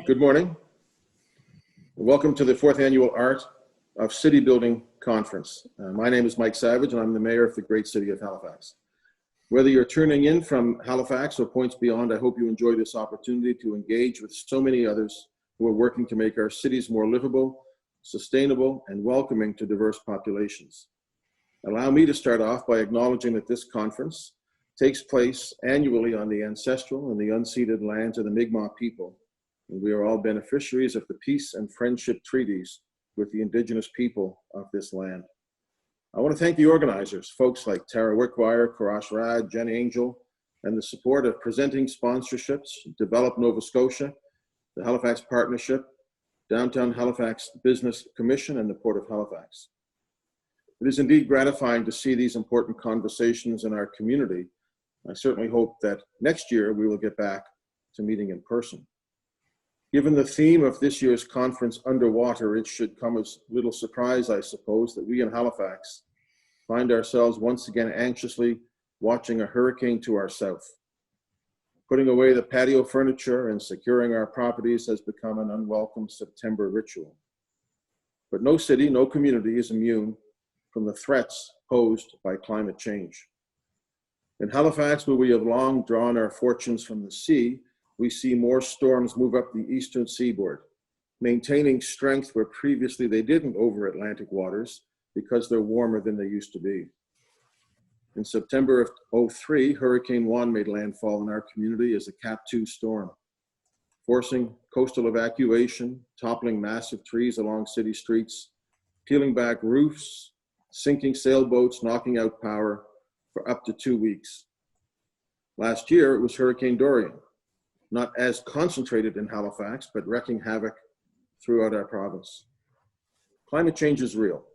Good morning. Welcome to the 4th Annual Art of City Building Conference. My name is Mike Savage and I'm the Mayor of the great city of Halifax. Whether you're tuning in from Halifax or points beyond, I hope you enjoy this opportunity to engage with so many others who are working to make our cities more livable, sustainable, and welcoming to diverse populations. Allow me to start off by acknowledging that this conference takes place annually on the ancestral and the unceded lands of the Mi'kmaq people, and we are all beneficiaries of the peace and friendship treaties with the Indigenous people of this land. I want to thank the organizers, folks like Tara Wickwire, Karash Rad, Jen Angel, and the support of presenting sponsorships, Develop Nova Scotia, the Halifax Partnership, Downtown Halifax Business Commission, and the Port of Halifax. It is indeed gratifying to see these important conversations in our community. I certainly hope that next year we will get back to meeting in person. Given the theme of this year's conference, Underwater, it should come as little surprise, I suppose, that we in Halifax find ourselves once again anxiously watching a hurricane to our south. Putting away the patio furniture and securing our properties has become an unwelcome September ritual. But no city, no community is immune from the threats posed by climate change. In Halifax, where we have long drawn our fortunes from the sea, we see more storms move up the eastern seaboard, maintaining strength where previously they didn't over Atlantic waters because they're warmer than they used to be. In September of 2003, Hurricane Juan made landfall in our community as a Cat 2 storm, forcing coastal evacuation, toppling massive trees along city streets, peeling back roofs, sinking sailboats, knocking out power for up to 2 weeks. Last year, it was Hurricane Dorian, not as concentrated in Halifax, but wreaking havoc throughout our province. Climate change is real.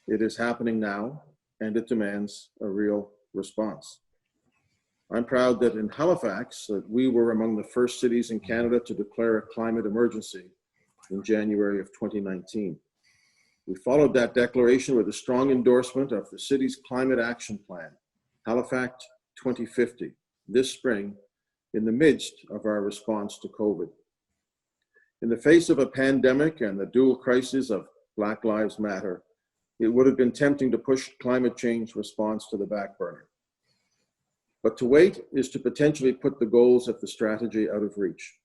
It is happening now, and it demands a real response. I'm proud that in Halifax, that we were among the first cities in Canada to declare a climate emergency in January of 2019. We followed that declaration with a strong endorsement of the city's climate action plan, Halifax 2050, this spring, in the midst of our response to COVID. In the face of a pandemic and the dual crisis of Black Lives Matter, it would have been tempting to push climate change response to the back burner. But to wait is to potentially put the goals of the strategy out of reach.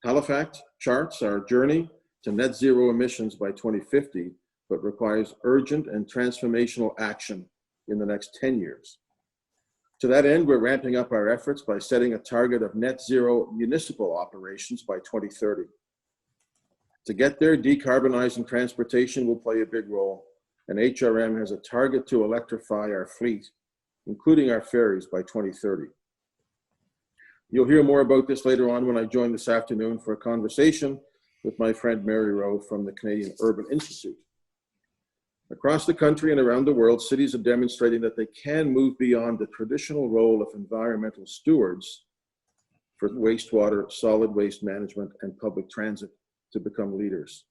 Halifax charts our journey to net zero emissions by 2050, but requires urgent and transformational action in the next 10 years. To that end, we're ramping up our efforts by setting a target of net zero municipal operations by 2030. To get there, decarbonizing transportation will play a big role, and HRM has a target to electrify our fleet, including our ferries, by 2030. You'll hear more about this later on when I join this afternoon for a conversation with my friend Mary Rowe from the Canadian Urban Institute. Across the country and around the world, cities are demonstrating that they can move beyond the traditional role of environmental stewards for wastewater, solid waste management, and public transit to become leaders.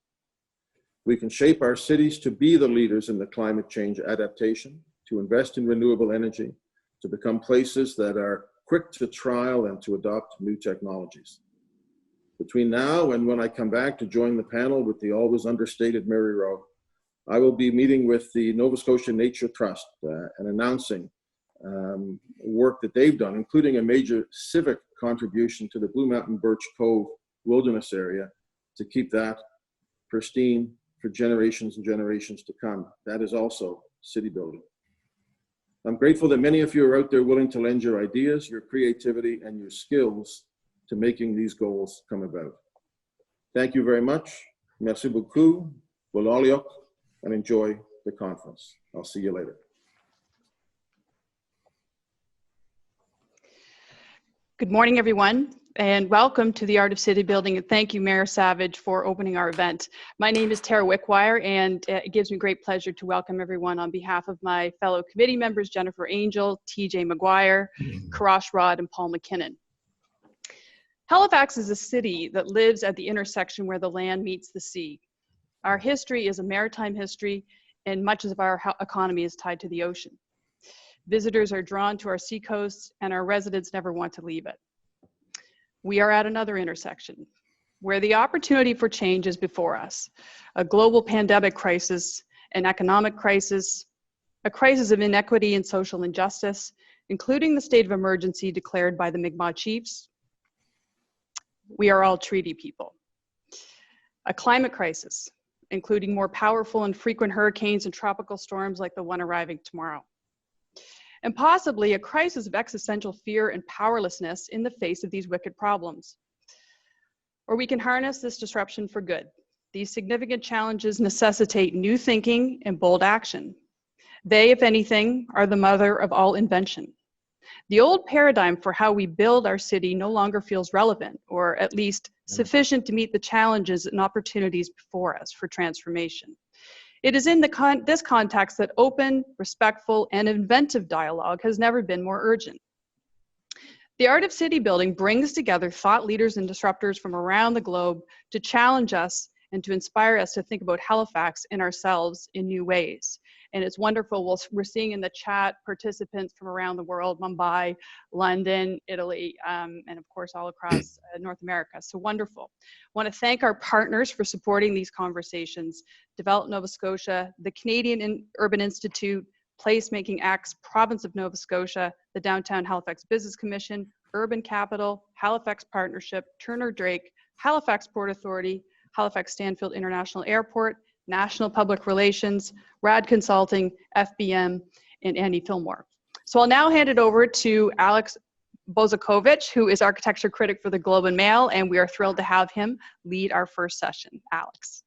We can shape our cities to be the leaders in the climate change adaptation, to invest in renewable energy, to become places that are quick to trial and to adopt new technologies. Between now and when I come back to join the panel with the always understated Mary Rowe, I will be meeting with the Nova Scotia Nature Trust and announcing work that they've done, including a major civic contribution to the Blue Mountain Birch Cove wilderness area to keep that pristine for generations and generations to come. That is also city building. I'm grateful that many of you are out there willing to lend your ideas, your creativity, and your skills to making these goals come about. Thank you very much. Merci beaucoup. Bololiok. And enjoy the conference. I'll see you later. Good morning, everyone, and welcome to the Art of City Building. And thank you, Mayor Savage, for opening our event. My name is Tara Wickwire, and it gives me great pleasure to welcome everyone on behalf of my fellow committee members, Jennifer Angel, TJ McGuire, Karash Rod, and Paul McKinnon. Halifax is a city that lives at the intersection where the land meets the sea. Our history is a maritime history, and much of our economy is tied to the ocean. Visitors are drawn to our seacoasts, and our residents never want to leave it. We are at another intersection. where the opportunity for change is before us. A global pandemic crisis, an economic crisis, a crisis of inequity and social injustice, including the state of emergency declared by the Mi'kmaq chiefs. We are all treaty people. A climate crisis, including more powerful and frequent hurricanes and tropical storms like the one arriving tomorrow. And possibly a crisis of existential fear and powerlessness in the face of these wicked problems. Or we can harness this disruption for good. These significant challenges necessitate new thinking and bold action. They, if anything, are the mother of all invention. The old paradigm for how we build our city no longer feels relevant, or at least sufficient to meet the challenges and opportunities before us for transformation. It is in this context that open, respectful, and inventive dialogue has never been more urgent. The art of city building brings together thought leaders and disruptors from around the globe to challenge us and to inspire us to think about Halifax and ourselves in new ways. And it's wonderful. We're seeing in the chat participants from around the world, Mumbai, London, Italy, and of course all across North America. So wonderful. I want to thank our partners for supporting these conversations. Develop Nova Scotia, the Canadian Urban Institute, Placemaking X, Province of Nova Scotia, the Downtown Halifax Business Commission, Urban Capital, Halifax Partnership, Turner Drake, Halifax Port Authority, Halifax Stanfield International Airport, National Public Relations, RAD Consulting, FBM, and Andy Fillmore. So I'll now hand it over to Alex Bozicovic, who is architecture critic for the Globe and Mail, and we are thrilled to have him lead our first session. Alex.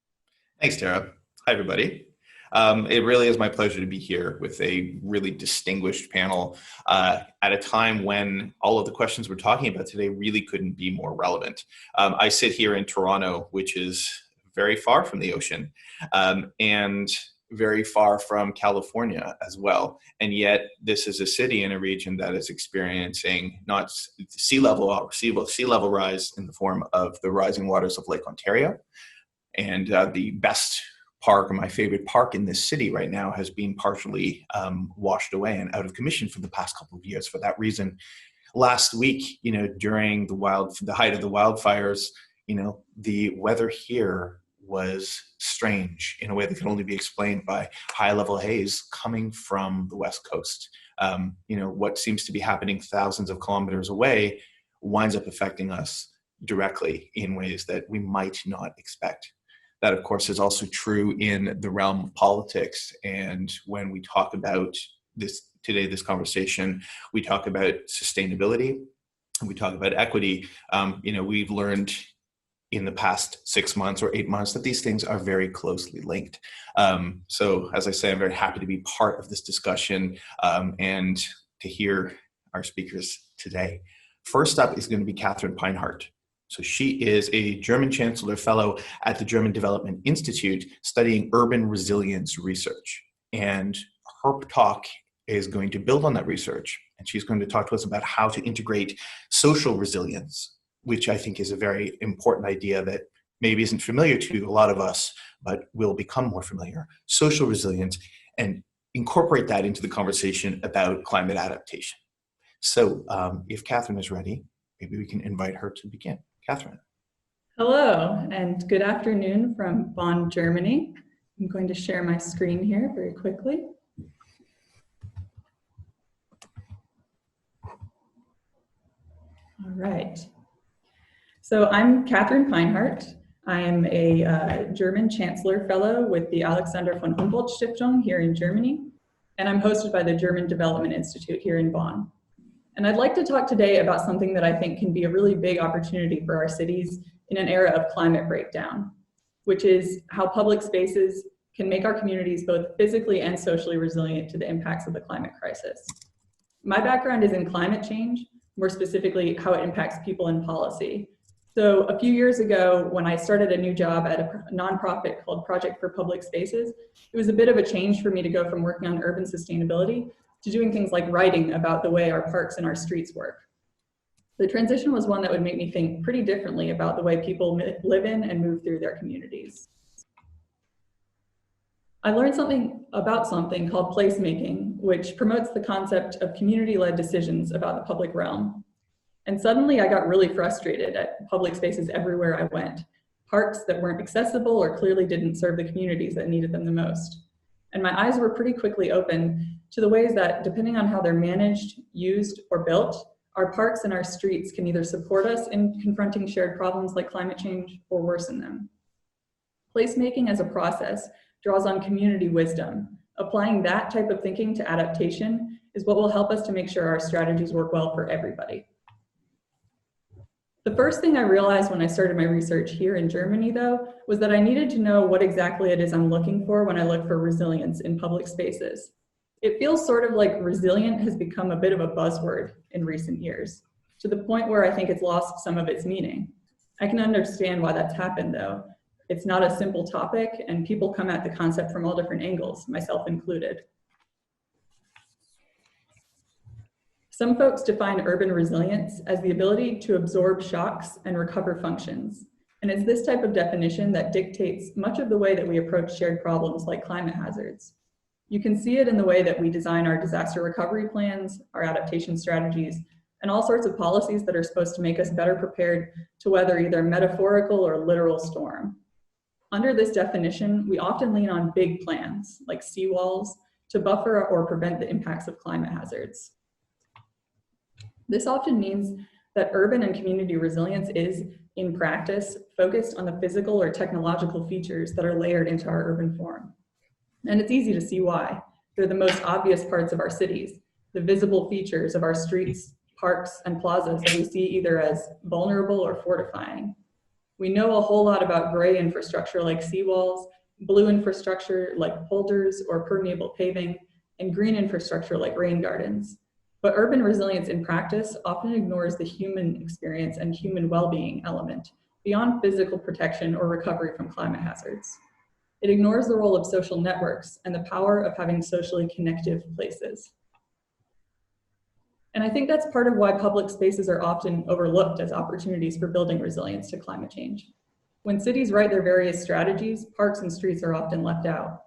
Thanks, Tara. Hi, everybody. It really is my pleasure to be here with a really distinguished panel at a time when all of the questions we're talking about today really couldn't be more relevant. I sit here in Toronto, which is very far from the ocean and very far from California as well. And yet this is a city in a region that is experiencing not sea level rise in the form of the rising waters of Lake Ontario. And the best park, or my favorite park in this city right now, has been partially washed away and out of commission for the past couple of years. For that reason, last week, during the height of the wildfires, the weather here was strange in a way that can only be explained by high-level haze coming from the West Coast. What seems to be happening thousands of kilometers away winds up affecting us directly in ways that we might not expect. That, of course, is also true in the realm of politics. And when we talk about this conversation, we talk about sustainability and we talk about equity. We've learned in the past 6 months or 8 months that these things are very closely linked. So as I say, I'm very happy to be part of this discussion and to hear our speakers today. First up is going to be Katherine Peinhardt. So she is a German Chancellor Fellow at the German Development Institute studying urban resilience research. And her talk is going to build on that research. And she's going to talk to us about how to integrate social resilience, which I think is a very important idea that maybe isn't familiar to a lot of us, but will become more familiar. Social resilience, and incorporate that into the conversation about climate adaptation. So if Katherine is ready, maybe we can invite her to begin. Katherine. Hello, and good afternoon from Bonn, Germany. I'm going to share my screen here very quickly. All right. So I'm Katherine Peinhardt. I am a German Chancellor Fellow with the Alexander von Humboldt Stiftung here in Germany, and I'm hosted by the German Development Institute here in Bonn. And I'd like to talk today about something that I think can be a really big opportunity for our cities in an era of climate breakdown, which is how public spaces can make our communities both physically and socially resilient to the impacts of the climate crisis. My background is in climate change, more specifically how it impacts people in policy. So a few years ago, when I started a new job at a nonprofit called Project for Public Spaces, it was a bit of a change for me to go from working on urban sustainability to doing things like writing about the way our parks and our streets work. The transition was one that would make me think pretty differently about the way people live in and move through their communities. I learned something called placemaking, which promotes the concept of community-led decisions about the public realm. And suddenly I got really frustrated at public spaces everywhere I went. Parks that weren't accessible or clearly didn't serve the communities that needed them the most. And my eyes were pretty quickly open to the ways that, depending on how they're managed, used, or built, our parks and our streets can either support us in confronting shared problems like climate change or worsen them. Placemaking as a process draws on community wisdom. Applying that type of thinking to adaptation is what will help us to make sure our strategies work well for everybody. The first thing I realized when I started my research here in Germany, though, was that I needed to know what exactly it is I'm looking for when I look for resilience in public spaces. It feels sort of like resilient has become a bit of a buzzword in recent years, to the point where I think it's lost some of its meaning. I can understand why that's happened, though. It's not a simple topic, and people come at the concept from all different angles, myself included. Some folks define urban resilience as the ability to absorb shocks and recover functions. And it's this type of definition that dictates much of the way that we approach shared problems like climate hazards. You can see it in the way that we design our disaster recovery plans, our adaptation strategies, and all sorts of policies that are supposed to make us better prepared to weather either metaphorical or literal storm. Under this definition, we often lean on big plans, like seawalls, to buffer or prevent the impacts of climate hazards. This often means that urban and community resilience is, in practice, focused on the physical or technological features that are layered into our urban form. And it's easy to see why. They're the most obvious parts of our cities, the visible features of our streets, parks, and plazas that we see either as vulnerable or fortifying. We know a whole lot about gray infrastructure like seawalls, blue infrastructure like polders or permeable paving, and green infrastructure like rain gardens. But urban resilience in practice often ignores the human experience and human well-being element beyond physical protection or recovery from climate hazards. It ignores the role of social networks and the power of having socially connective places. And I think that's part of why public spaces are often overlooked as opportunities for building resilience to climate change. When cities write their various strategies, parks and streets are often left out.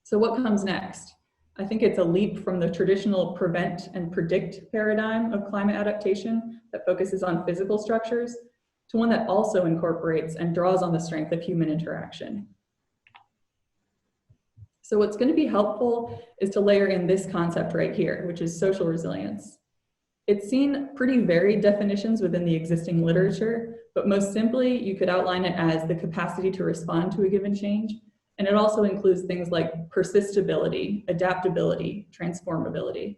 So what comes next? I think it's a leap from the traditional prevent and predict paradigm of climate adaptation that focuses on physical structures to one that also incorporates and draws on the strength of human interaction. So what's going to be helpful is to layer in this concept right here, which is social resilience. It's seen pretty varied definitions within the existing literature, but most simply, you could outline it as the capacity to respond to a given change. And it also includes things like persistability, adaptability, transformability.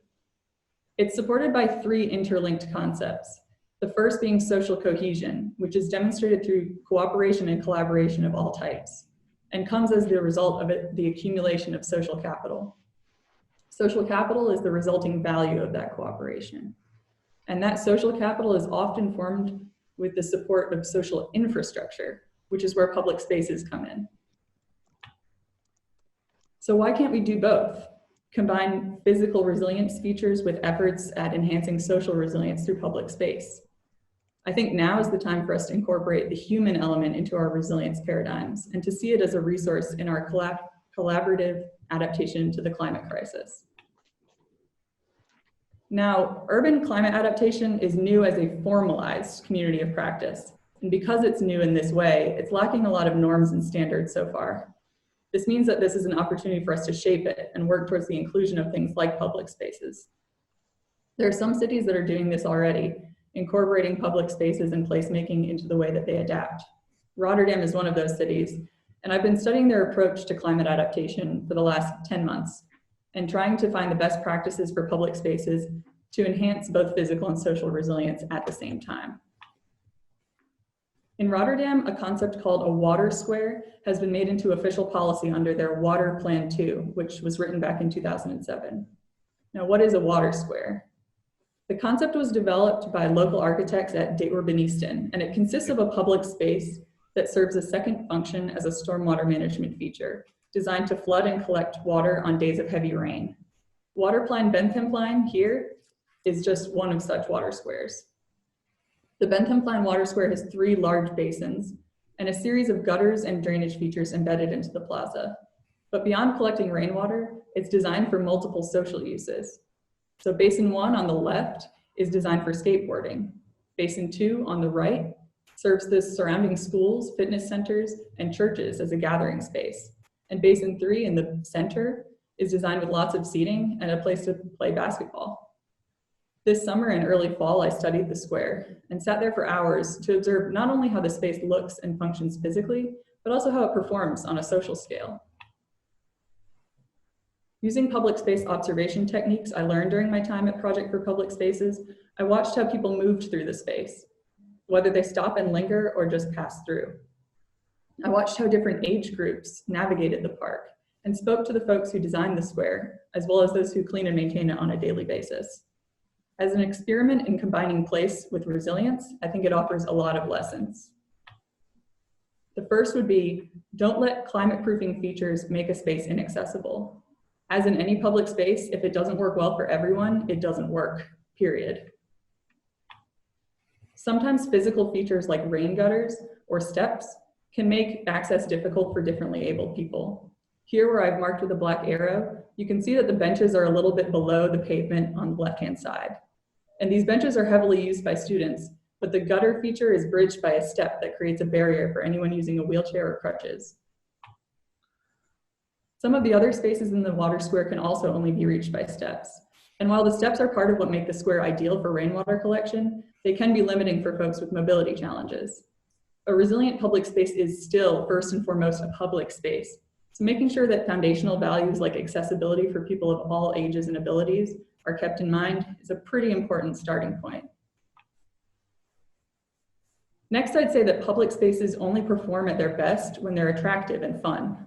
It's supported by three interlinked concepts. The first being social cohesion, which is demonstrated through cooperation and collaboration of all types, and comes as the result of the accumulation of social capital. Social capital is the resulting value of that cooperation. And that social capital is often formed with the support of social infrastructure, which is where public spaces come in. So why can't we do both? Combine physical resilience features with efforts at enhancing social resilience through public space. I think now is the time for us to incorporate the human element into our resilience paradigms and to see it as a resource in our collaborative adaptation to the climate crisis. Now, urban climate adaptation is new as a formalized community of practice. And because it's new in this way, it's lacking a lot of norms and standards so far. This means that this is an opportunity for us to shape it and work towards the inclusion of things like public spaces. There are some cities that are doing this already, incorporating public spaces and placemaking into the way that they adapt. Rotterdam is one of those cities, and I've been studying their approach to climate adaptation for the last 10 months and trying to find the best practices for public spaces to enhance both physical and social resilience at the same time. In Rotterdam, a concept called a water square has been made into official policy under their Water Plan 2, which was written back in 2007. Now, what is a water square? The concept was developed by local architects at De Urbanisten, and it consists of a public space that serves a second function as a stormwater management feature, designed to flood and collect water on days of heavy rain. Waterplein Benthemplein here is just one of such water squares. The Benthemplein water square has 3 large basins and a series of gutters and drainage features embedded into the plaza. But beyond collecting rainwater, it's designed for multiple social uses. So Basin 1 on the left is designed for skateboarding. Basin 2 on the right serves the surrounding schools, fitness centers, and churches as a gathering space. And Basin 3 in the center is designed with lots of seating and a place to play basketball. This summer and early fall, I studied the square and sat there for hours to observe not only how the space looks and functions physically, but also how it performs on a social scale. Using public space observation techniques I learned during my time at Project for Public Spaces, I watched how people moved through the space, whether they stop and linger or just pass through. I watched how different age groups navigated the park and spoke to the folks who designed the square, as well as those who clean and maintain it on a daily basis. As an experiment in combining place with resilience, I think it offers a lot of lessons. The first would be, don't let climate-proofing features make a space inaccessible. As in any public space, if it doesn't work well for everyone, it doesn't work, period. Sometimes physical features like rain gutters or steps can make access difficult for differently abled people. Here, where I've marked with a black arrow, you can see that the benches are a little bit below the pavement on the left-hand side. And these benches are heavily used by students, but the gutter feature is bridged by a step that creates a barrier for anyone using a wheelchair or crutches. Some of the other spaces in the water square can also only be reached by steps. And while the steps are part of what make the square ideal for rainwater collection, they can be limiting for folks with mobility challenges. A resilient public space is still, first and foremost, a public space. So making sure that foundational values like accessibility for people of all ages and abilities are kept in mind is a pretty important starting point. Next, I'd say that public spaces only perform at their best when they're attractive and fun.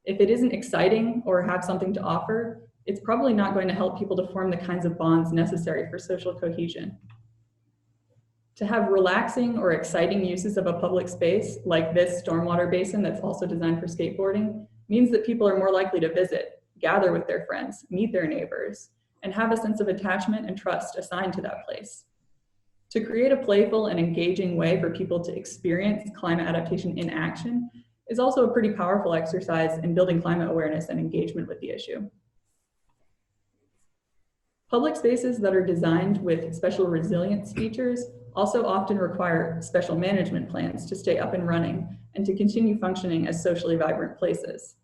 If it isn't exciting or have something to offer, it's probably not going to help people to form the kinds of bonds necessary for social cohesion. To have relaxing or exciting uses of a public space, like this stormwater basin that's also designed for skateboarding, means that people are more likely to visit, gather with their friends, meet their neighbors, and have a sense of attachment and trust assigned to that place. To create a playful and engaging way for people to experience climate adaptation in action is also a pretty powerful exercise in building climate awareness and engagement with the issue. Public spaces that are designed with special resilience features also often require special management plans to stay up and running and to continue functioning as socially vibrant places.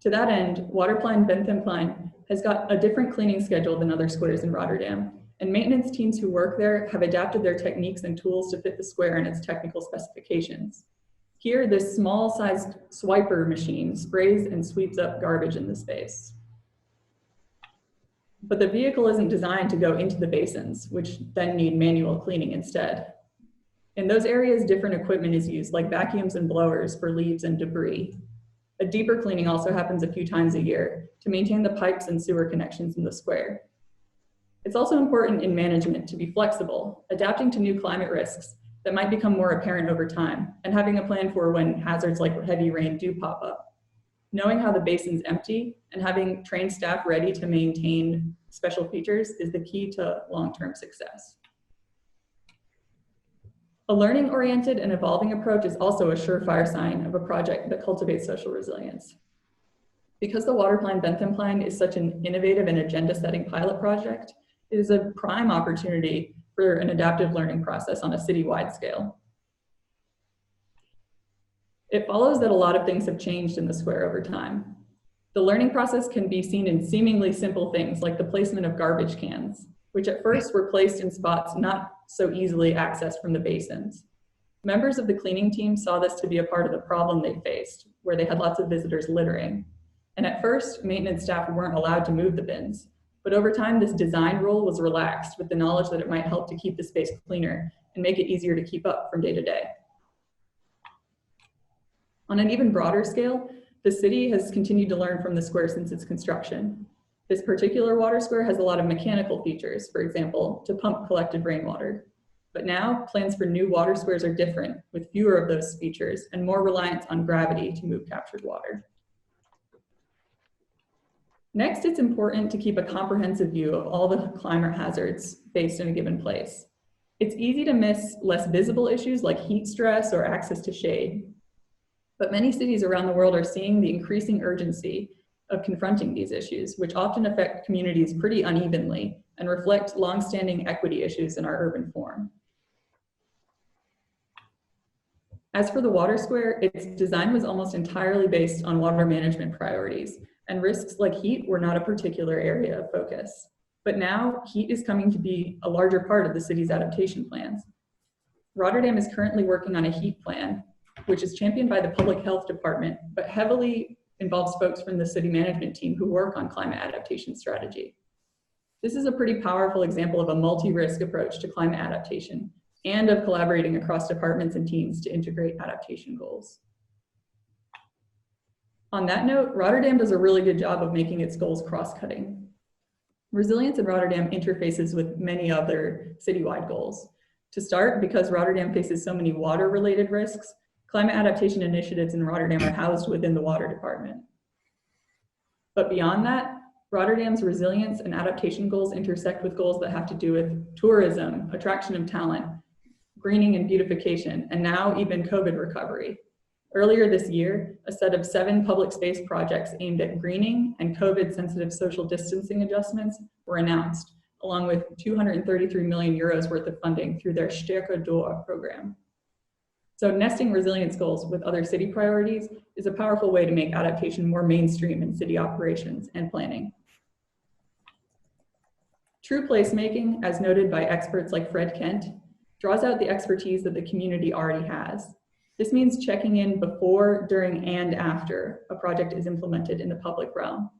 To that end, Waterplein Benthemplein has got a different cleaning schedule than other squares in Rotterdam, and maintenance teams who work there have adapted their techniques and tools to fit the square and its technical specifications. Here, this small-sized swiper machine sprays and sweeps up garbage in the space. But the vehicle isn't designed to go into the basins, which then need manual cleaning instead. In those areas, different equipment is used, like vacuums and blowers for leaves and debris. A deeper cleaning also happens a few times a year to maintain the pipes and sewer connections in the square. It's also important in management to be flexible, adapting to new climate risks that might become more apparent over time, and having a plan for when hazards like heavy rain do pop up. Knowing how the basin's empty and having trained staff ready to maintain special features is the key to long-term success. A learning-oriented and evolving approach is also a surefire sign of a project that cultivates social resilience. Because the Waterplein Benthemplein is such an innovative and agenda-setting pilot project, it is a prime opportunity for an adaptive learning process on a citywide scale. It follows that a lot of things have changed in the square over time. The learning process can be seen in seemingly simple things like the placement of garbage cans, which at first were placed in spots not so easily accessed from the basins. Members of the cleaning team saw this to be a part of the problem they faced, where they had lots of visitors littering. And at first, maintenance staff weren't allowed to move the bins. But over time, this design rule was relaxed with the knowledge that it might help to keep the space cleaner and make it easier to keep up from day to day. On an even broader scale, the city has continued to learn from the square since its construction. This particular water square has a lot of mechanical features, for example, to pump collected rainwater. But now, plans for new water squares are different, with fewer of those features and more reliance on gravity to move captured water. Next, it's important to keep a comprehensive view of all the climate hazards faced in a given place. It's easy to miss less visible issues like heat stress or access to shade. But many cities around the world are seeing the increasing urgency of confronting these issues, which often affect communities pretty unevenly and reflect longstanding equity issues in our urban form. As for the water square, its design was almost entirely based on water management priorities, and risks like heat were not a particular area of focus. But now, heat is coming to be a larger part of the city's adaptation plans. Rotterdam is currently working on a heat plan, which is championed by the Public Health Department, but heavily involves folks from the city management team who work on climate adaptation strategy. This is a pretty powerful example of a multi-risk approach to climate adaptation and of collaborating across departments and teams to integrate adaptation goals. On that note, Rotterdam does a really good job of making its goals cross-cutting. Resilience in Rotterdam interfaces with many other citywide goals. To start, because Rotterdam faces so many water-related risks, climate adaptation initiatives in Rotterdam are housed within the water department. But beyond that, Rotterdam's resilience and adaptation goals intersect with goals that have to do with tourism, attraction of talent, greening and beautification, and now even COVID recovery. Earlier this year, a set of 7 public space projects aimed at greening and COVID-sensitive social distancing adjustments were announced, along with 233 million euros worth of funding through their Sterker Door program. So nesting resilience goals with other city priorities is a powerful way to make adaptation more mainstream in city operations and planning. True placemaking, as noted by experts like Fred Kent, draws out the expertise that the community already has. This means checking in before, during, and after a project is implemented in the public realm.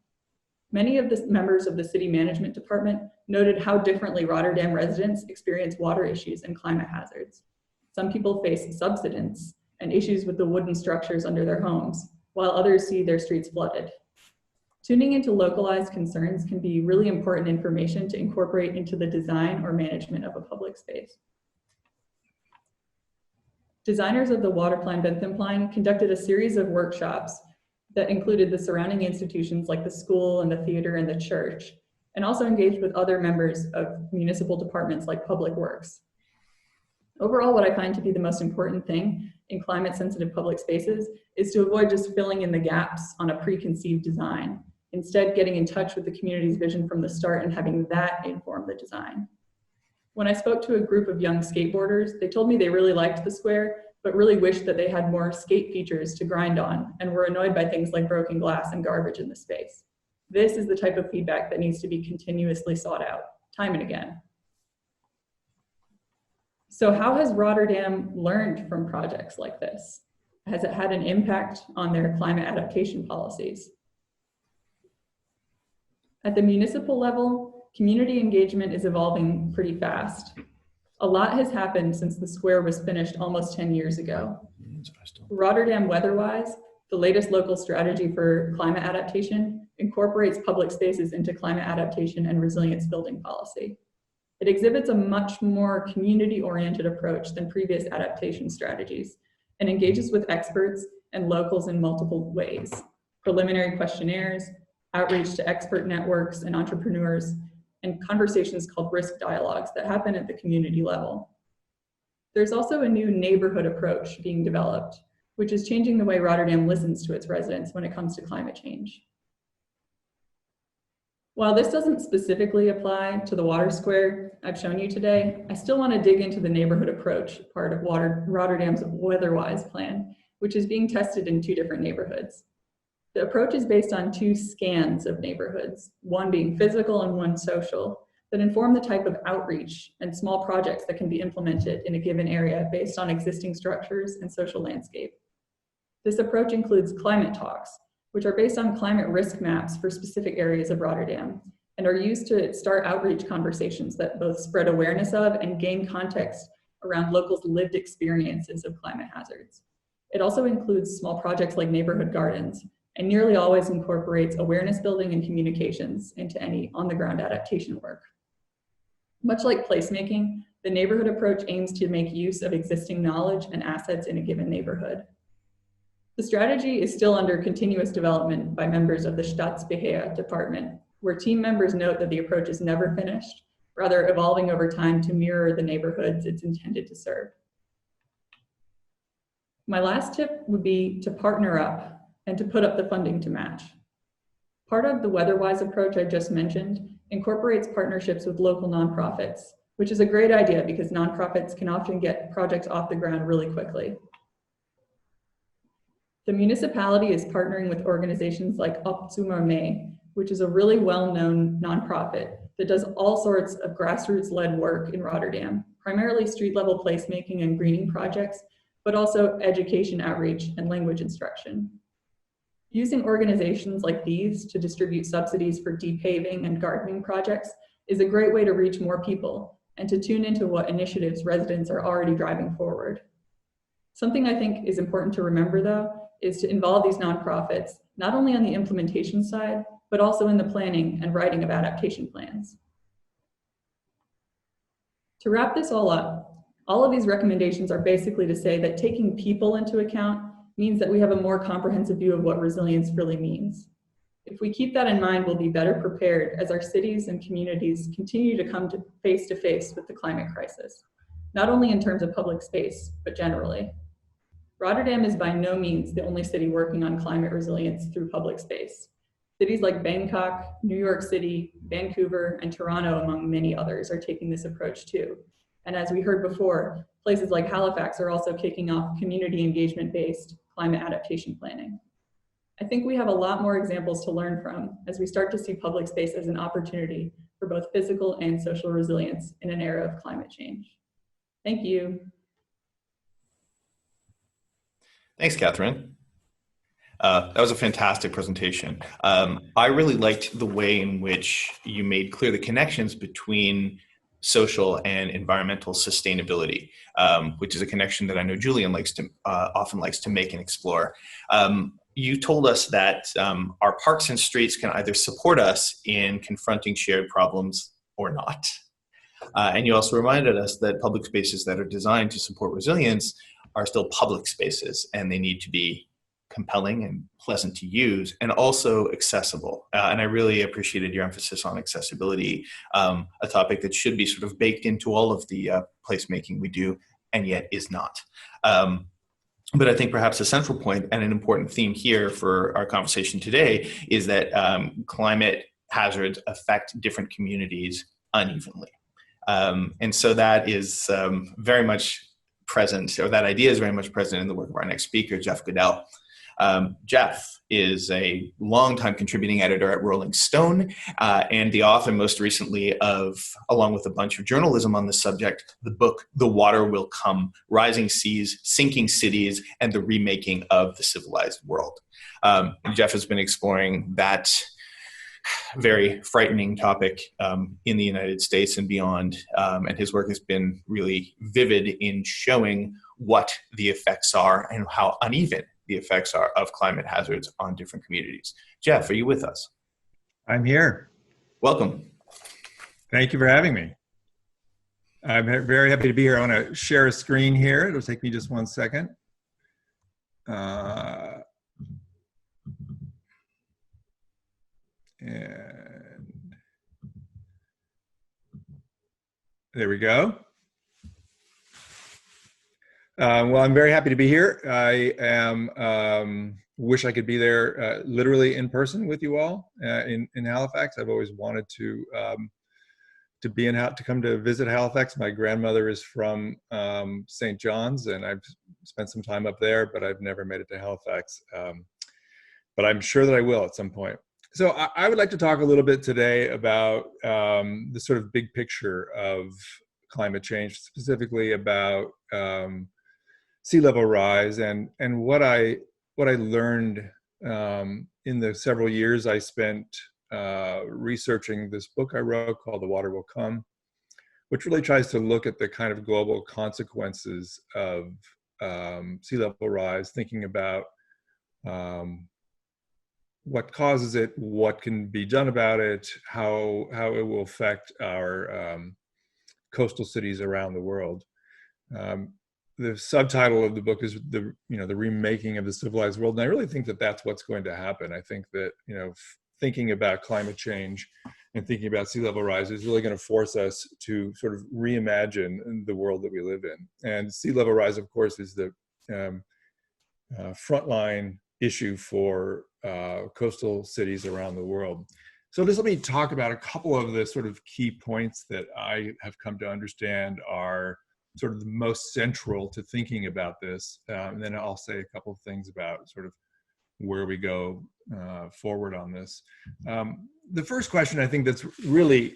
Many of the members of the city management department noted how differently Rotterdam residents experience water issues and climate hazards. Some people face subsidence and issues with the wooden structures under their homes, while others see their streets flooded. Tuning into localized concerns can be really important information to incorporate into the design or management of a public space. Designers of the Waterplan Benthemplein conducted a series of workshops that included the surrounding institutions like the school and the theater and the church, and also engaged with other members of municipal departments like Public Works. Overall, what I find to be the most important thing in climate-sensitive public spaces is to avoid just filling in the gaps on a preconceived design, instead getting in touch with the community's vision from the start and having that inform the design. When I spoke to a group of young skateboarders, they told me they really liked the square, but really wished that they had more skate features to grind on and were annoyed by things like broken glass and garbage in the space. This is the type of feedback that needs to be continuously sought out, time and again. So how has Rotterdam learned from projects like this? Has it had an impact on their climate adaptation policies? At the municipal level, community engagement is evolving pretty fast. A lot has happened since the square was finished almost 10 years ago. Rotterdam Weatherwise, the latest local strategy for climate adaptation, incorporates public spaces into climate adaptation and resilience building policy. It exhibits a much more community-oriented approach than previous adaptation strategies and engages with experts and locals in multiple ways: preliminary questionnaires, outreach to expert networks and entrepreneurs, and conversations called risk dialogues that happen at the community level. There's also a new neighborhood approach being developed, which is changing the way Rotterdam listens to its residents when it comes to climate change. While this doesn't specifically apply to the water square I've shown you today, I still want to dig into the neighborhood approach part of Rotterdam's Weatherwise plan, which is being tested in 2 different neighborhoods. The approach is based on 2 scans of neighborhoods, one being physical and one social, that inform the type of outreach and small projects that can be implemented in a given area based on existing structures and social landscape. This approach includes climate talks, which are based on climate risk maps for specific areas of Rotterdam and are used to start outreach conversations that both spread awareness of and gain context around locals' lived experiences of climate hazards. It also includes small projects like neighborhood gardens, and nearly always incorporates awareness building and communications into any on-the-ground adaptation work. Much like placemaking, the neighborhood approach aims to make use of existing knowledge and assets in a given neighborhood. The strategy is still under continuous development by members of the Stadsbeheer department, where team members note that the approach is never finished, rather evolving over time to mirror the neighborhoods it's intended to serve. My last tip would be to partner up and to put up the funding to match. Part of the WeatherWise approach I just mentioned incorporates partnerships with local nonprofits, which is a great idea because nonprofits can often get projects off the ground really quickly. The municipality is partnering with organizations like Optimum, which is a really well-known nonprofit that does all sorts of grassroots-led work in Rotterdam, primarily street-level placemaking and greening projects, but also education outreach and language instruction. Using organizations like these to distribute subsidies for depaving and gardening projects is a great way to reach more people and to tune into what initiatives residents are already driving forward. Something I think is important to remember, though, is to involve these nonprofits, not only on the implementation side, but also in the planning and writing of adaptation plans. To wrap this all up, all of these recommendations are basically to say that taking people into account means that we have a more comprehensive view of what resilience really means. If we keep that in mind, we'll be better prepared as our cities and communities continue to come face to face with the climate crisis, not only in terms of public space, but generally. Rotterdam is by no means the only city working on climate resilience through public space. Cities like Bangkok, New York City, Vancouver, and Toronto, among many others, are taking this approach too. And as we heard before, places like Halifax are also kicking off community engagement-based climate adaptation planning. I think we have a lot more examples to learn from as we start to see public space as an opportunity for both physical and social resilience in an era of climate change. Thank you. Thanks, Catherine. That was a fantastic presentation. I really liked the way in which you made clear the connections between social and environmental sustainability, which is a connection that I know Julian often likes to make and explore. You told us that our parks and streets can either support us in confronting shared problems or not. And you also reminded us that public spaces that are designed to support resilience are still public spaces, and they need to be compelling and pleasant to use, and also accessible. And I really appreciated your emphasis on accessibility, a topic that should be sort of baked into all of the placemaking we do, and yet is not. But I think perhaps a central point and an important theme here for our conversation today is that climate hazards affect different communities unevenly. And so that is very much present, or that idea is very much present in the work of our next speaker, Jeff Goodell. Jeff is a longtime contributing editor at Rolling Stone and the author most recently of, along with a bunch of journalism on the subject, the book, The Water Will Come, Rising Seas, Sinking Cities, and the Remaking of the Civilized World. Jeff has been exploring that very frightening topic in the United States and beyond. And his work has been really vivid in showing what the effects are and how uneven the effects are of climate hazards on different communities. Jeff, are you with us? I'm here. Welcome. Thank you for having me. I'm very happy to be here. I want to share a screen here. It'll take me just 1 second. And there we go. Well, I'm very happy to be here. I am wish I could be there literally in person with you all in Halifax. I've always wanted to be to come to visit Halifax. My grandmother is from St. John's, and I've spent some time up there, but I've never made it to Halifax. But I'm sure that I will at some point. So I would like to talk a little bit today about the sort of big picture of climate change, specifically about sea level rise and what I learned in the several years I spent researching this book I wrote called The Water Will Come, which really tries to look at the kind of global consequences of sea level rise, thinking about what causes it, what can be done about it, how it will affect our coastal cities around the world. The subtitle of the book is the remaking of the civilized world, and I really think that that's what's going to happen. I think that thinking about climate change and thinking about sea level rise is really going to force us to sort of reimagine the world that we live in. And sea level rise, of course, is the frontline issue for coastal cities around the world. So just let me talk about a couple of the sort of key points that I have come to understand are sort of the most central to thinking about this. And then I'll say a couple of things about sort of where we go forward on this. The first question, I think that's really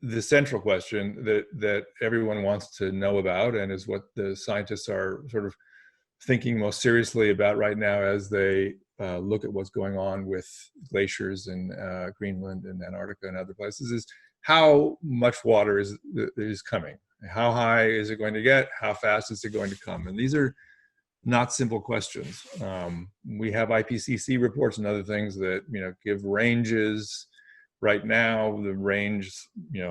the central question that everyone wants to know about, and is what the scientists are sort of thinking most seriously about right now as they look at what's going on with glaciers in Greenland and Antarctica and other places, is how much water is coming? How high is it going to get? How fast is it going to come? And these are not simple questions. We have IPCC reports and other things that give ranges. Right now, the range,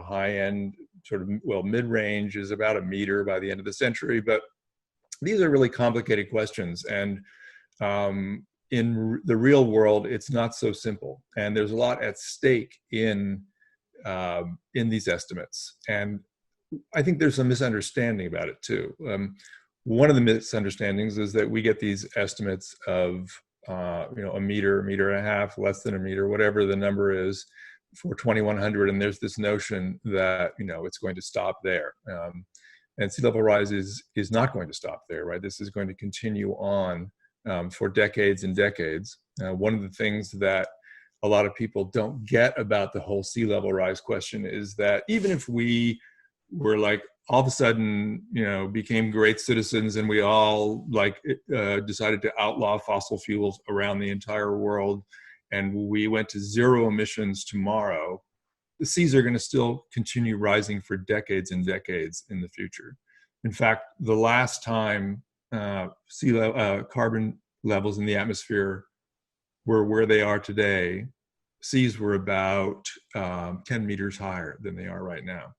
high end, sort of mid-range is about 1 meter by the end of the century. But these are really complicated questions, and in the real world, it's not so simple. And there's a lot at stake in these estimates. And I think there's some misunderstanding about it too. One of the misunderstandings is that we get these estimates of 1 meter, 1.5 meters, less than 1 meter, whatever the number is, for 2100, and there's this notion that it's going to stop there. And sea level rise is not going to stop there, right? This is going to continue on for decades and decades. One of the things that a lot of people don't get about the whole sea level rise question is that even if we were like all of a sudden, became great citizens and we all decided to outlaw fossil fuels around the entire world, and we went to zero emissions tomorrow, the seas are going to still continue rising for decades and decades in the future. In fact, the last time carbon levels in the atmosphere were where they are today, seas were about 10 meters higher than they are right now.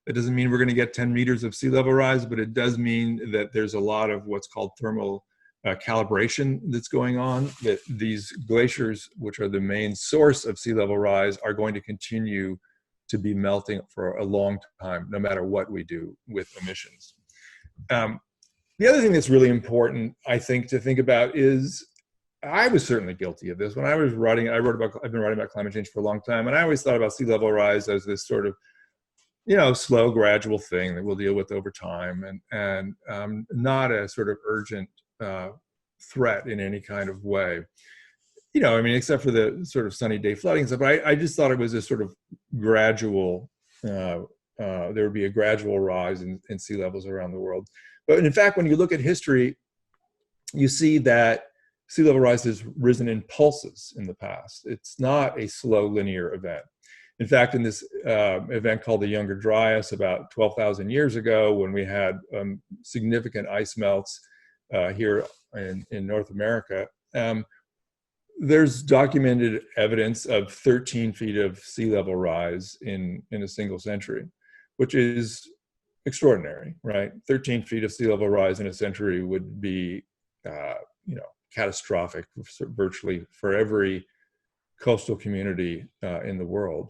That doesn't mean we're going to get 10 meters of sea level rise, but it does mean that there's a lot of what's called thermal calibration that's going on, that these glaciers, which are the main source of sea level rise, are going to continue to be melting for a long time, no matter what we do with emissions. The other thing that's really important, I think, to think about is, I was certainly guilty of this. When I was writing, I've been writing about climate change for a long time, and I always thought about sea level rise as this sort of slow, gradual thing that we'll deal with over time, and not a sort of urgent threat in any kind of way. Except for the sort of sunny day flooding stuff. But I just thought it was a sort of gradual, there would be a gradual rise in sea levels around the world. But in fact, when you look at history, you see that sea level rise has risen in pulses in the past. It's not a slow linear event. In fact, in this event called the Younger Dryas about 12,000 years ago, when we had significant ice melts here in North America, there's documented evidence of 13 feet of sea level rise in a single century, which is extraordinary, right? 13 feet of sea level rise in a century would be, catastrophic virtually for every coastal community in the world.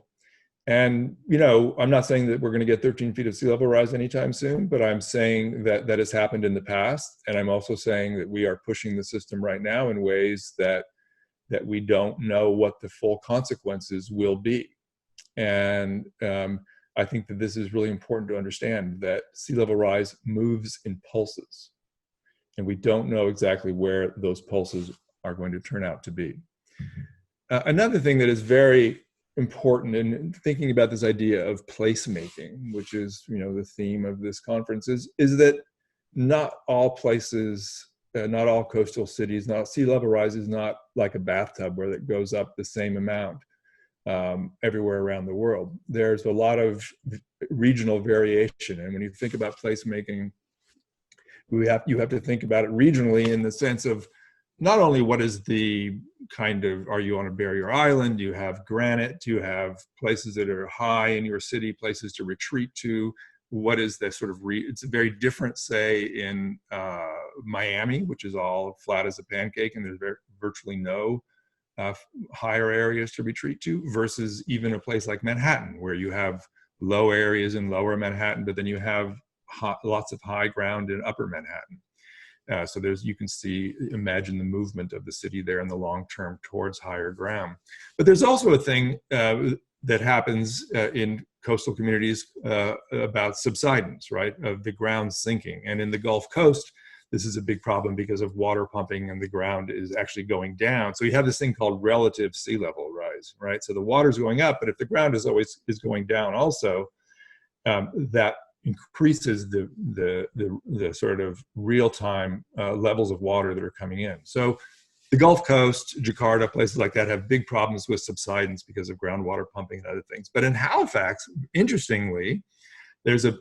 And, I'm not saying that we're going to get 13 feet of sea level rise anytime soon, but I'm saying that has happened in the past. And I'm also saying that we are pushing the system right now in ways that we don't know what the full consequences will be. And I think that this is really important to understand, that sea level rise moves in pulses, and we don't know exactly where those pulses are going to turn out to be. Another thing that is very important in thinking about this idea of placemaking, which is the theme of this conference, is that not all places, not all coastal cities, not sea level rise is not like a bathtub where it goes up the same amount everywhere around the world. There's a lot of regional variation, and when you think about placemaking, you have to think about it regionally in the sense of not only what is the kind of, are you on a barrier island, you have granite, you have places that are high in your city, places to retreat to, what is the sort of, it's very different, say, in Miami, which is all flat as a pancake, and there's virtually no higher areas to retreat to, versus even a place like Manhattan, where you have low areas in lower Manhattan, but then you have lots of high ground in upper Manhattan. So you can imagine the movement of the city there in the long term towards higher ground. But there's also a thing that happens in coastal communities about subsidence, right, of the ground sinking. And in the Gulf Coast, this is a big problem because of water pumping and the ground is actually going down. So you have this thing called relative sea level rise, right? So the water's going up, but if the ground is going down also, that increases the sort of real-time levels of water that are coming in. So the Gulf Coast, Jakarta, places like that have big problems with subsidence because of groundwater pumping and other things. But in Halifax, interestingly, there's a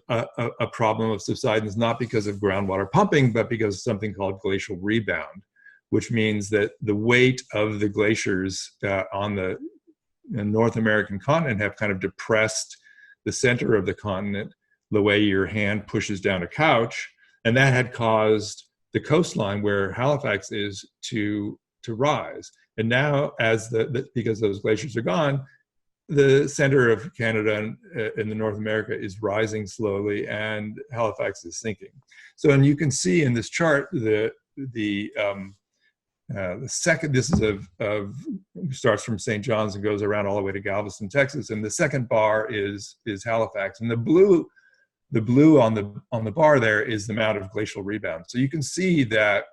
problem of subsidence, not because of groundwater pumping, but because of something called glacial rebound, which means that the weight of the glaciers on the North American continent have kind of depressed the center of the continent the way your hand pushes down a couch. And that had caused the coastline where Halifax is to rise. And now, because those glaciers are gone, the center of Canada and the North America is rising slowly, and Halifax is sinking. So, and you can see in this chart the second. This is starts from St. John's and goes around all the way to Galveston, Texas, and the second bar is Halifax, and the blue on the bar there is the amount of glacial rebound. So you can see that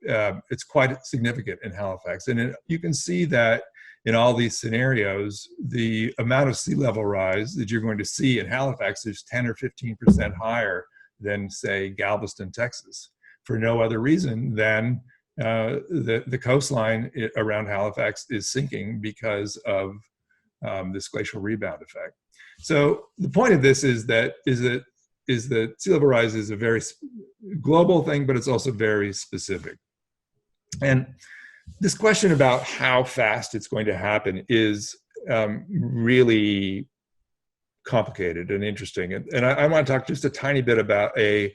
it's quite significant in Halifax, and you can see that in all these scenarios, the amount of sea level rise that you're going to see in Halifax is 10 or 15% higher than, say, Galveston, Texas, for no other reason than the coastline around Halifax is sinking because of this glacial rebound effect. So the point of this is that sea level rise is a very global thing, but it's also very specific. And this question about how fast it's going to happen is really complicated and interesting. And I want to talk just a tiny bit about a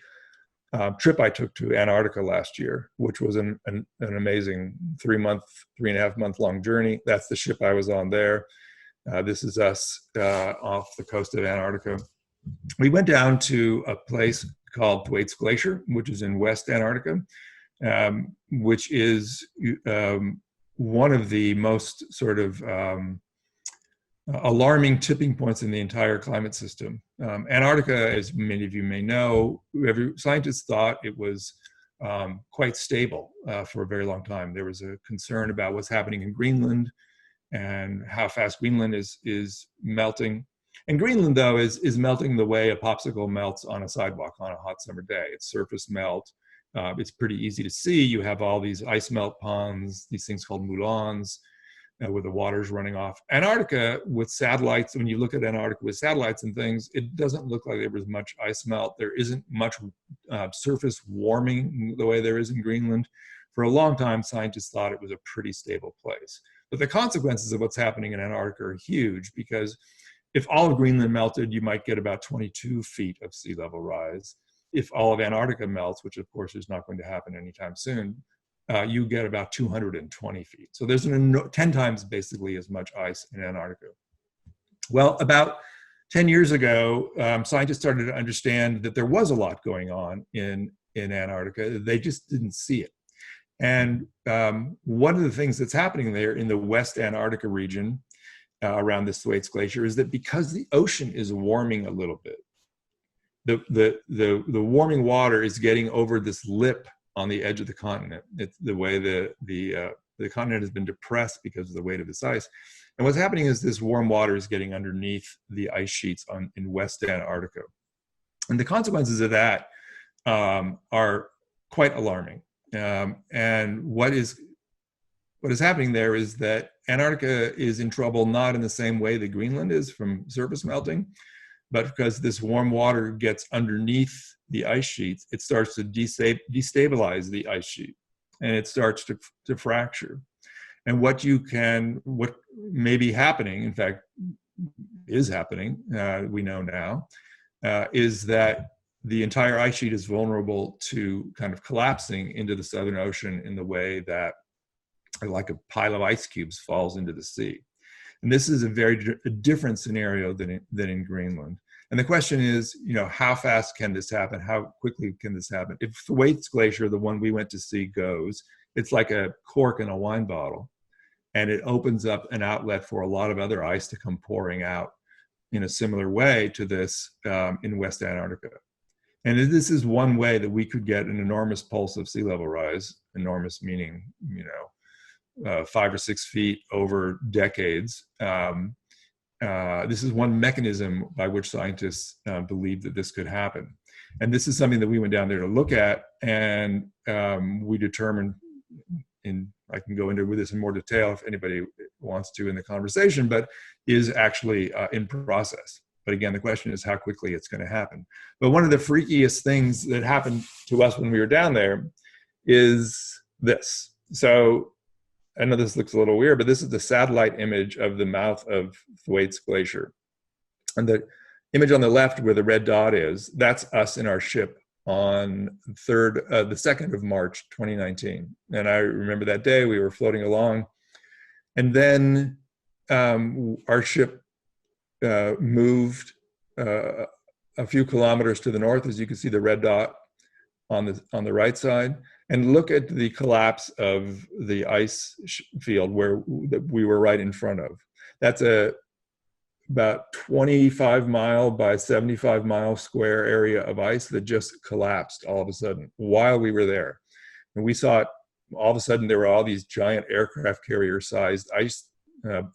trip I took to Antarctica last year, which was an amazing 3.5 month long journey. That's the ship I was on there. This is us off the coast of Antarctica. We went down to a place called Thwaites Glacier, which is in West Antarctica, which is one of the most sort of alarming tipping points in the entire climate system. Antarctica, as many of you may know, scientists thought it was quite stable for a very long time. There was a concern about what's happening in Greenland and how fast Greenland is melting. And Greenland, though, is melting the way a popsicle melts on a sidewalk on a hot summer day. It's surface melt. It's pretty easy to see. You have all these ice melt ponds, these things called moulins, where the water's running off. Antarctica with satellites, when you look at Antarctica with satellites and things, it doesn't look like there was much ice melt. There isn't much surface warming the way there is in Greenland. For a long time, scientists thought it was a pretty stable place. But the consequences of what's happening in Antarctica are huge, because if all of Greenland melted, you might get about 22 feet of sea level rise. If all of Antarctica melts, which of course is not going to happen anytime soon, you get about 220 feet. So there's 10 times basically as much ice in Antarctica. Well, about 10 years ago, scientists started to understand that there was a lot going on in Antarctica. They just didn't see it. And one of the things that's happening there in the West Antarctica region around the Thwaites Glacier is that because the ocean is warming a little bit, the warming water is getting over this lip on the edge of the continent. It's the way the continent has been depressed because of the weight of this ice. And what's happening is this warm water is getting underneath the ice sheets in West Antarctica. And the consequences of that are quite alarming. And what is happening there is that Antarctica is in trouble not in the same way that Greenland is from surface melting, but because this warm water gets underneath the ice sheets, it starts to destabilize the ice sheet, and it starts to fracture. And what may be happening, in fact, is happening, we know now, is that the entire ice sheet is vulnerable to kind of collapsing into the Southern Ocean in the way that, like a pile of ice cubes, falls into the sea. And this is a very different scenario than in Greenland. And the question is, how fast can this happen? How quickly can this happen? If Thwaites Glacier, the one we went to see, goes, it's like a cork in a wine bottle, and it opens up an outlet for a lot of other ice to come pouring out in a similar way to this in West Antarctica. And this is one way that we could get an enormous pulse of sea level rise, enormous meaning, 5 or 6 feet over decades. This is one mechanism by which scientists believe that this could happen. And this is something that we went down there to look at, and we determined, I can go into this in more detail if anybody wants to in the conversation, but is actually in process. But again, the question is how quickly it's going to happen. But one of the freakiest things that happened to us when we were down there is this. So I know this looks a little weird, but this is the satellite image of the mouth of Thwaites Glacier. And the image on the left where the red dot is, that's us in our ship on the 2nd of March, 2019. And I remember that day we were floating along, and then our ship moved a few kilometers to the north, as you can see the red dot on the right side, and look at the collapse of the ice field where we were right in front of. That's about 25 mile by 75 mile square area of ice that just collapsed all of a sudden while we were there. And we saw it, all of a sudden there were all these giant aircraft carrier sized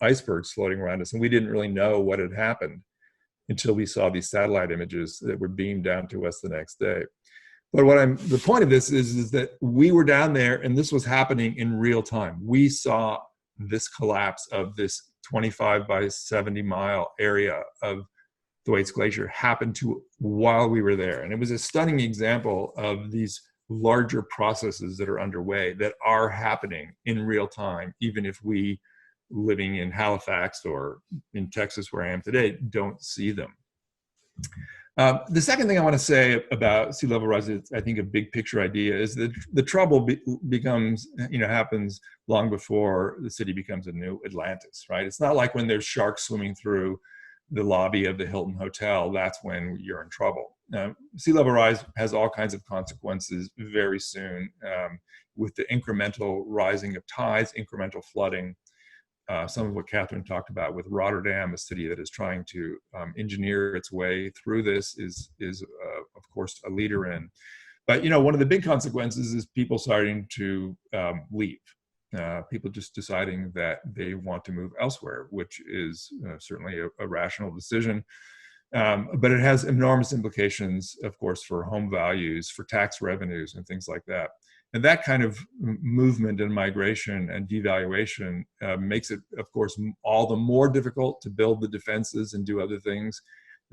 icebergs floating around us, and we didn't really know what had happened until we saw these satellite images that were beamed down to us the next day. But the point of this is that we were down there and this was happening in real time. We saw this collapse of this 25 by 70 mile area of Thwaites Glacier happen to while we were there. And it was a stunning example of these larger processes that are underway that are happening in real time, even if we, living in Halifax or in Texas where I am today, don't see them. The second thing I want to say about sea level rise, is, I think a big picture idea, is that the trouble happens long before the city becomes a new Atlantis, right? It's not like when there's sharks swimming through the lobby of the Hilton Hotel, that's when you're in trouble. Sea level rise has all kinds of consequences very soon, with the incremental rising of tides, incremental flooding. Some of what Katherine talked about with Rotterdam, a city that is trying to engineer its way through this, is of course a leader in. But one of the big consequences is people starting to leave. People just deciding that they want to move elsewhere, which is certainly a rational decision. But it has enormous implications, of course, for home values, for tax revenues, and things like that. And that kind of movement and migration and devaluation makes it, of course, all the more difficult to build the defenses and do other things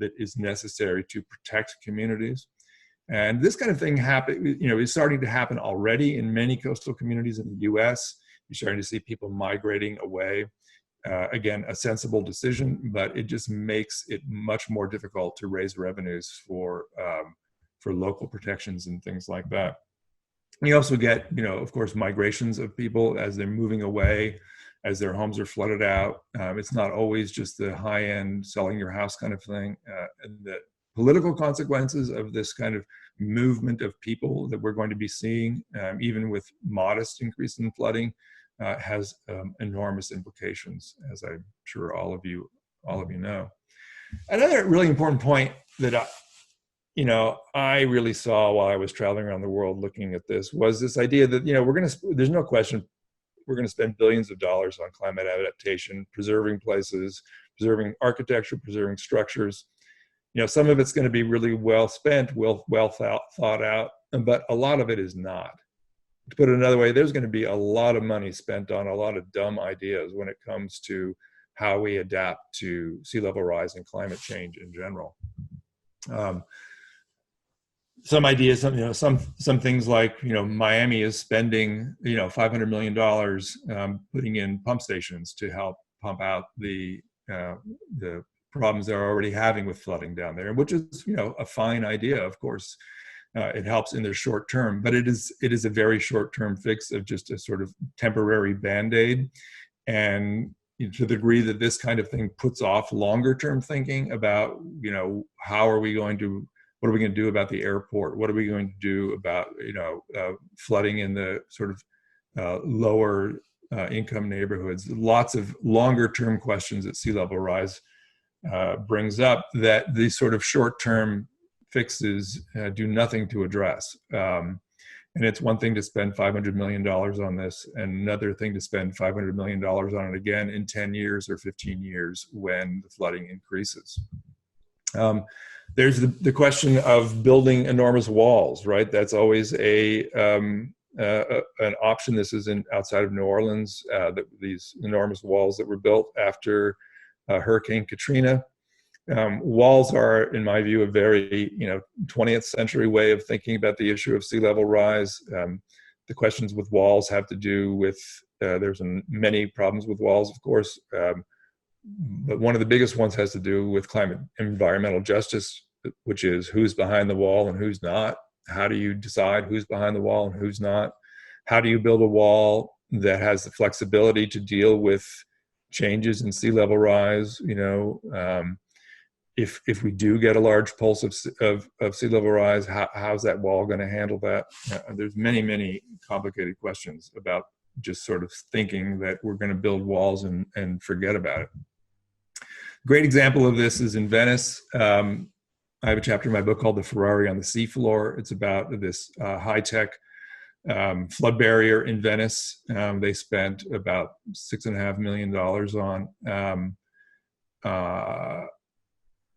that is necessary to protect communities. And this kind of thing is starting to happen already in many coastal communities in the US. You're starting to see people migrating away. Again, a sensible decision, but it just makes it much more difficult to raise revenues for local protections and things like that. You also get, of course, migrations of people as they're moving away, as their homes are flooded out. It's not always just the high-end selling your house kind of thing. And the political consequences of this kind of movement of people that we're going to be seeing, even with modest increase in flooding, has enormous implications, as I'm sure all of you know. Another really important point that I really saw while I was traveling around the world looking at this was this idea that, there's no question we're going to spend billions of dollars on climate adaptation, preserving places, preserving architecture, preserving structures. Some of it's going to be really well spent, well thought out, but a lot of it is not. To put it another way, there's going to be a lot of money spent on a lot of dumb ideas when it comes to how we adapt to sea level rise and climate change in general. Some ideas, some things like, Miami is spending, $500 million putting in pump stations to help pump out the problems they're already having with flooding down there, which is, a fine idea, of course. It helps in the short term, but it is a very short term fix of just a sort of temporary Band-Aid. And to the degree that this kind of thing puts off longer term thinking about, how are we going to, what are we going to do about the airport? What are we going to do about, flooding in the sort of lower income neighborhoods? Lots of longer term questions that sea level rise brings up that these sort of short term fixes do nothing to address. And it's one thing to spend $500 million on this, and another thing to spend $500 million on it again in 10 years or 15 years when the flooding increases. There's the question of building enormous walls, right? That's always an option. This is outside of New Orleans, these enormous walls that were built after Hurricane Katrina. Walls are, in my view, a very 20th century way of thinking about the issue of sea level rise. The questions with walls have to do with, there's many problems with walls, of course, but one of the biggest ones has to do with climate environmental justice, which is who's behind the wall and who's not. How do you decide who's behind the wall and who's not? How do you build a wall that has the flexibility to deal with changes in sea level rise? If we do get a large pulse of sea level rise, how's that wall going to handle that? There's many complicated questions about just sort of thinking that we're going to build walls and forget about it. Great example of this is in Venice. I have a chapter in my book called The Ferrari on the Seafloor. It's about this high-tech flood barrier in Venice. They spent about $6.5 million on.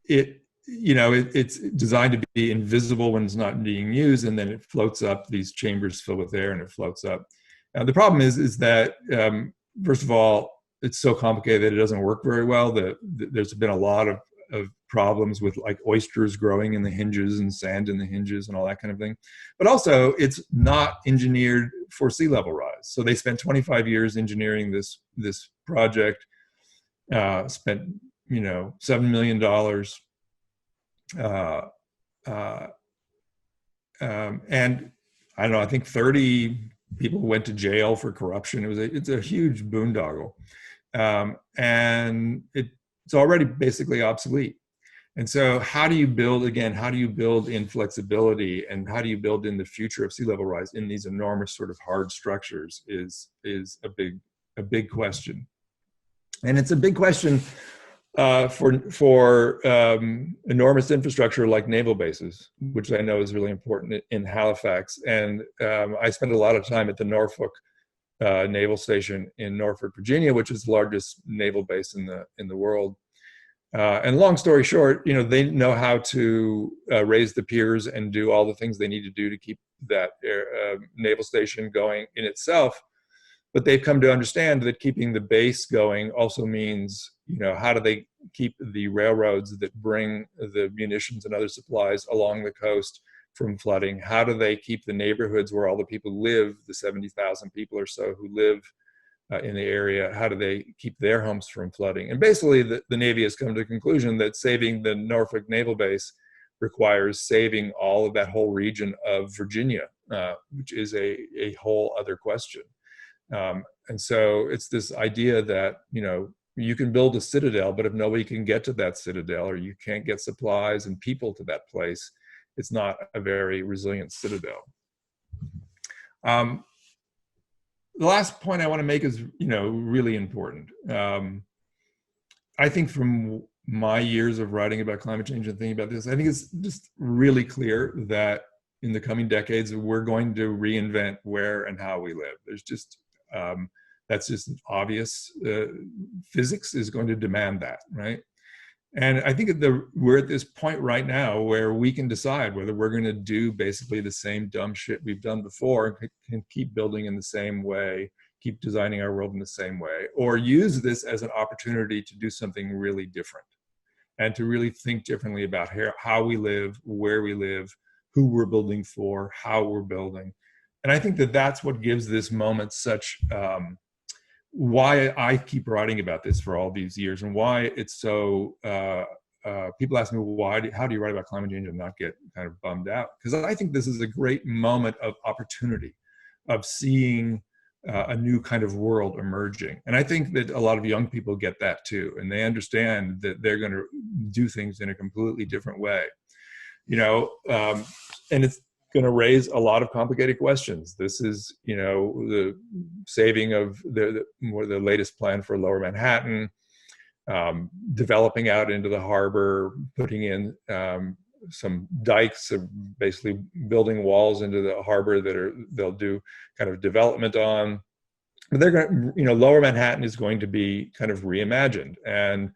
It's designed to be invisible when it's not being used, and then it floats up. These chambers fill with air, and it floats up. The problem is that first of all, it's so complicated that it doesn't work very well. There's been a lot of problems with like oysters growing in the hinges and sand in the hinges and all that kind of thing. But also, it's not engineered for sea level rise. So they spent 25 years engineering this project. Spent $7 million. And I don't know, I think 30 people went to jail for corruption. It's a huge boondoggle. And it's already basically obsolete. And so how do you build in flexibility, and how do you build in the future of sea level rise in these enormous sort of hard structures is a big question. And it's a big question for enormous infrastructure like naval bases, which I know is really important in Halifax. And I spent a lot of time at the Norfolk Naval Station in Norfolk, Virginia, which is the largest naval base in the world. And long story short, they know how to raise the piers and do all the things they need to do to keep that naval station going in itself. But they've come to understand that keeping the base going also means, how do they keep the railroads that bring the munitions and other supplies along the coast from flooding? How do they keep the neighborhoods where all the people live, the 70,000 people or so who live in the area, how do they keep their homes from flooding? And basically, the Navy has come to the conclusion that saving the Norfolk Naval Base requires saving all of that whole region of Virginia, which is a whole other question. And so it's this idea that, you can build a citadel, but if nobody can get to that citadel, or you can't get supplies and people to that place, it's not a very resilient citadel. The last point I want to make is, really important. I think from my years of writing about climate change and thinking about this, I think it's just really clear that in the coming decades, we're going to reinvent where and how we live. There's just, that's just obvious. Physics is going to demand that, right? And I think we're at this point right now where we can decide whether we're going to do basically the same dumb shit we've done before and keep building in the same way, keep designing our world in the same way, or use this as an opportunity to do something really different and to really think differently about how we live, where we live, who we're building for, how we're building. And I think that's what gives this moment such, why I keep writing about this for all these years, and why it's so, people ask me, how do you write about climate change and not get kind of bummed out? Because I think this is a great moment of opportunity, of seeing a new kind of world emerging. And I think that a lot of young people get that too, and they understand that they're going to do things in a completely different way. And it's going to raise a lot of complicated questions. This is, the saving of the latest plan for Lower Manhattan, developing out into the harbor, putting in some dikes, basically building walls into the harbor they'll do kind of development on. But they're going to, Lower Manhattan is going to be kind of reimagined, and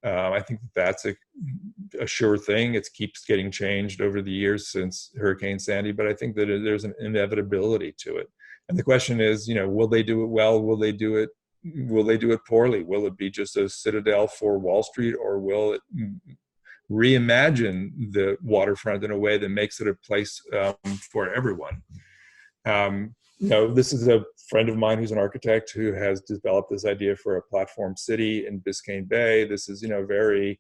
I think that's a sure thing. It keeps getting changed over the years since Hurricane Sandy, but I think that there's an inevitability to it. And the question is, will they do it well? Will they do it poorly? Will it be just a citadel for Wall Street, or will it reimagine the waterfront in a way that makes it a place for everyone? This is a friend of mine who's an architect who has developed this idea for a platform city in Biscayne Bay. This is, very,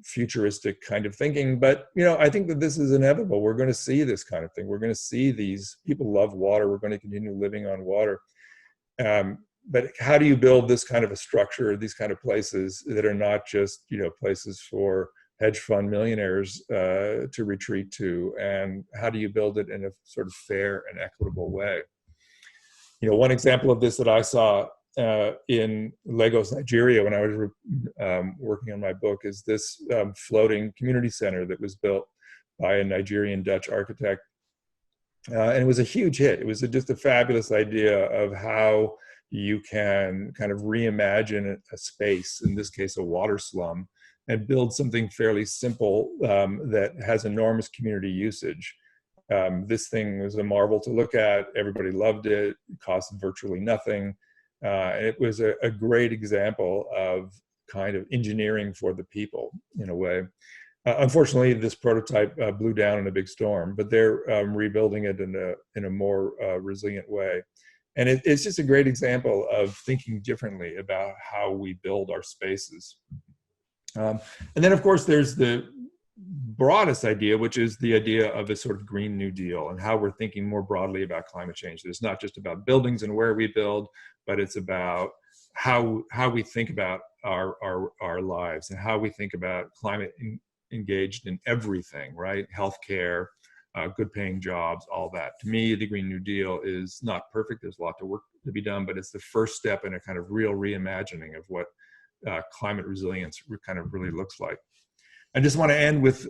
futuristic kind of thinking. But, I think that this is inevitable. We're going to see this kind of thing. We're going to see these people love water. We're going to continue living on water. But how do you build this kind of a structure, these kind of places that are not just, places for hedge fund millionaires to retreat to, and how do you build it in a sort of fair and equitable way? One example of this that I saw in Lagos, Nigeria, when I was working on my book, is this floating community center that was built by a Nigerian Dutch architect. And it was a huge hit. It was just a fabulous idea of how you can kind of reimagine a space, in this case, a water slum, and build something fairly simple that has enormous community usage. This thing was a marvel to look at. Everybody loved it. It cost virtually nothing. It was a great example of kind of engineering for the people, in a way. Unfortunately, this prototype blew down in a big storm, but they're rebuilding it in a more resilient way. And it's just a great example of thinking differently about how we build our spaces. And then, of course, there's the broadest idea, which is the idea of a sort of Green New Deal, and how we're thinking more broadly about climate change. It's not just about buildings and where we build, but it's about how we think about our lives, and how we think about climate engaged in everything, right? Healthcare, good paying jobs, all that. To me, the Green New Deal is not perfect. There's a lot of work to be done, but it's the first step in a kind of real reimagining of what climate resilience kind of really looks like. I just want to end with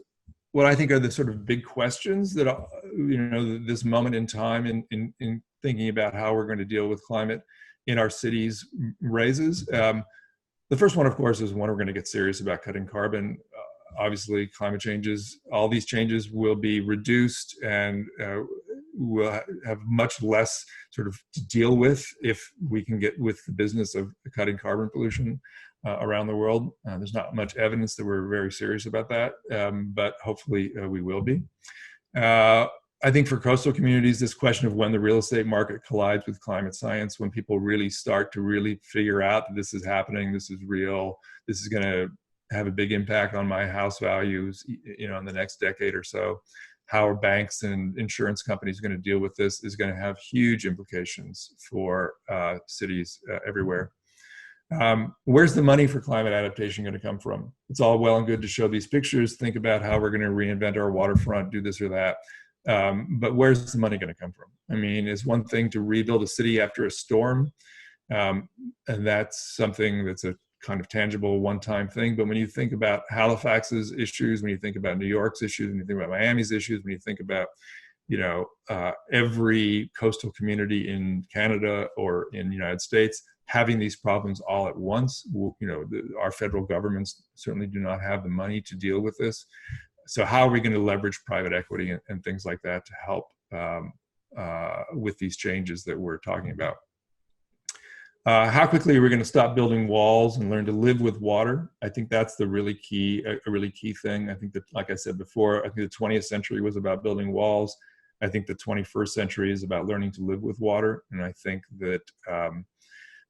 what I think are the sort of big questions that, this moment in time in thinking about how we're going to deal with climate in our cities raises. The first one, of course, is when we're going to get serious about cutting carbon. Obviously, climate changes, all these changes will be reduced, and we'll have much less sort of to deal with if we can get with the business of cutting carbon pollution around the world. There's not much evidence that we're very serious about that, but hopefully we will be. I think for coastal communities, this question of when the real estate market collides with climate science, when people really start to really figure out that this is happening, this is real, this is going to have a big impact on my house values, in the next decade or so. How are banks and insurance companies going to deal with this is going to have huge implications for cities everywhere. Where's the money for climate adaptation going to come from? It's all well and good to show these pictures, think about how we're going to reinvent our waterfront, do this or that. But where's the money going to come from? I mean, it's one thing to rebuild a city after a storm, and that's something that's a kind of tangible one-time thing. But when you think about Halifax's issues, when you think about New York's issues, when you think about Miami's issues, when you think about, every coastal community in Canada or in the United States having these problems all at once, our federal governments certainly do not have the money to deal with this. So how are we going to leverage private equity and things like that to help with these changes that we're talking about? How quickly are we going to stop building walls and learn to live with water? I think that's a really key thing. I think that, like I said before, I think the 20th century was about building walls. I think the 21st century is about learning to live with water. And I think that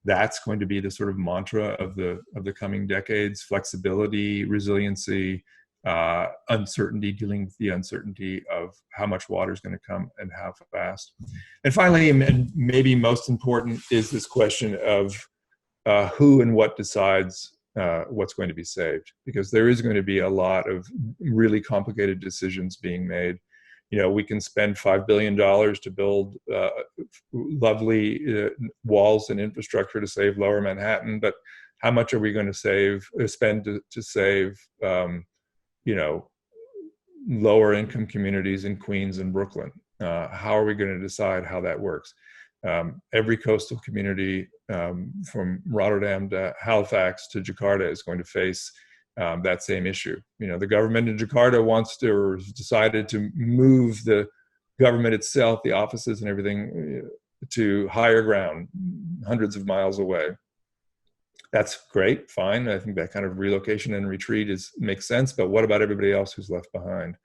that's going to be the sort of mantra of the coming decades: flexibility, resiliency, uncertainty, dealing with the uncertainty of how much water is going to come and how fast. And finally, and maybe most important, is this question of who and what decides what's going to be saved, because there is going to be a lot of really complicated decisions being made. You know, we can spend $5 billion to build lovely walls and infrastructure to save Lower Manhattan, but how much are we going to spend to save, you know, lower income communities in Queens and Brooklyn? How are we going to decide how that works? Every coastal community from Rotterdam to Halifax to Jakarta is going to face that same issue. You know, the government in Jakarta wants to, or decided to move the government itself, the offices and everything, to higher ground, hundreds of miles away. That's great, fine. I think that kind of relocation and retreat makes sense, but what about everybody else who's left behind?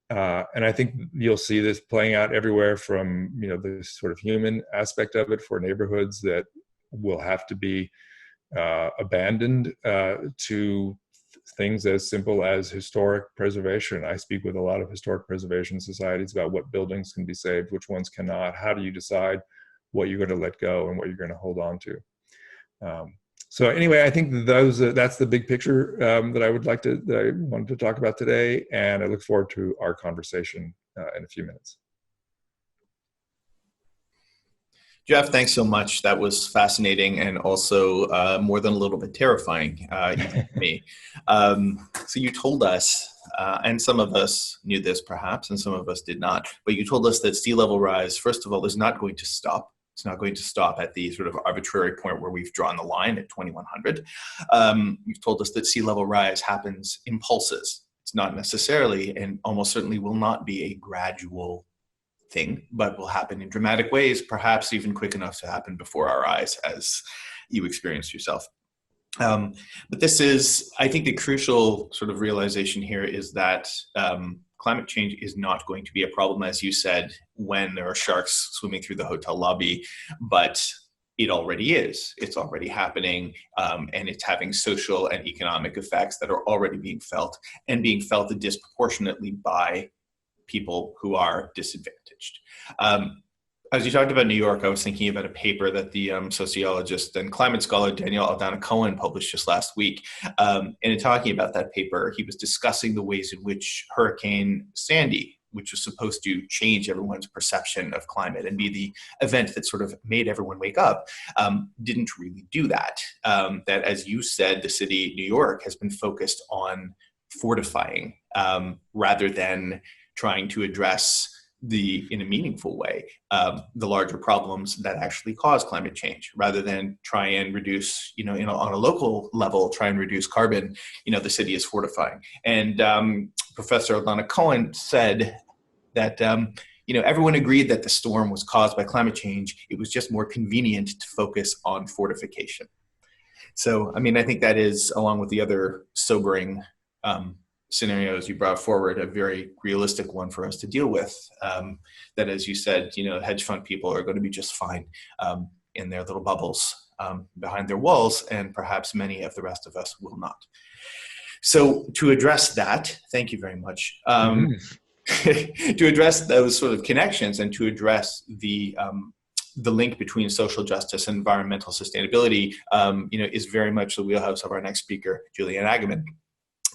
And I think you'll see this playing out everywhere, from, you know, the sort of human aspect of it for neighborhoods that will have to be abandoned, to things as simple as historic preservation. I speak with a lot of historic preservation societies about what buildings can be saved, which ones cannot. How do you decide what you're going to let go and what you're going to hold on to? So anyway, I think that's the big picture that I wanted to talk about today, and I look forward to our conversation in a few minutes. Jeff, thanks so much. That was fascinating, and also more than a little bit terrifying, even to me. So you told us, and some of us knew this perhaps, and some of us did not, but you told us that sea level rise, first of all, is not going to stop. It's not going to stop at the sort of arbitrary point where we've drawn the line at 2100. You've told us that sea level rise happens in pulses. It's not necessarily, and almost certainly will not be, a gradual thing, but will happen in dramatic ways, perhaps even quick enough to happen before our eyes, as you experienced yourself. But this is, I think, the crucial sort of realization here is that climate change is not going to be a problem, as you said, when there are sharks swimming through the hotel lobby, but it already is. It's already happening, and it's having social and economic effects that are already being felt, and being felt disproportionately by people who are disadvantaged. As you talked about New York, I was thinking about a paper that the sociologist and climate scholar Daniel Aldana Cohen published just last week. And in talking about that paper, he was discussing the ways in which Hurricane Sandy, which was supposed to change everyone's perception of climate and be the event that sort of made everyone wake up, didn't really do that. That, as you said, the city, New York, has been focused on fortifying rather than trying to address in a meaningful way, the larger problems that actually cause climate change, rather than try and reduce, on a local level, try and reduce carbon. The city is fortifying. And Professor Aldana Cohen said that, everyone agreed that the storm was caused by climate change. It was just more convenient to focus on fortification. So, I think that is, along with the other sobering scenarios you brought forward, a very realistic one for us to deal with. That, as you said, hedge fund people are going to be just fine in their little bubbles behind their walls, and perhaps many of the rest of us will not. So to address that, thank you very much. To address those sort of connections, and to address the link between social justice and environmental sustainability, is very much the wheelhouse of our next speaker, Julian Agyeman.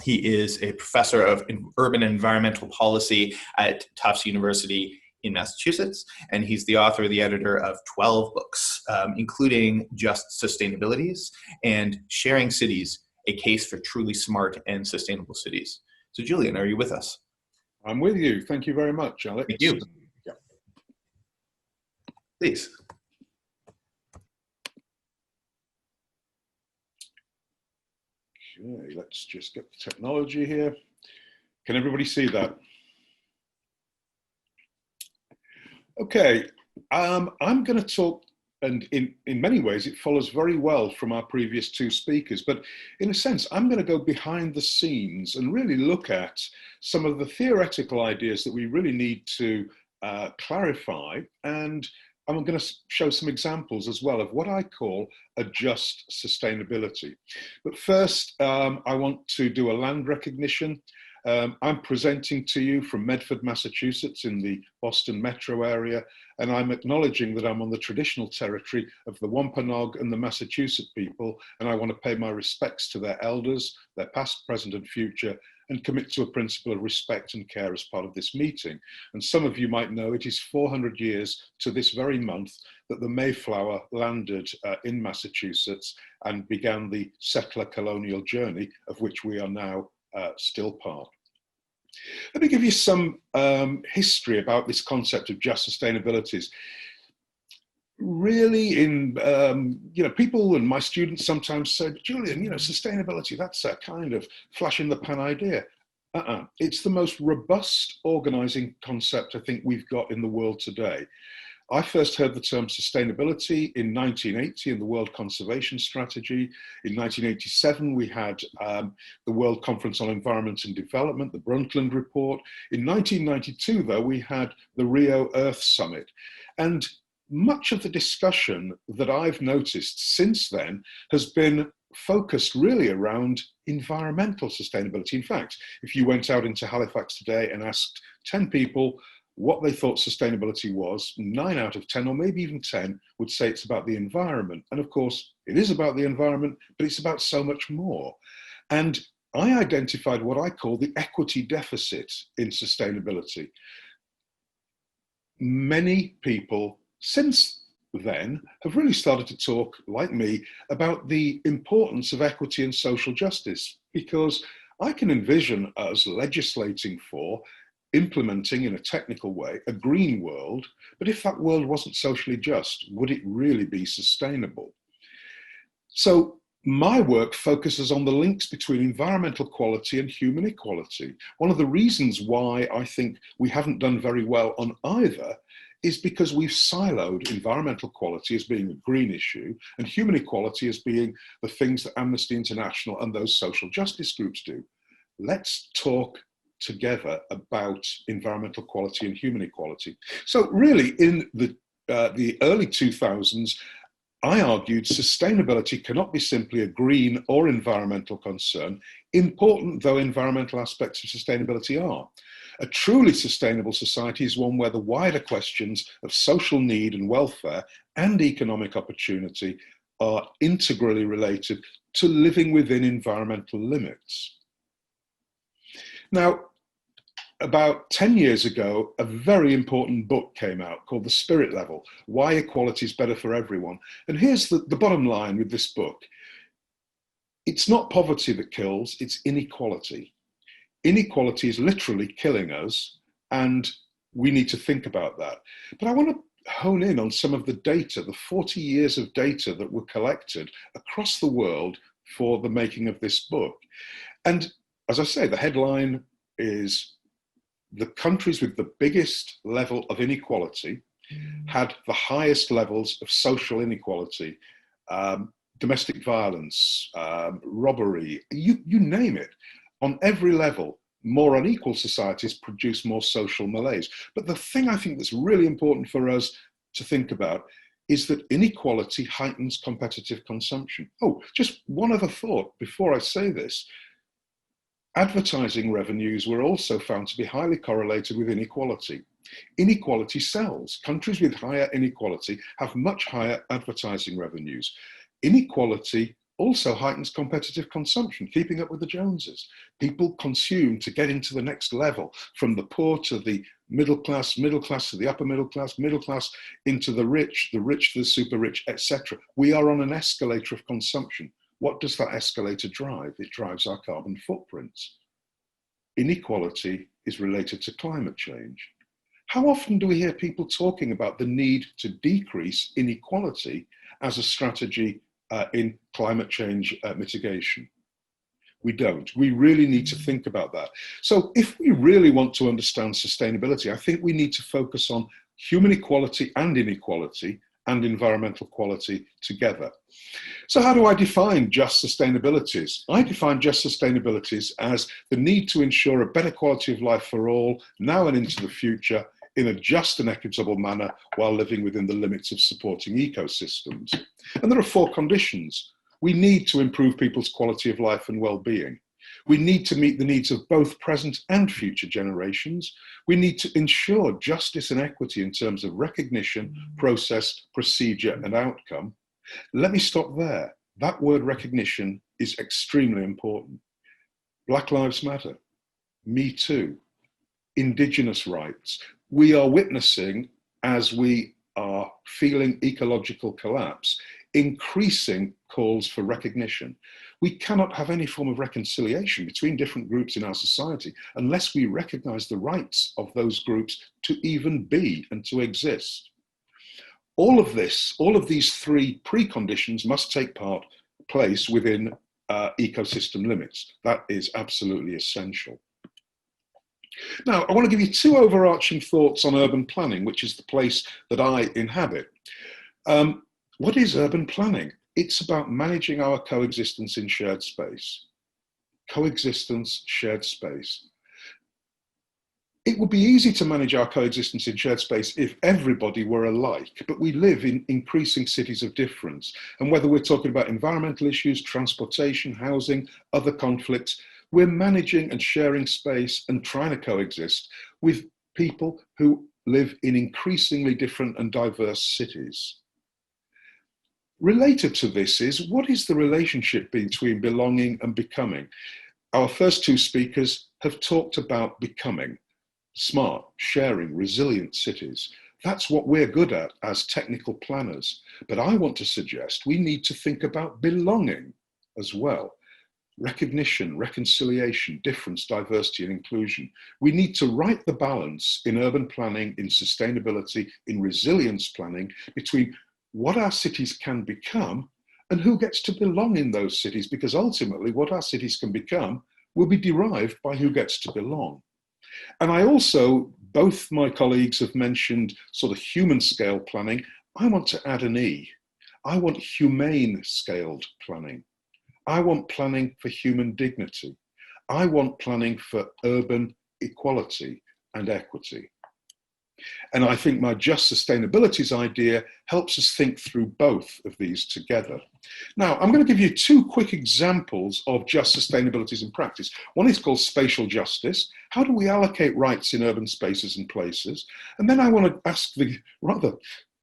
He is a professor of urban and environmental policy at Tufts University in Massachusetts, and he's the author, the editor of 12 books, including Just Sustainabilities and Sharing Cities, A Case for Truly Smart and Sustainable Cities. So Julian, are you with us? I'm with you. Thank you very much, Alex. Thank you. Yeah. Please. Okay, let's just get the technology here. Can everybody see that? Okay, I'm going to talk, and in many ways it follows very well from our previous two speakers, but in a sense I'm going to go behind the scenes and really look at some of the theoretical ideas that we really need to clarify, and I'm going to show some examples as well of what I call a just sustainability. But first, I want to do a land recognition. I'm presenting to you from Medford, Massachusetts in the Boston metro area, and I'm acknowledging that I'm on the traditional territory of the Wampanoag and the Massachusetts people, and I want to pay my respects to their elders, their past, present, and future, and commit to a principle of respect and care as part of this meeting. And some of you might know it is 400 years to this very month that the Mayflower landed in Massachusetts and began the settler colonial journey of which we are now still part. Let me give you some history about this concept of just sustainabilities. Really, people and my students sometimes say, Julian, sustainability, that's a kind of flash in the pan idea. It's the most robust organizing concept I think we've got in the world today. I first heard the term sustainability in 1980 in the World Conservation Strategy. In 1987, we had the World Conference on Environment and Development, the Brundtland Report. In 1992, though, we had the Rio Earth Summit. And much of the discussion that I've noticed since then has been focused really around environmental sustainability. In fact, if you went out into Halifax today and asked 10 people what they thought sustainability was, 9 out of 10, or maybe even 10, would say it's about the environment. And of course, it is about the environment, but it's about so much more. And I identified what I call the equity deficit in sustainability. Many people since then have really started to talk, like me, about the importance of equity and social justice, because I can envision us legislating for, implementing in a technical way, a green world, but if that world wasn't socially just, would it really be sustainable? So my work focuses on the links between environmental quality and human equality. One of the reasons why I think we haven't done very well on either is because we've siloed environmental quality as being a green issue and human equality as being the things that Amnesty International and those social justice groups do. Let's talk together about environmental quality and human equality. So really in the early 2000s, I argued sustainability cannot be simply a green or environmental concern, important though environmental aspects of sustainability are. A truly sustainable society is one where the wider questions of social need and welfare and economic opportunity are integrally related to living within environmental limits. Now, about 10 years ago, a very important book came out called The Spirit Level, Why Equality is Better for Everyone. And here's the bottom line with this book. It's not poverty that kills, it's inequality. Inequality is literally killing us, and we need to think about that. But I want to hone in on some of the data, the 40 years of data that were collected across the world for the making of this book. And as I say, the headline is the countries with the biggest level of inequality had the highest levels of social inequality, domestic violence, robbery, you name it. On every level, more unequal societies produce more social malaise. But the thing I think that's really important for us to think about is that inequality heightens competitive consumption. Oh, just one other thought before I say this. Advertising revenues were also found to be highly correlated with inequality. Inequality sells. Countries with higher inequality have much higher advertising revenues. Inequality also heightens competitive consumption, keeping up with the Joneses. People consume to get into the next level, from the poor to the middle class to the upper middle class into the rich to the super rich, etc. We are on an escalator of consumption. What does that escalator drive? It drives our carbon footprints. Inequality is related to climate change. How often do we hear people talking about the need to decrease inequality as a strategy in climate change mitigation? We don't. We really need to think about that. So if we really want to understand sustainability, I think we need to focus on human equality and inequality and environmental quality together. So how do I define just sustainabilities? I define just sustainabilities as the need to ensure a better quality of life for all, now and into the future, in a just and equitable manner, while living within the limits of supporting ecosystems. And there are 4 conditions. We need to improve people's quality of life and well-being. We need to meet the needs of both present and future generations. We need to ensure justice and equity in terms of recognition, process, procedure, and outcome. Let me stop there. That word recognition is extremely important. Black Lives Matter, Me Too, Indigenous rights. We are witnessing, as we are feeling ecological collapse, increasing calls for recognition. We cannot have any form of reconciliation between different groups in our society unless we recognize the rights of those groups to even be and to exist. All of this, all of these three preconditions must take place within ecosystem limits. That is absolutely essential. Now, I want to give you two overarching thoughts on urban planning, which is the place that I inhabit. What is urban planning? It's about managing our coexistence in shared space. Coexistence, shared space. It would be easy to manage our coexistence in shared space if everybody were alike, but we live in increasing cities of difference. And whether we're talking about environmental issues, transportation, housing, other conflicts, we're managing and sharing space and trying to coexist with people who live in increasingly different and diverse cities. Related to this is, what is the relationship between belonging and becoming? Our first two speakers have talked about becoming. Smart, sharing, resilient cities. That's what we're good at as technical planners. But I want to suggest we need to think about belonging as well. Recognition, reconciliation, difference, diversity, and inclusion. We need to right the balance in urban planning, in sustainability, in resilience planning between what our cities can become and who gets to belong in those cities, because ultimately what our cities can become will be derived by who gets to belong. And I also, both my colleagues have mentioned sort of human scale planning. I want to add an E. I want humane scaled planning. I want planning for human dignity. I want planning for urban equality and equity. And I think my Just Sustainabilities idea helps us think through both of these together. Now, I'm going to give you two quick examples of Just Sustainabilities in practice. One is called spatial justice. How do we allocate rights in urban spaces and places? And then I want to ask the rather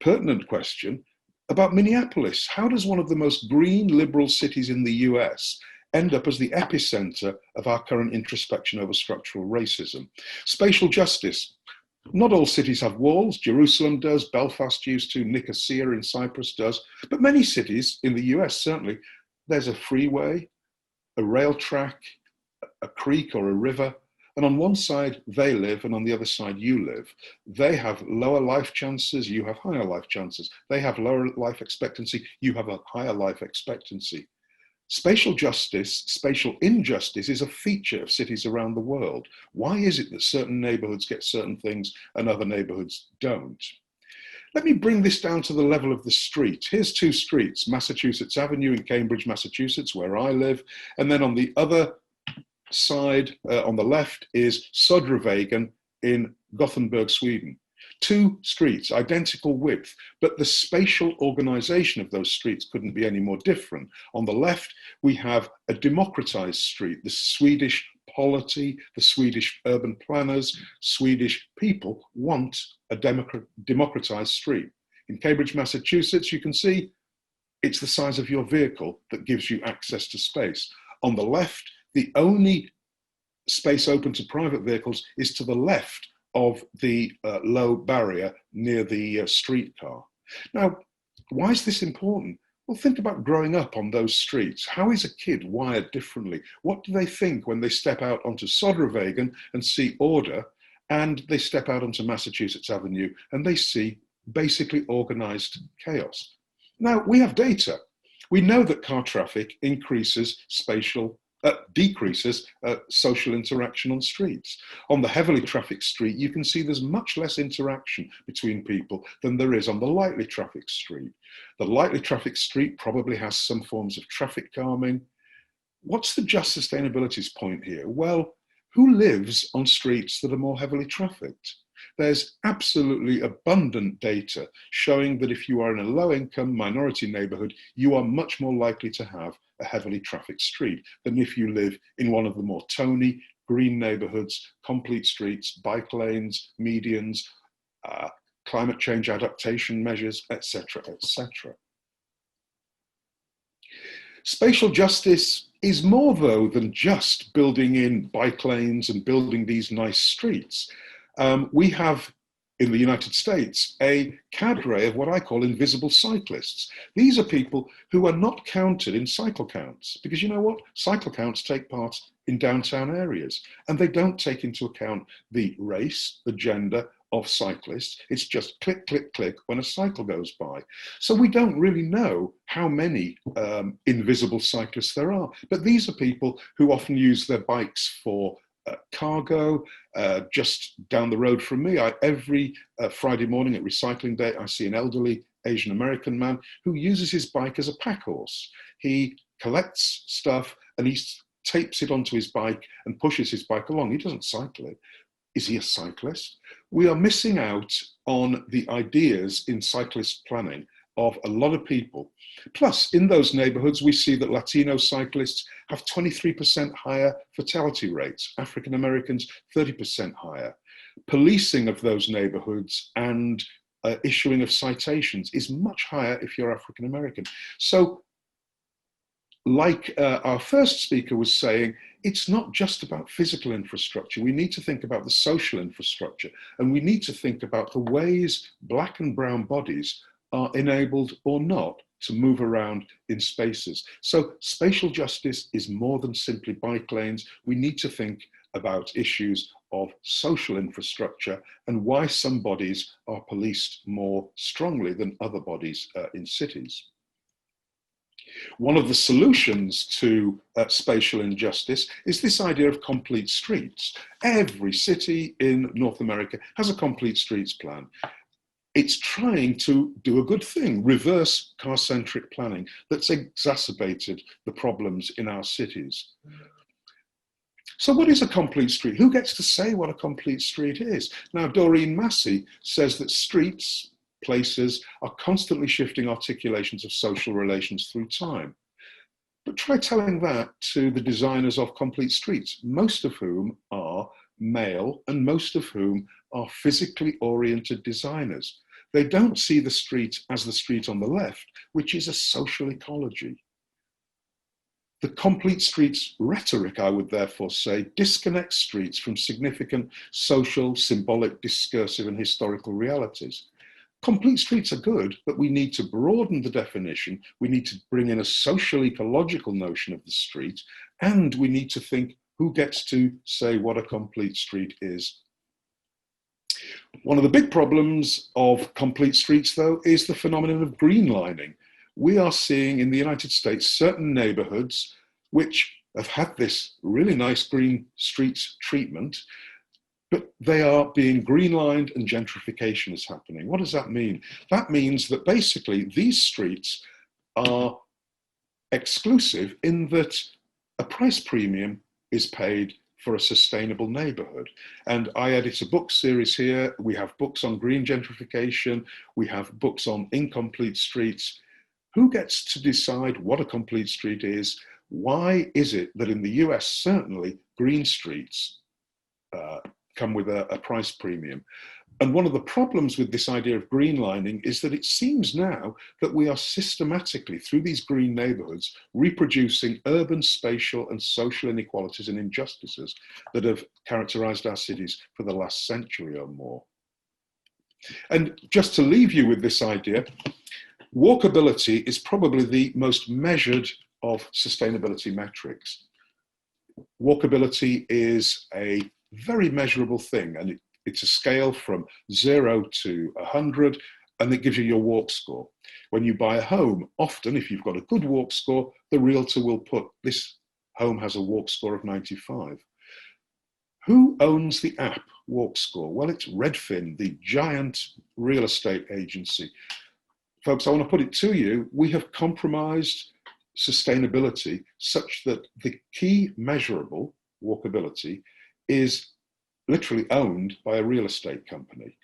pertinent question about Minneapolis. How does one of the most green liberal cities in the US end up as the epicenter of our current introspection over structural racism? Spatial justice. Not all cities have walls. Jerusalem does, Belfast used to, Nicosia in Cyprus does, but many cities in the US, certainly, there's a freeway, a rail track, a creek or a river, and on one side they live and on the other side you live. They have lower life chances, you have higher life chances. They have lower life expectancy, you have a higher life expectancy. Spatial justice, spatial injustice is a feature of cities around the world. Why is it that certain neighborhoods get certain things and other neighborhoods don't? Let me bring this down to the level of the street. Here's two streets, Massachusetts Avenue in Cambridge, Massachusetts, where I live. And then on the other side, on the left, is Södervägen in Gothenburg, Sweden. Two streets, identical width, but the spatial organization of those streets couldn't be any more different. On the left, we have a democratized street. The Swedish polity, the Swedish urban planners, Swedish people want a democratized street. In Cambridge, Massachusetts, you can see it's the size of your vehicle that gives you access to space. On the left, the only space open to private vehicles is to the left of the low barrier near the streetcar. Now, why is this important? Well, think about growing up on those streets. How is a kid wired differently? What do they think when they step out onto Södervägen and see order, and they step out onto Massachusetts Avenue and they see basically organized chaos? Now, we have data. We know that car traffic increases decreases social interaction on streets. On the heavily trafficked street, you can see there's much less interaction between people than there is on the lightly trafficked street. The lightly trafficked street probably has some forms of traffic calming. What's the Just Sustainabilities point here? Well, who lives on streets that are more heavily trafficked? There's absolutely abundant data showing that if you are in a low-income minority neighborhood, you are much more likely to have a heavily trafficked street than if you live in one of the more tony, green neighborhoods, complete streets, bike lanes, medians, climate change adaptation measures, etc., etc. Spatial justice is more, though, than just building in bike lanes and building these nice streets. We have, in the United States, a cadre of what I call invisible cyclists. These are people who are not counted in cycle counts, because you know what? Cycle counts take part in downtown areas, and they don't take into account the race, the gender of cyclists. It's just click, click, click when a cycle goes by. So we don't really know how many invisible cyclists there are, but these are people who often use their bikes for cargo. Just down the road from me, every Friday morning at recycling day, I see an elderly Asian American man who uses his bike as a pack horse. He collects stuff and he tapes it onto his bike and pushes his bike along. He doesn't cycle it. Is he a cyclist? We are missing out on the ideas in cyclist planning of a lot of people. Plus, in those neighborhoods, we see that Latino cyclists have 23% higher fatality rates, African Americans 30% higher. Policing of those neighborhoods and issuing of citations is much higher if you're African American. So, like our first speaker was saying, it's not just about physical infrastructure. We need to think about the social infrastructure, and we need to think about the ways black and brown bodies are enabled or not to move around in spaces. So spatial justice is more than simply bike lanes. We need to think about issues of social infrastructure and why some bodies are policed more strongly than other bodies in cities. One of the solutions to spatial injustice is this idea of complete streets. Every city in North America has a complete streets plan. It's trying to do a good thing, reverse car-centric planning that's exacerbated the problems in our cities. So what is a complete street? Who gets to say what a complete street is? Now, Doreen Massey says that streets, places, are constantly shifting articulations of social relations through time. But try telling that to the designers of complete streets, most of whom are male and most of whom are physically oriented designers. They don't see the street as the street on the left, which is a social ecology. The complete streets rhetoric, I would therefore say, disconnects streets from significant social, symbolic, discursive, and historical realities. Complete streets are good, but we need to broaden the definition. We need to bring in a social ecological notion of the street, and we need to think who gets to say what a complete street is. One of the big problems of complete streets, though, is the phenomenon of greenlining. We are seeing in the United States certain neighborhoods which have had this really nice green streets treatment, but they are being greenlined and gentrification is happening. What does that mean? That means that basically these streets are exclusive in that a price premium is paid for a sustainable neighborhood. And I edit a book series here. We have books on green gentrification. We have books on incomplete streets. Who gets to decide what a complete street is? Why is it that in the US, certainly green streets come with a price premium? And one of the problems with this idea of greenlining is that it seems now that we are systematically, through these green neighborhoods, reproducing urban, spatial, and social inequalities and injustices that have characterized our cities for the last century or more. And just to leave you with this idea, walkability is probably the most measured of sustainability metrics. Walkability is a very measurable thing, and it's a scale from 0 to 100, and it gives you your walk score. When you buy a home, often if you've got a good walk score, the realtor will put, this home has a walk score of 95. Who owns the app Walk Score? Well, it's Redfin, the giant real estate agency. Folks, I want to put it to you, we have compromised sustainability such that the key measurable, walkability, is literally owned by a real estate company.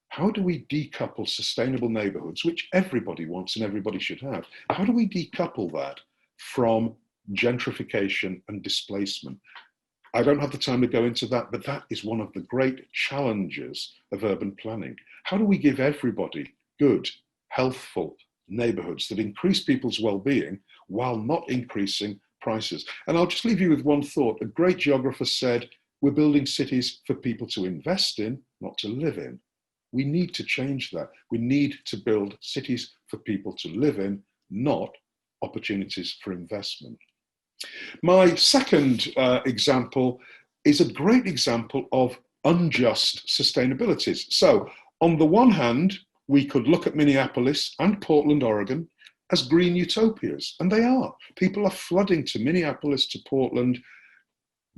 How do we decouple sustainable neighborhoods, which everybody wants and everybody should have? How do we decouple that from gentrification and displacement? I don't have the time to go into that, but that is one of the great challenges of urban planning. How do we give everybody good, healthful neighborhoods that increase people's well-being while not increasing prices? And I'll just leave you with one thought. A great geographer said, we're building cities for people to invest in, not to live in. We need to change that. We need to build cities for people to live in, not opportunities for investment. My second example is a great example of unjust sustainabilities. So on the one hand, we could look at Minneapolis and Portland, Oregon as green utopias, and they are. People are flooding to Minneapolis, to Portland,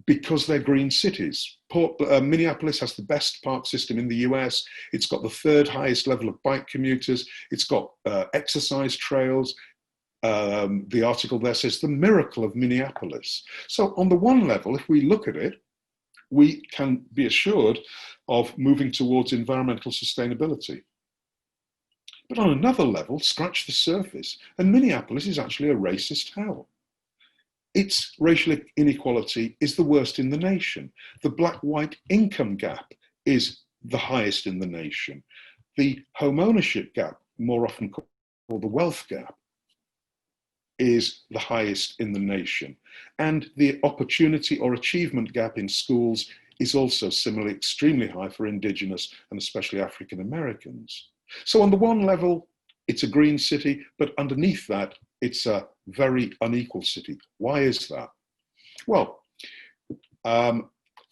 because they're green cities. Minneapolis has the best park system in the US. It's got the third highest level of bike commuters. It's got exercise trails. The article there says the miracle of Minneapolis. So on the one level, if we look at it, we can be assured of moving towards environmental sustainability. But on another level, scratch the surface, and Minneapolis is actually a racist hell. Its racial inequality is the worst in the nation. The black-white income gap is the highest in the nation. The home ownership gap, more often called the wealth gap, is the highest in the nation. And the opportunity or achievement gap in schools is also similarly extremely high for Indigenous and especially African Americans. So on the one level, it's a green city, but underneath that, it's a very unequal city. Why is that? Well,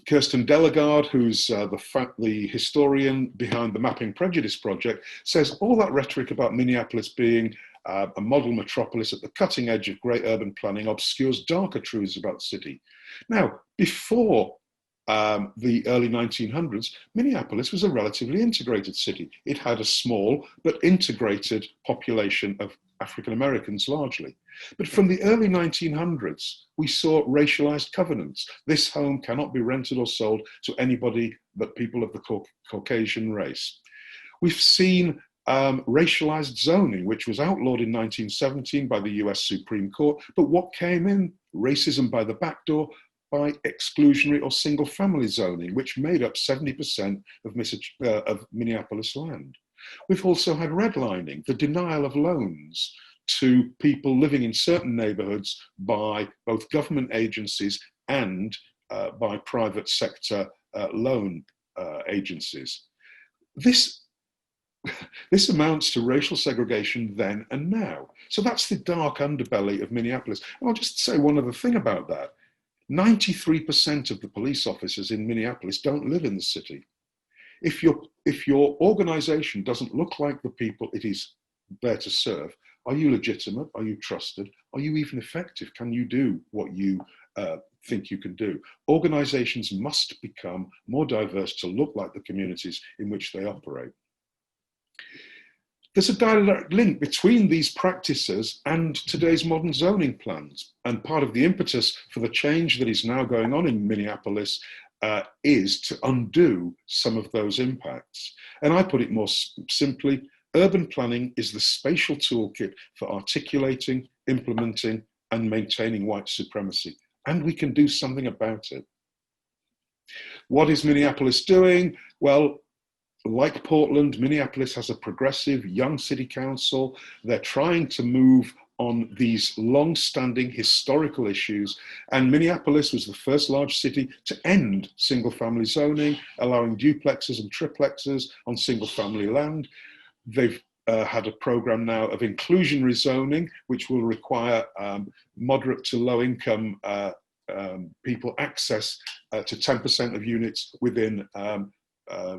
Kirsten Delegard, who's the historian behind the Mapping Prejudice Project, says all that rhetoric about Minneapolis being a model metropolis at the cutting edge of great urban planning obscures darker truths about the city. Now, before the early 1900s, Minneapolis was a relatively integrated city. It had a small but integrated population of African Americans largely. But from the early 1900s, we saw racialized covenants. This home cannot be rented or sold to anybody but people of the Caucasian race. We've seen racialized zoning, which was outlawed in 1917 by the US Supreme Court. But what came in? Racism by the back door, by exclusionary or single family zoning, which made up 70% of Minneapolis land. We've also had redlining, the denial of loans to people living in certain neighborhoods by both government agencies and by private sector loan agencies. This amounts to racial segregation then and now. So that's the dark underbelly of Minneapolis. And I'll just say one other thing about that. 93% of the police officers in Minneapolis don't live in the city. If your organization doesn't look like the people it is there to serve, are you legitimate? Are you trusted? Are you even effective? Can you do what you think you can do? Organizations must become more diverse to look like the communities in which they operate. There's a direct link between these practices and today's modern zoning plans. And part of the impetus for the change that is now going on in Minneapolis is to undo some of those impacts. And I put it more simply, urban planning is the spatial toolkit for articulating, implementing, and maintaining white supremacy. And we can do something about it. What is Minneapolis doing? Well, like Portland, Minneapolis has a progressive young city council. They're trying to move on these long-standing historical issues. And Minneapolis was the first large city to end single-family zoning, allowing duplexes and triplexes on single-family land. They've had a program now of inclusionary zoning, which will require moderate to low-income people access to 10% of units within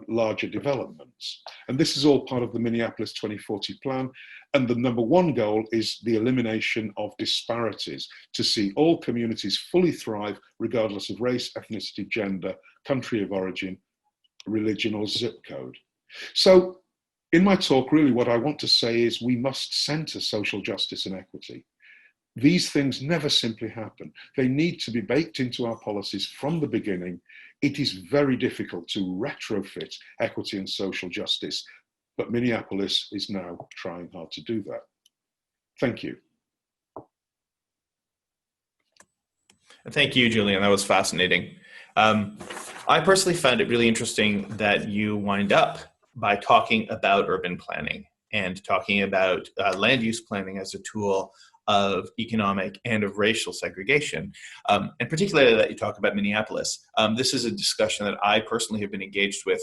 larger developments. And this is all part of the Minneapolis 2040 plan. And the number one goal is the elimination of disparities, to see all communities fully thrive regardless of race, ethnicity, gender, country of origin, religion, or zip code. So in my talk, really what I want to say is we must center social justice and equity. These things never simply happen. They need to be baked into our policies from the beginning. It is very difficult to retrofit equity and social justice, but Minneapolis is now trying hard to do that. Thank you. Thank you, Julian. That was fascinating. I personally found it really interesting that you wind up by talking about urban planning and talking about land use planning as a tool of economic and of racial segregation, and particularly that you talk about Minneapolis. This is a discussion that I personally have been engaged with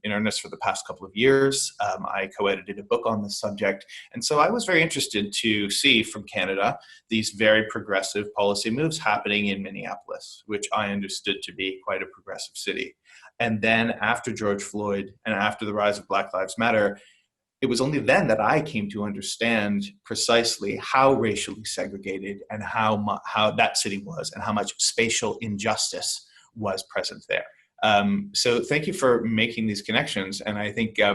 in earnest for the past couple of years. I co-edited a book on this subject, and so I was very interested to see from Canada these very progressive policy moves happening in Minneapolis, which I understood to be quite a progressive city. And then after George Floyd and after the rise of Black Lives Matter, it was only then that I came to understand precisely how racially segregated and how that city was and how much spatial injustice was present there. So thank you for making these connections. And I think, I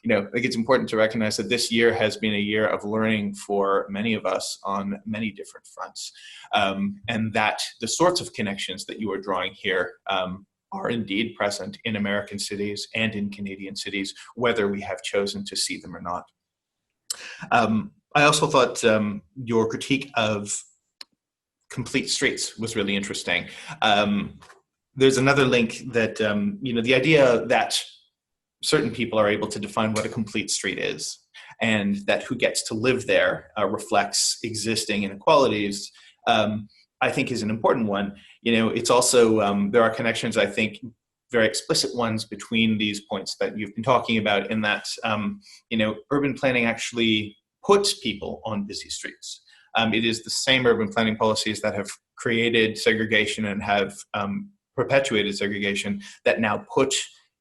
think it's important to recognize that this year has been a year of learning for many of us on many different fronts. And that the sorts of connections that you are drawing here are indeed present in American cities and in Canadian cities, whether we have chosen to see them or not. I also thought your critique of complete streets was really interesting. There's another link that, the idea that certain people are able to define what a complete street is, and that who gets to live there reflects existing inequalities, I think is an important one. It's also, there are connections, I think, very explicit ones between these points that you've been talking about, in that, urban planning actually puts people on busy streets. It is the same urban planning policies that have created segregation and have perpetuated segregation that now put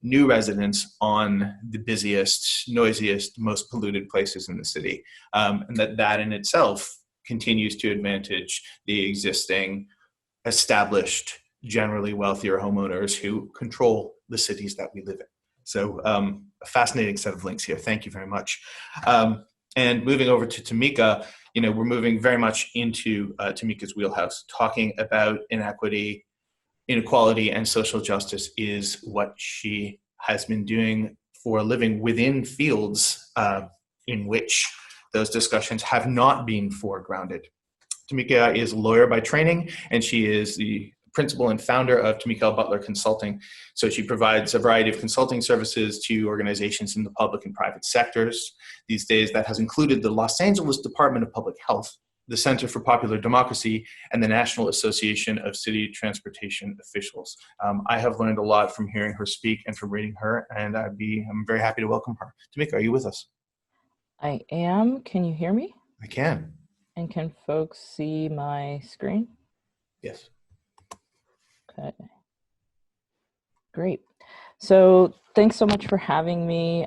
new residents on the busiest, noisiest, most polluted places in the city. And that in itself continues to advantage the existing, established, generally wealthier homeowners who control the cities that we live in. So a fascinating set of links here. Thank you very much. And moving over to Tamika, we're moving very much into Tamika's wheelhouse. Talking about inequity, inequality, and social justice is what she has been doing for a living within fields in which those discussions have not been foregrounded. Tamika is a lawyer by training, and she is the principal and founder of Tamika Butler Consulting. So she provides a variety of consulting services to organizations in the public and private sectors. These days, that has included the Los Angeles Department of Public Health, the Center for Popular Democracy, and the National Association of City Transportation Officials. I have learned a lot from hearing her speak and from reading her, and I'm very happy to welcome her. Tamika, are you with us? I am. Can you hear me? I can. And can folks see my screen? Yes. Okay. Great. So thanks so much for having me.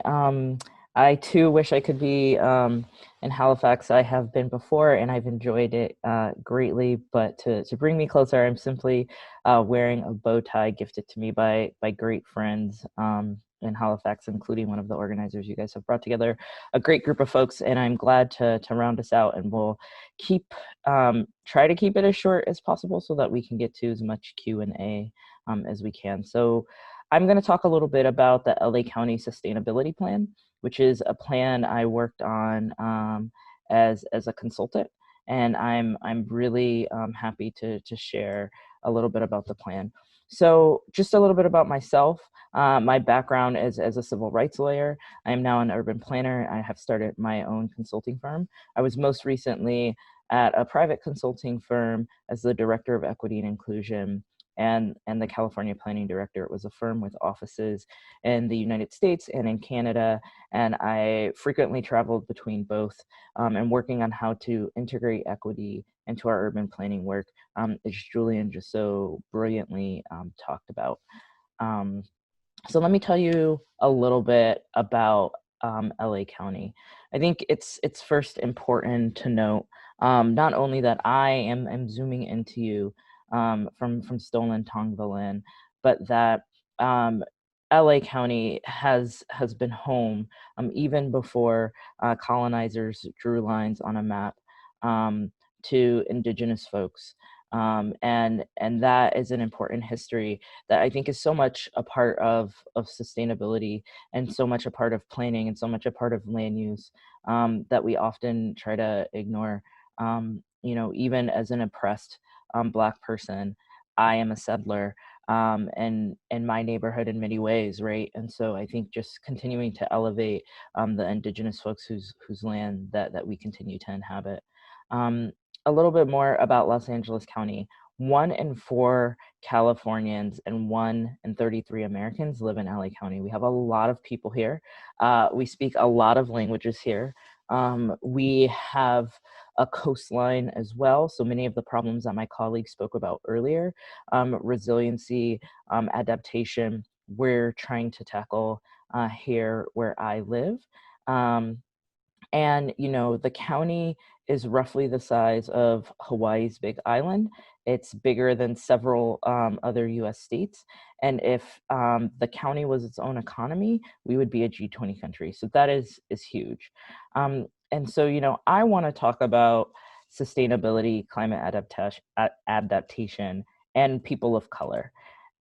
I too wish I could be in Halifax. I have been before and I've enjoyed it greatly, but to bring me closer, I'm simply wearing a bow tie gifted to me by great friends in Halifax, including one of the organizers. You guys have brought together a great group of folks, and I'm glad to round us out, and we'll try to keep it as short as possible so that we can get to as much Q&A as we can. So I'm going to talk a little bit about the LA County Sustainability Plan, which is a plan I worked on as a consultant, and I'm really happy to share a little bit about the plan. So just a little bit about myself. My background is as a civil rights lawyer. I am now an urban planner. I have started my own consulting firm. I was most recently at a private consulting firm as the director of equity and inclusion and the California planning director. It was a firm with offices in the United States and in Canada. And I frequently traveled between both and working on how to integrate equity into our urban planning work, as Julian just so brilliantly talked about. So let me tell you a little bit about LA County. I think it's first important to note not only that I am zooming into you from stolen Tongva, but that LA County has been home even before colonizers drew lines on a map to indigenous folks. And that is an important history that I think is so much a part of sustainability, and so much a part of planning, and so much a part of land use, that we often try to ignore. Even as an oppressed Black person, I am a settler, and in my neighborhood in many ways, right? And so I think just continuing to elevate the indigenous folks whose land that we continue to inhabit. A little bit more about Los Angeles County. 1 in 4 Californians and 1 in 33 Americans live in LA County. We have a lot of people here. We speak a lot of languages here. We have a coastline as well. So many of the problems that my colleagues spoke about earlier, resiliency, adaptation, we're trying to tackle here where I live. And, the county is roughly the size of Hawaii's Big Island. It's bigger than several other US states. And if the county was its own economy, we would be a G20 country. So that is huge. And so, I want to talk about sustainability, climate adaptation, and people of color,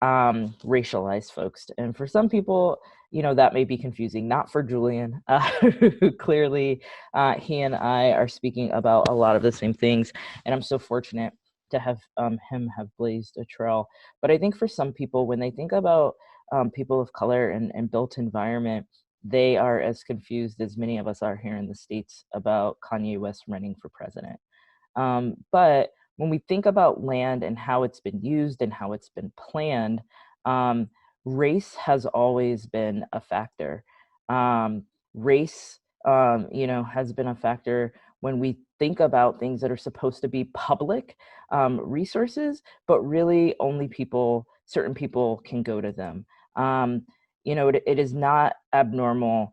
racialized folks. And for some people, that may be confusing, not for Julian, who clearly he and I are speaking about a lot of the same things. And I'm so fortunate to have him have blazed a trail. But I think for some people, when they think about people of color and built environment, they are as confused as many of us are here in the States about Kanye West running for president. But when we think about land and how it's been used and how it's been planned, race has always been a factor. Race, has been a factor when we think about things that are supposed to be public resources, but really only certain people can go to them. It is not abnormal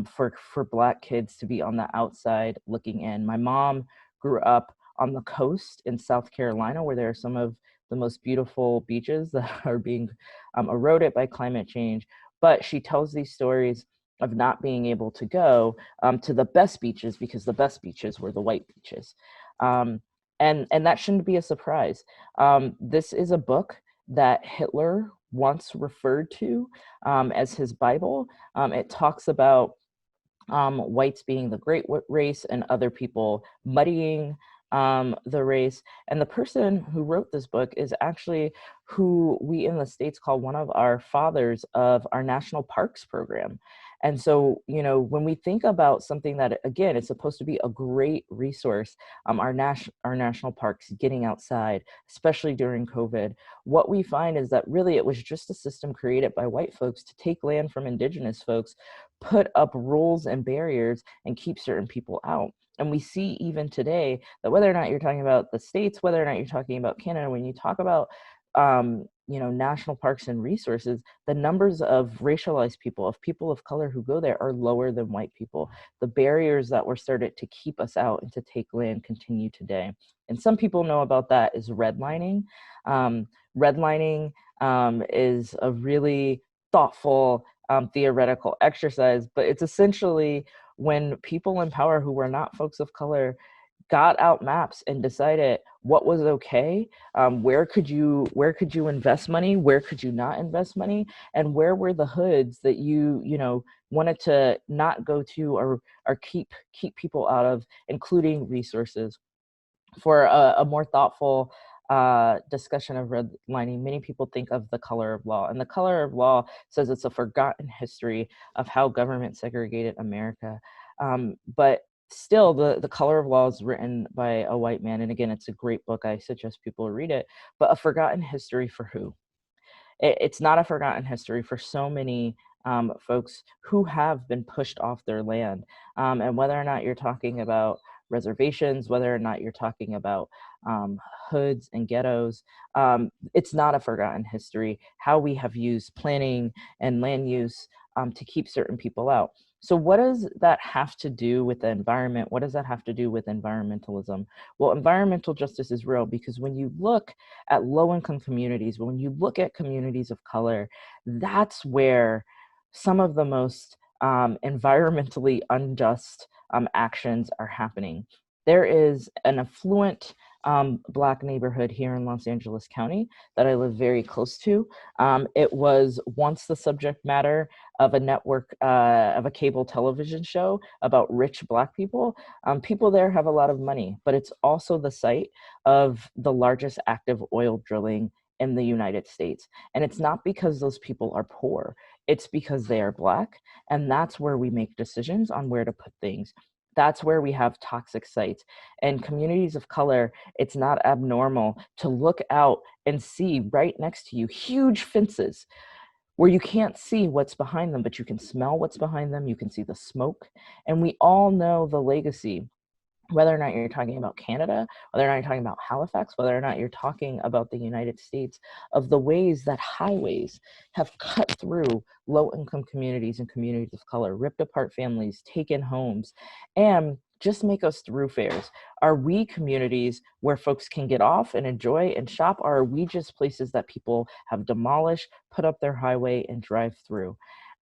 for Black kids to be on the outside looking in. My mom grew up on the coast in South Carolina, where there are some of the most beautiful beaches that are being eroded by climate change. But she tells these stories of not being able to go to the best beaches because the best beaches were the white beaches. And that shouldn't be a surprise. This is a book that Hitler once referred to as his Bible. It talks about whites being the great race and other people muddying the race. And the person who wrote this book is actually who we in the States call one of our fathers of our national parks program. And so, when we think about something that, again, is supposed to be a great resource, our national parks, getting outside, especially during COVID, what we find is that really it was just a system created by white folks to take land from indigenous folks, put up rules and barriers, and keep certain people out. And we see even today that whether or not you're talking about the States, whether or not you're talking about Canada, when you talk about national parks and resources, the numbers of racialized people, of people of color who go there, are lower than white people. The barriers that were started to keep us out and to take land continue today. And some people know about that is redlining. Redlining is a really thoughtful theoretical exercise, but it's essentially when people in power who were not folks of color got out maps and decided what was okay, where could you invest money, where could you not invest money, and where were the hoods that you wanted to not go to or keep people out of, including resources. For a more thoughtful discussion of redlining, many people think of the color of law, and the color of law says it's a forgotten history of how government segregated America. But still, the color of law is written by a white man, and again, it's a great book. I suggest people read it. But a forgotten history for who? It's not a forgotten history for so many folks who have been pushed off their land, and whether or not you're talking about reservations, whether or not you're talking about hoods and ghettos, it's not a forgotten history, how we have used planning and land use to keep certain people out. So what does that have to do with the environment? What does that have to do with environmentalism? Well, environmental justice is real because when you look at low-income communities, when you look at communities of color, that's where some of the most environmentally unjust actions are happening. There is an affluent Black neighborhood here in Los Angeles County that I live very close to. It was once the subject matter of a network, of a cable television show about rich Black people. People there have a lot of money, but it's also the site of the largest active oil drilling in the United States. And it's not because those people are poor, it's because they are Black. And that's where we make decisions on where to put things. That's where we have toxic sites. And communities of color, it's not abnormal to look out and see right next to you huge fences where you can't see what's behind them, but you can smell what's behind them. You can see the smoke. And we all know the legacy, whether or not you're talking about Canada, whether or not you're talking about Halifax, whether or not you're talking about the United States, of the ways that highways have cut through low-income communities and communities of color, ripped apart families, taken homes, and just make us thoroughfares. Are we communities where folks can get off and enjoy and shop, or are we just places that people have demolished, put up their highway, and drive through?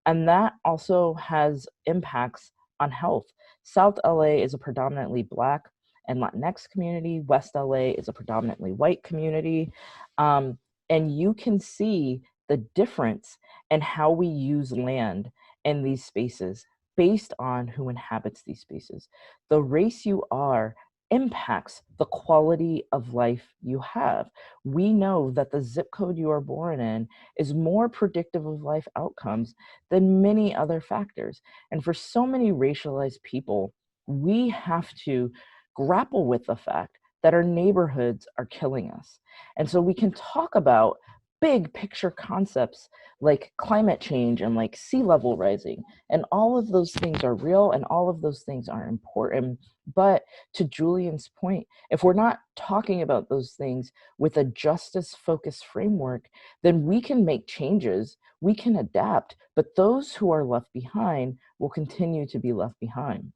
And that also has impacts on health. South LA is a predominantly Black and Latinx community. West LA is a predominantly white community. And you can see the difference in how we use land in these spaces based on who inhabits these spaces. The race you are impacts the quality of life you have. We know that the zip code you are born in is more predictive of life outcomes than many other factors. And for so many racialized people, we have to grapple with the fact that our neighborhoods are killing us. And so we can talk about big picture concepts like climate change and like sea level rising. And all of those things are real and all of those things are important. But to Julian's point, if we're not talking about those things with a justice focused framework, then we can make changes, we can adapt, but those who are left behind will continue to be left behind.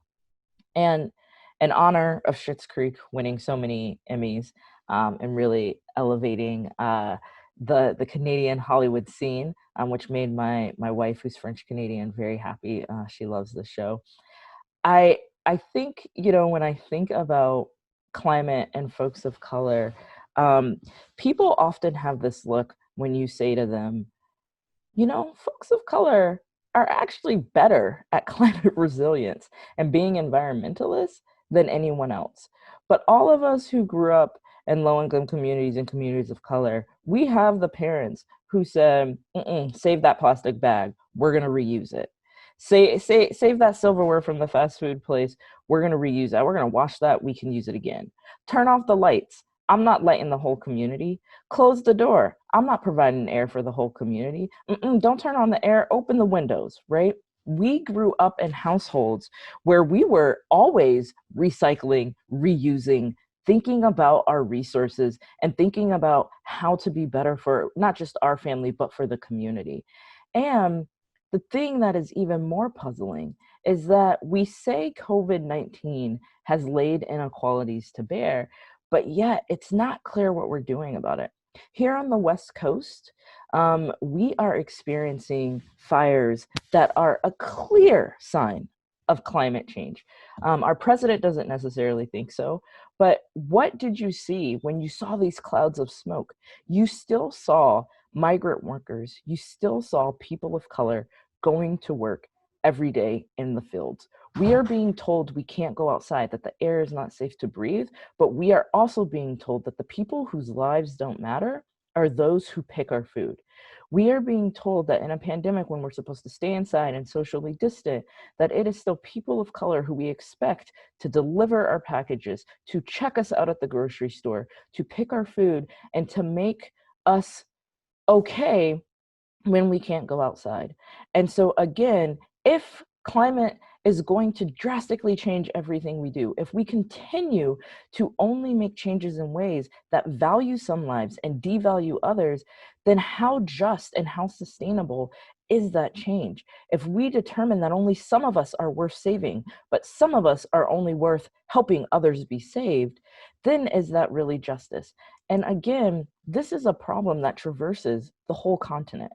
And in honor of Schitt's Creek winning so many Emmys and really elevating the Canadian Hollywood scene, which made my wife, who's French Canadian, very happy. She loves the show. I think, when I think about climate and folks of color, people often have this look when you say to them, folks of color are actually better at climate resilience and being environmentalists than anyone else. But all of us who grew up in low-income communities and communities of color, we have the parents who said, save that plastic bag, we're gonna reuse it. Save that silverware from the fast food place, we're gonna reuse that, we're gonna wash that, we can use it again. Turn off the lights, I'm not lighting the whole community. Close the door, I'm not providing air for the whole community. Don't turn on the air, open the windows, right? We grew up in households where we were always recycling, reusing, thinking about our resources and thinking about how to be better for not just our family, but for the community. And the thing that is even more puzzling is that we say COVID-19 has laid inequalities to bear, but yet it's not clear what we're doing about it. Here on the West Coast, we are experiencing fires that are a clear sign of climate change. Our president doesn't necessarily think so, but what did you see when you saw these clouds of smoke? You still saw migrant workers, you still saw people of color going to work every day in the fields. We are being told we can't go outside, that the air is not safe to breathe, but we are also being told that the people whose lives don't matter are those who pick our food. We are being told that in a pandemic, when we're supposed to stay inside and socially distant, that it is still people of color who we expect to deliver our packages, to check us out at the grocery store, to pick our food, and to make us okay when we can't go outside. And so again, if climate is going to drastically change everything we do, if we continue to only make changes in ways that value some lives and devalue others, then how just and how sustainable is that change? If we determine that only some of us are worth saving, but some of us are only worth helping others be saved, then is that really justice? And again, this is a problem that traverses the whole continent.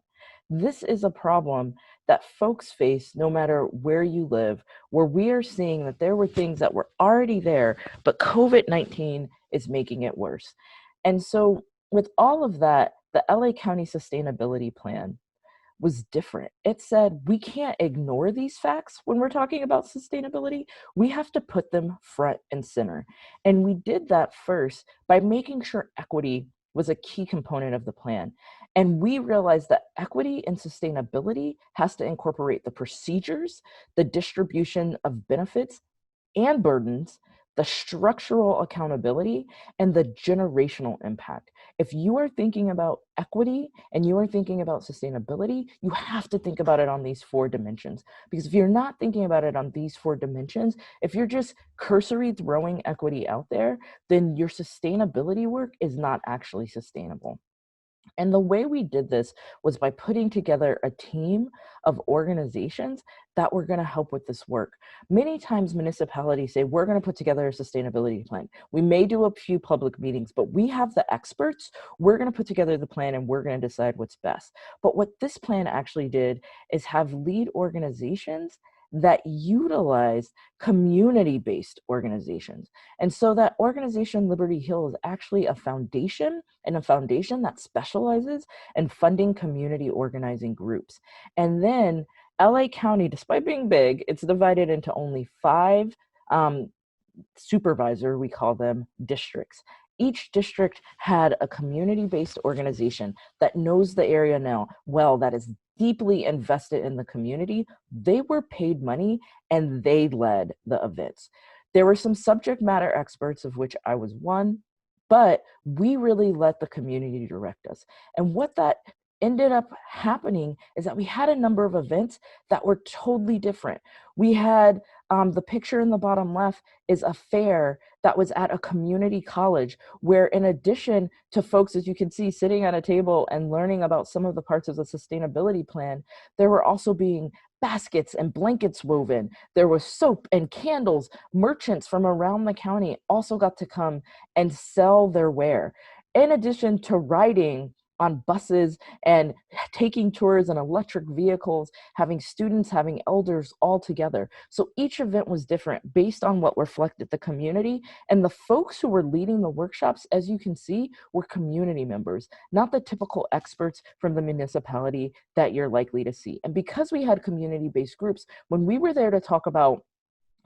This is a problem that folks face no matter where you live, where we are seeing that there were things that were already there, but COVID-19 is making it worse. And so with all of that, the LA County Sustainability Plan was different. It said we can't ignore these facts when we're talking about sustainability. We have to put them front and center. And we did that first by making sure equity was a key component of the plan. And we realized that equity and sustainability has to incorporate the procedures, the distribution of benefits and burdens, the structural accountability, and the generational impact. If you are thinking about equity and you are thinking about sustainability, you have to think about it on these 4 dimensions. Because if you're not thinking about it on these 4 dimensions, if you're just cursory throwing equity out there, then your sustainability work is not actually sustainable. And the way we did this was by putting together a team of organizations that were going to help with this work. Many times municipalities say, we're going to put together a sustainability plan. We may do a few public meetings, but we have the experts. We're going to put together the plan and we're going to decide what's best. But what this plan actually did is have lead organizations that utilized community-based organizations. And so that organization, Liberty Hill, is actually a foundation, and a foundation that specializes in funding community organizing groups. And then LA County, despite being big, it's divided into only 5 supervisor, we call them, districts. Each district had a community-based organization that knows the area now well, that is deeply invested in the community. They were paid money and they led the events. There were some subject matter experts, of which I was one, but we really let the community direct us. And what that ended up happening is that we had a number of events that were totally different. We had the picture in the bottom left is a fair that was at a community college where, in addition to folks, as you can see, sitting at a table and learning about some of the parts of the sustainability plan, there were also being baskets and blankets woven. There was soap and candles. Merchants from around the county also got to come and sell their wares. In addition to riding on buses and taking tours in electric vehicles, having students, having elders all together. So each event was different based on what reflected the community. And the folks who were leading the workshops, as you can see, were community members, not the typical experts from the municipality that you're likely to see. And because we had community-based groups, when we were there to talk about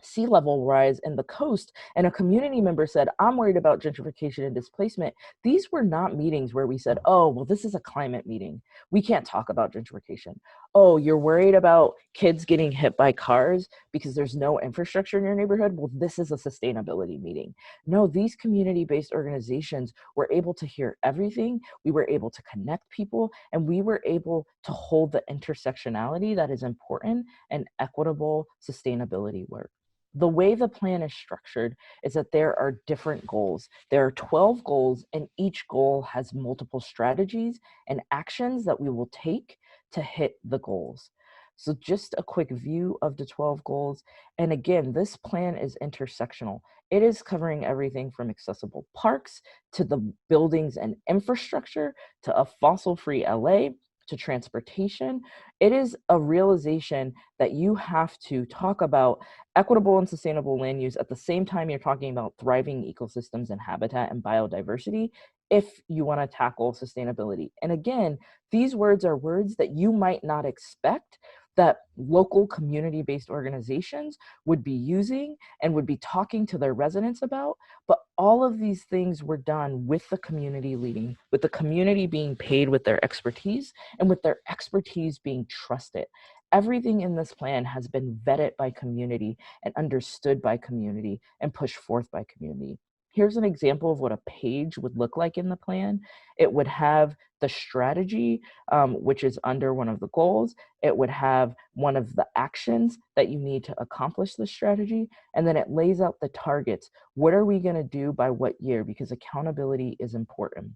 sea level rise in the coast, and a community member said, I'm worried about gentrification and displacement, these were not meetings where we said, oh, well, this is a climate meeting. We can't talk about gentrification. Oh, you're worried about kids getting hit by cars because there's no infrastructure in your neighborhood? Well, this is a sustainability meeting. No, these community-based organizations were able to hear everything. We were able to connect people, and we were able to hold the intersectionality that is important in equitable sustainability work. The way the plan is structured is that there are different goals. There are 12 goals, and each goal has multiple strategies and actions that we will take to hit the goals. So just a quick view of the 12 goals. And again, this plan is intersectional. It is covering everything from accessible parks to the buildings and infrastructure to a fossil-free LA, to transportation. It is a realization that you have to talk about equitable and sustainable land use at the same time you're talking about thriving ecosystems and habitat and biodiversity if you want to tackle sustainability. And again, these words are words that you might not expect that local community-based organizations would be using and would be talking to their residents about, but all of these things were done with the community leading, with the community being paid with their expertise and with their expertise being trusted. Everything in this plan has been vetted by community and understood by community and pushed forth by community. Here's an example of what a page would look like in the plan. It would have the strategy, which is under one of the goals. It would have one of the actions that you need to accomplish the strategy. And then it lays out the targets. What are we going to do by what year? Because accountability is important.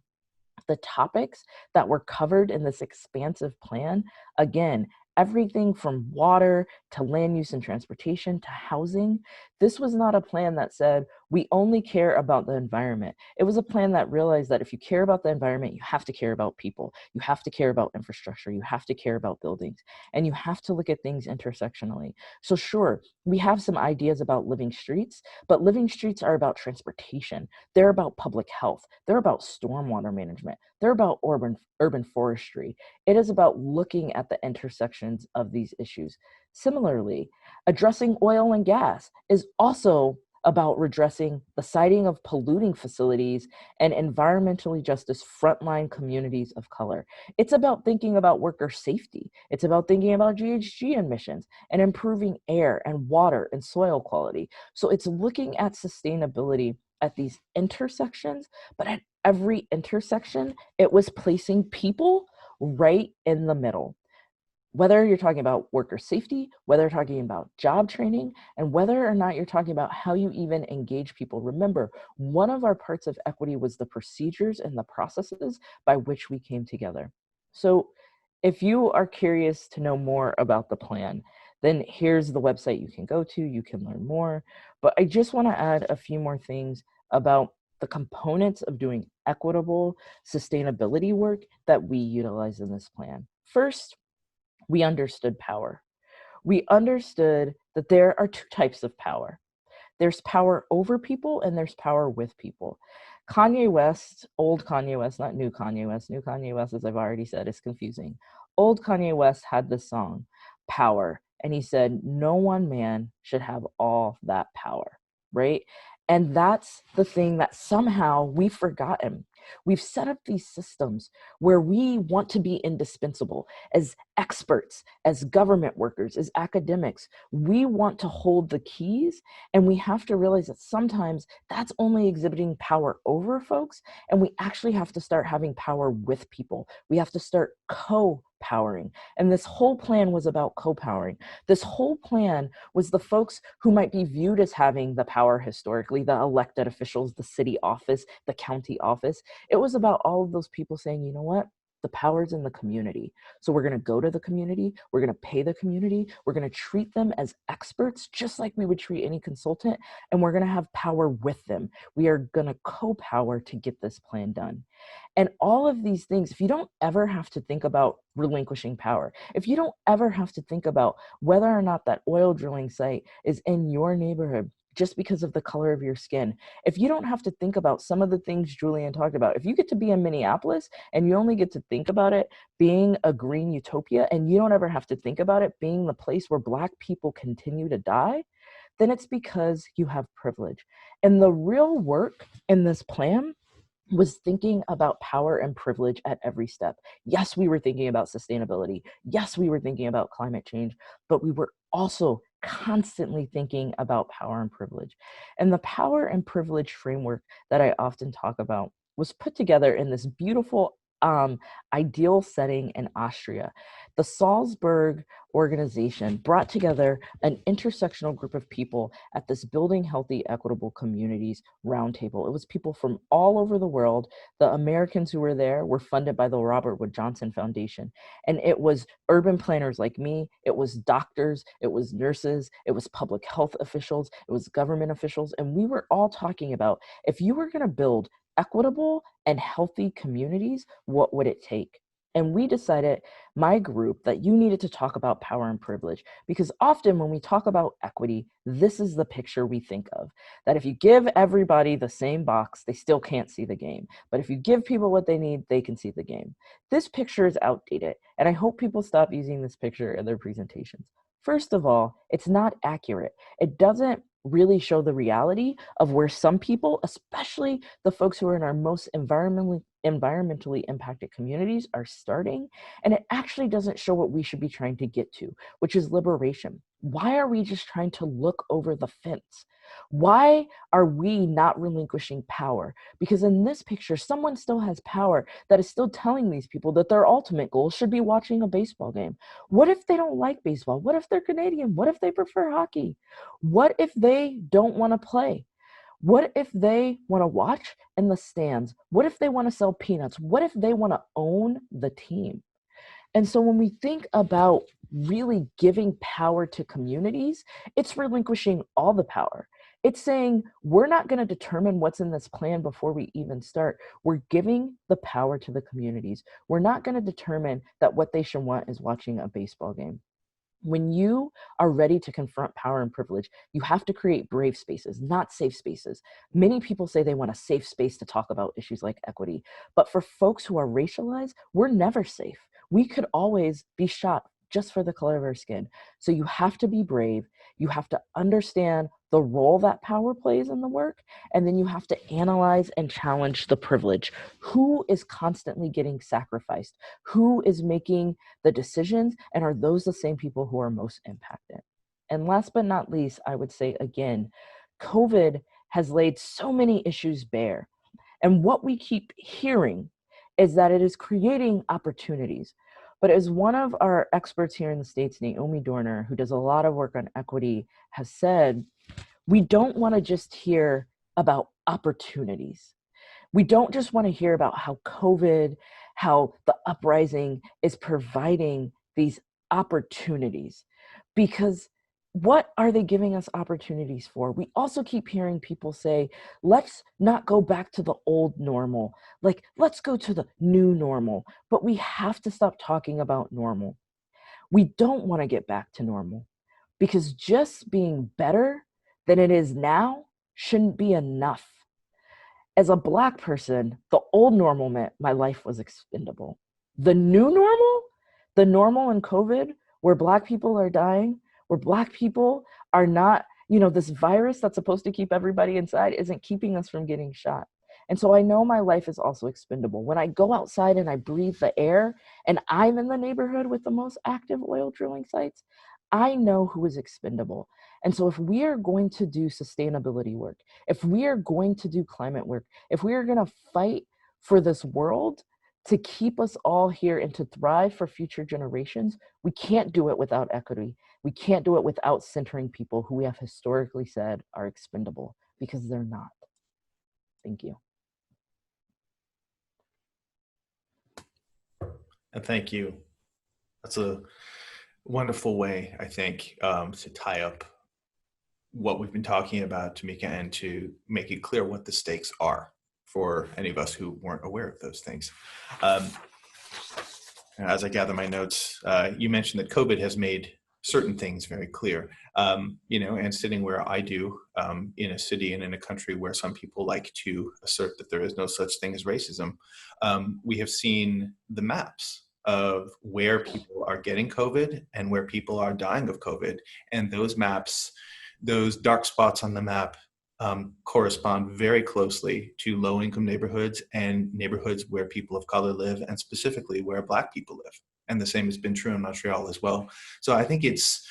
The topics that were covered in this expansive plan, again, everything from water to land use and transportation to housing This was not a plan that said, we only care about the environment. It was a plan that realized that if you care about the environment, you have to care about people. You have to care about infrastructure. You have to care about buildings. And you have to look at things intersectionally. So sure, we have some ideas about living streets, but living streets are about transportation. They're about public health. They're about stormwater management. They're about urban forestry. It is about looking at the intersections of these issues. Similarly, addressing oil and gas is also about redressing the siting of polluting facilities and environmentally justice frontline communities of color. It's about thinking about worker safety. It's about thinking about GHG emissions and improving air and water and soil quality. So it's looking at sustainability at these intersections, but at every intersection, it was placing people right in the middle. Whether you're talking about worker safety, whether you're talking about job training, and whether or not you're talking about how you even engage people. Remember, one of our parts of equity was the procedures and the processes by which we came together. So if you are curious to know more about the plan, then here's the website you can go to. You can learn more. But I just want to add a few more things about the components of doing equitable sustainability work that we utilize in this plan. First, we understood power. We understood that there are two types of power. There's power over people and there's power with people. Kanye West, old Kanye West, not new Kanye West. New Kanye West, as I've already said, is confusing. Old Kanye West had this song, Power, and he said, no one man should have all that power, right? And that's the thing that somehow we've forgotten. We've set up these systems where we want to be indispensable as experts, as government workers, as academics. We want to hold the keys, and we have to realize that sometimes that's only exhibiting power over folks, and we actually have to start having power with people. We have to start co-powering. And this whole plan was about co-powering. This whole plan was the folks who might be viewed as having the power historically, the elected officials, the city office, the county office. It was about all of those people saying, you know what? The power's in the community. So we're going to go to the community. We're going to pay the community. We're going to treat them as experts, just like we would treat any consultant. And we're going to have power with them. We are going to co-power to get this plan done. And all of these things, if you don't ever have to think about relinquishing power, if you don't ever have to think about whether or not that oil drilling site is in your neighborhood, just because of the color of your skin. If you don't have to think about some of the things Julian talked about, if you get to be in Minneapolis and you only get to think about it being a green utopia and you don't ever have to think about it being the place where Black people continue to die, then it's because you have privilege. And the real work in this plan was thinking about power and privilege at every step. Yes, we were thinking about sustainability. Yes, we were thinking about climate change, but we were also constantly thinking about power and privilege. And the power and privilege framework that I often talk about was put together in this beautiful ideal setting in Austria. The Salzburg organization brought together an intersectional group of people at this Building Healthy Equitable Communities roundtable. It was people from all over the world. The Americans who were there were funded by the Robert Wood Johnson Foundation. And it was urban planners like me, it was doctors, it was nurses, it was public health officials, it was government officials. And we were all talking about, if you were gonna build equitable and healthy communities, what would it take? And we decided, my group, that you needed to talk about power and privilege, because often when we talk about equity, this is the picture we think of, that if you give everybody the same box, they still can't see the game. But if you give people what they need, they can see the game. This picture is outdated, and I hope people stop using this picture in their presentations. First of all, it's not accurate. It doesn't really show the reality of where some people, especially the folks who are in our most environmentally impacted communities, are starting. And it actually doesn't show what we should be trying to get to, which is liberation. Why are we just trying to look over the fence? Why are we not relinquishing power? Because in this picture, someone still has power that is still telling these people that their ultimate goal should be watching a baseball game. What if they don't like baseball? What if they're Canadian? What if they prefer hockey? What if they don't want to play? What if they want to watch in the stands? What if they want to sell peanuts? What if they want to own the team? And so when we think about really giving power to communities, it's relinquishing all the power. It's saying, we're not going to determine what's in this plan before we even start. We're giving the power to the communities. We're not going to determine that what they should want is watching a baseball game. When you are ready to confront power and privilege, you have to create brave spaces, not safe spaces. Many people say they want a safe space to talk about issues like equity, but for folks who are racialized, we're never safe. We could always be shot just for the color of our skin. So you have to be brave. You have to understand the role that power plays in the work, and then you have to analyze and challenge the privilege. Who is constantly getting sacrificed? Who is making the decisions, and are those the same people who are most impacted? And last but not least, I would say again, COVID has laid so many issues bare. And what we keep hearing is that it is creating opportunities. But as one of our experts here in the States, Naomi Dorner, who does a lot of work on equity, has said, we don't want to just hear about opportunities. We don't just want to hear about how COVID, how the uprising is providing these opportunities, because what are they giving us opportunities for? We also keep hearing people say, let's not go back to the old normal. Like, let's go to the new normal. But we have to stop talking about normal. We don't want to get back to normal, because just being better than it is now shouldn't be enough. As a Black person, the old normal meant my life was expendable. The new normal, the normal in COVID, where Black people are dying, where Black people are not, this virus that's supposed to keep everybody inside isn't keeping us from getting shot. And so I know my life is also expendable. When I go outside and I breathe the air, and I'm in the neighborhood with the most active oil drilling sites, I know who is expendable. And so if we are going to do sustainability work, if we are going to do climate work, if we are going to fight for this world to keep us all here and to thrive for future generations, we can't do it without equity. We can't do it without centering people who we have historically said are expendable, because they're not. Thank you. And thank you. That's a wonderful way, I think, to tie up what we've been talking about, Tamika, and to make it clear what the stakes are for any of us who weren't aware of those things. As I gather my notes, you mentioned that COVID has made certain things very clear, and sitting where I do, in a city and in a country where some people like to assert that there is no such thing as racism, we have seen the maps of where people are getting COVID and where people are dying of COVID. And those maps, those dark spots on the map, correspond very closely to low-income neighborhoods and neighborhoods where people of color live, and specifically where Black people live. And the same has been true in Montreal as well. So I think it's,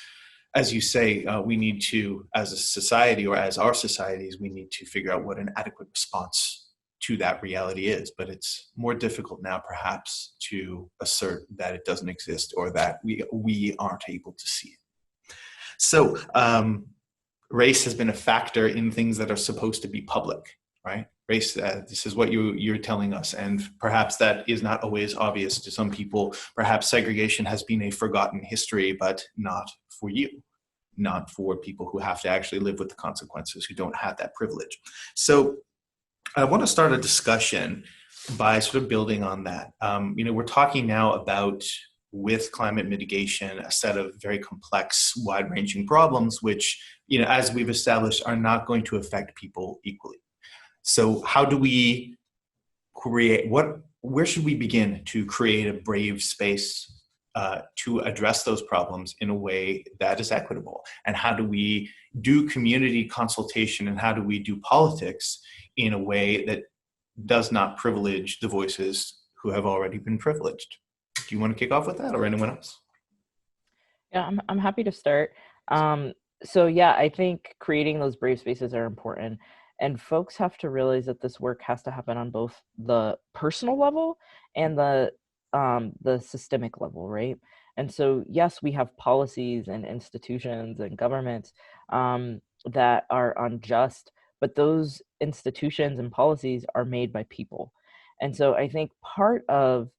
as you say, we need to, as a society, or as our societies, we need to figure out what an adequate response to that reality is. But it's more difficult now, perhaps, to assert that it doesn't exist, or that we aren't able to see it. So race has been a factor in things that are supposed to be public, right? Race, this is what you're telling us, and perhaps that is not always obvious to some people. Perhaps segregation has been a forgotten history, but not for you, not for people who have to actually live with the consequences, who don't have that privilege. So I want to start a discussion by sort of building on that. We're talking now about, with climate mitigation, a set of very complex, wide-ranging problems, which, as we've established, are not going to affect people equally. So how do we create, where should we begin to create a brave space to address those problems in a way that is equitable? And how do we do community consultation, and how do we do politics in a way that does not privilege the voices who have already been privileged? Do you want to kick off with that, or anyone else? Yeah, I'm happy to start. So yeah, I think creating those brave spaces are important, and folks have to realize that this work has to happen on both the personal level and the systemic level, right? And so yes, we have policies and institutions and governments that are unjust, but those institutions and policies are made by people. And so I think part of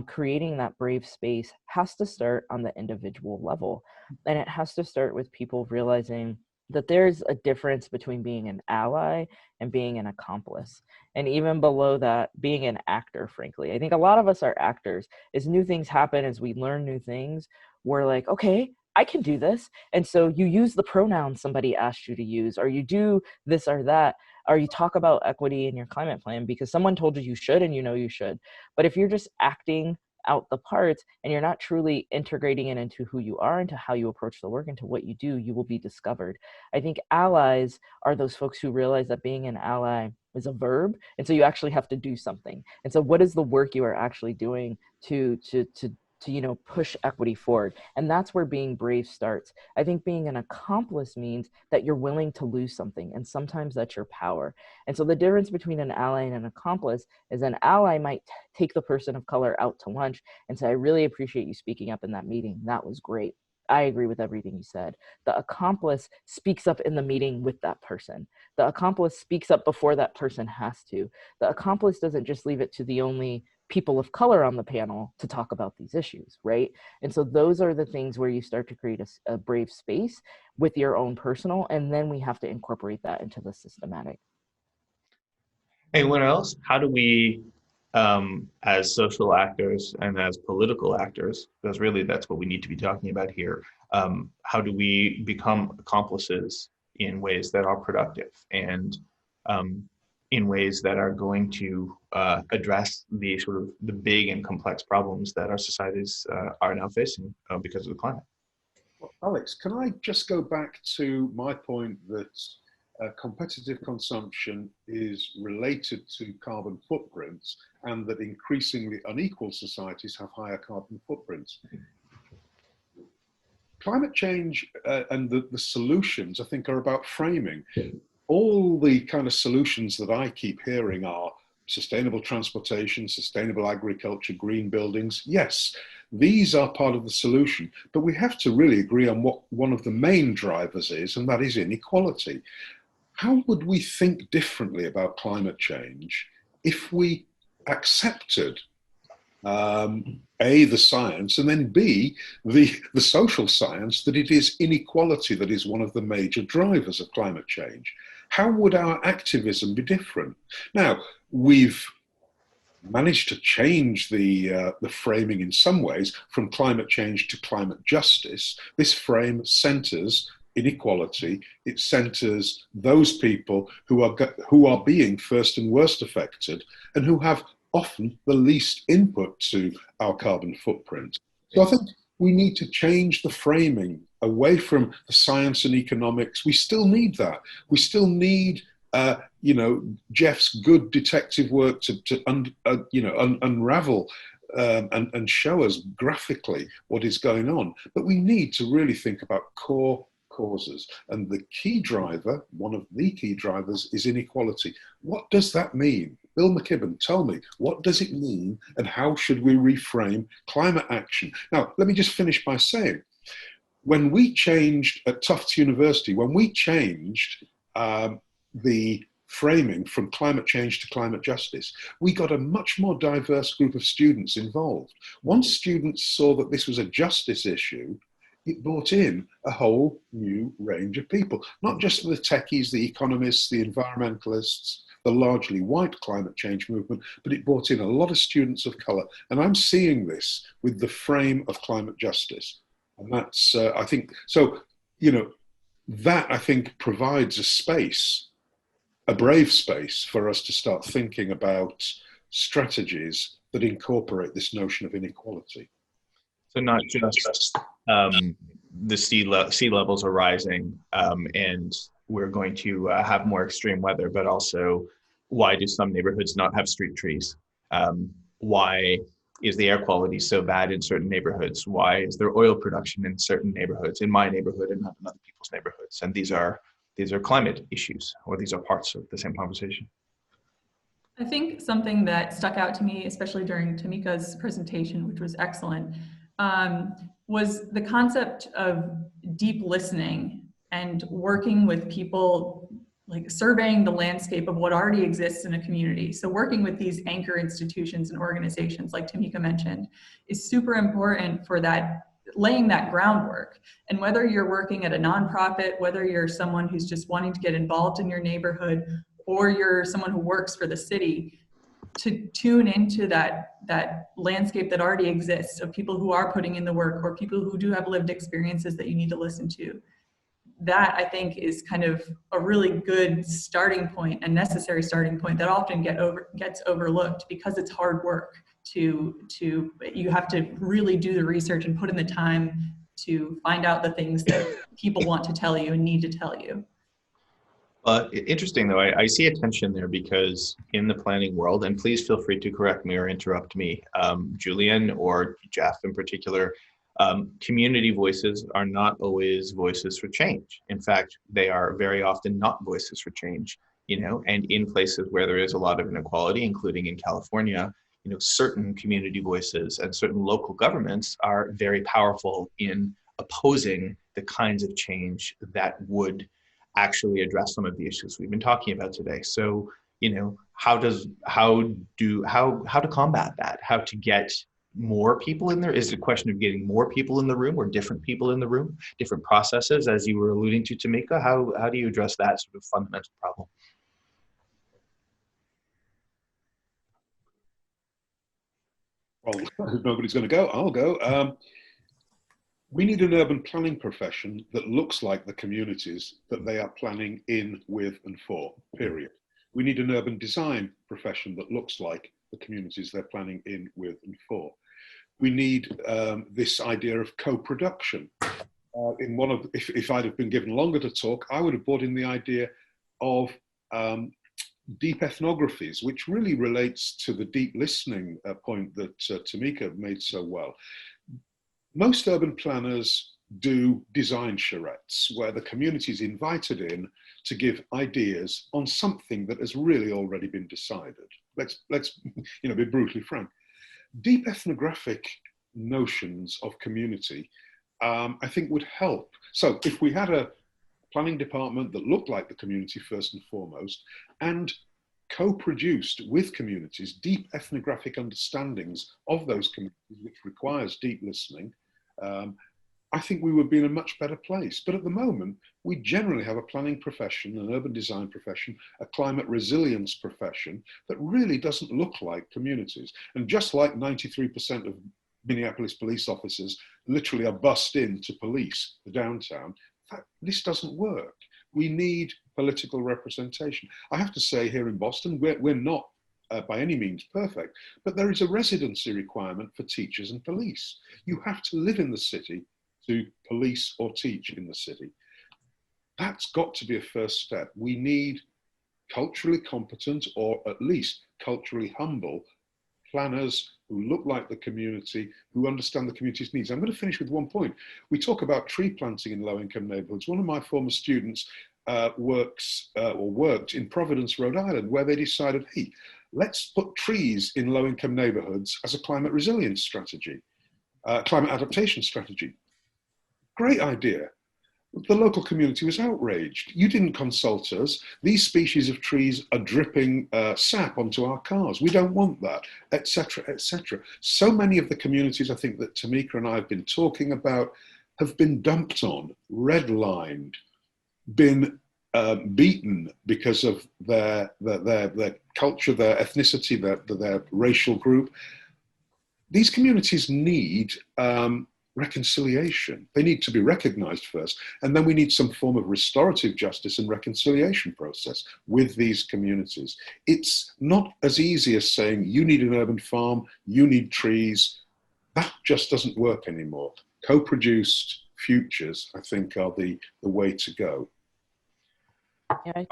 creating that brave space has to start on the individual level. And it has to start with people realizing that there's a difference between being an ally and being an accomplice. And even below that, being an actor, frankly. I think a lot of us are actors. As new things happen, as we learn new things, we're like, okay, I can do this. And so you use the pronoun somebody asked you to use, or you do this or that, or you talk about equity in your climate plan because someone told you you should and you know you should. But if you're just acting out the parts and you're not truly integrating it into who you are, into how you approach the work, into what you do, you will be discovered. I think allies are those folks who realize that being an ally is a verb, and so you actually have to do something. And so what is the work you are actually doing to push equity forward? And that's where being brave starts. I think being an accomplice means that you're willing to lose something, and sometimes that's your power. And so the difference between an ally and an accomplice is an ally might take the person of color out to lunch and say, I really appreciate you speaking up in that meeting. That was great. I agree with everything you said. The accomplice speaks up in the meeting with that person. The accomplice speaks up before that person has to. The accomplice doesn't just leave it to the only people of color on the panel to talk about these issues, right? And so those are the things where you start to create a brave space with your own personal, and then we have to incorporate that into the systematic. Anyone else? How do we, as social actors and as political actors, because really that's what we need to be talking about here, how do we become accomplices in ways that are productive and in ways that are going to address the sort of the big and complex problems that our societies are now facing because of the climate? Well, Alex, can I just go back to my point that competitive consumption is related to carbon footprints, and that increasingly unequal societies have higher carbon footprints. Climate change and the solutions, I think, are about framing. All the kind of solutions that I keep hearing are sustainable transportation, sustainable agriculture, green buildings. Yes, these are part of the solution, but we have to really agree on what one of the main drivers is, and that is inequality. How would we think differently about climate change if we accepted A, the science, and then B, the social science, that it is inequality that is one of the major drivers of climate change? How would our activism be different? Now, we've managed to change the framing in some ways from climate change to climate justice. This frame centers inequality. It centers those people who are being first and worst affected, and who have often the least input to our carbon footprint. So I think we need to change the framing away from the science and economics. We still need that. We still need, Jeff's good detective work to unravel and show us graphically what is going on. But we need to really think about core causes. And the key driver, one of the key drivers, is inequality. What does that mean? Bill McKibben, tell me, what does it mean, and how should we reframe climate action? Now, let me just finish by saying, when we changed at Tufts University, when we changed the framing from climate change to climate justice, we got a much more diverse group of students involved. Once students saw that this was a justice issue, it brought in a whole new range of people, not just the techies, the economists, the environmentalists, the largely white climate change movement, but it brought in a lot of students of color. And I'm seeing this with the frame of climate justice. And that's, I think, so, that I think provides a space, a brave space for us to start thinking about strategies that incorporate this notion of inequality. So not just the sea levels are rising and we're going to have more extreme weather, but also why do some neighborhoods not have street trees? Why is the air quality so bad in certain neighborhoods? Why is there oil production in certain neighborhoods, in my neighborhood and not in other people's neighborhoods? And these are climate issues, or these are parts of the same conversation. I think something that stuck out to me, especially during Tamika's presentation, which was excellent, was the concept of deep listening and working with people like surveying the landscape of what already exists in a community. So working with these anchor institutions and organizations like Tamika mentioned is super important for that, laying that groundwork. And whether you're working at a nonprofit, whether you're someone who's just wanting to get involved in your neighborhood, or you're someone who works for the city, to tune into that landscape that already exists of people who are putting in the work, or people who do have lived experiences that you need to listen to. That, I think, is kind of a really good starting point, a necessary starting point that often gets overlooked because it's hard work you have to really do the research and put in the time to find out the things that people want to tell you and need to tell you. Interesting, though, I see a tension there because in the planning world, and please feel free to correct me or interrupt me, Julian or Jeff in particular, community voices are not always voices for change. In fact, they are very often not voices for change, and in places where there is a lot of inequality, including in California, certain community voices and certain local governments are very powerful in opposing the kinds of change that would actually address some of the issues we've been talking about today. So, how to combat that? How to get more people in there? Is it a question of getting more people in the room or different people in the room, different processes, as you were alluding to, Tamika? How do you address that sort of fundamental problem? Well, if nobody's going to go, I'll go. We need an urban planning profession that looks like the communities that they are planning in, with, and for, period. We need an urban design profession that looks like the communities they're planning in, with, and for. We need this idea of co-production. If I'd have been given longer to talk, I would have brought in the idea of deep ethnographies, which really relates to the deep listening point that Tamika made so well. Most urban planners do design charrettes where the community is invited in to give ideas on something that has really already been decided. Let's be brutally frank. Deep ethnographic notions of community, I think, would help. So if we had a planning department that looked like the community first and foremost, and co-produced with communities deep ethnographic understandings of those communities, which requires deep listening, I think we would be in a much better place. But at the moment, we generally have a planning profession, an urban design profession, a climate resilience profession that really doesn't look like communities. And just like 93% of Minneapolis police officers literally are bussed in to police the downtown, this doesn't work. We need political representation. I have to say, here in Boston, we're not by any means perfect, but there is a residency requirement for teachers and police. You have to live in the city to police or teach in the city. That's got to be a first step. We need culturally competent, or at least culturally humble, planners who look like the community, who understand the community's needs. I'm going to finish with one point. We talk about tree planting in low-income neighborhoods. One of my former students worked in Providence, Rhode Island, where they decided, hey, let's put trees in low-income neighborhoods as a climate resilience strategy, climate adaptation strategy. Great idea. The local community was outraged. You didn't consult us. These species of trees are dripping sap onto our cars. We don't want that, etc., etc. So many of the communities, I think, that Tamika and I have been talking about have been dumped on, redlined, been beaten because of their culture, their ethnicity, their racial group. These communities need reconciliation. They need to be recognized first, and then we need some form of restorative justice and reconciliation process with these communities. It's not as easy as saying you need an urban farm, you need trees. That just doesn't work anymore. Co-produced futures, I think, are the way to go. Yeah,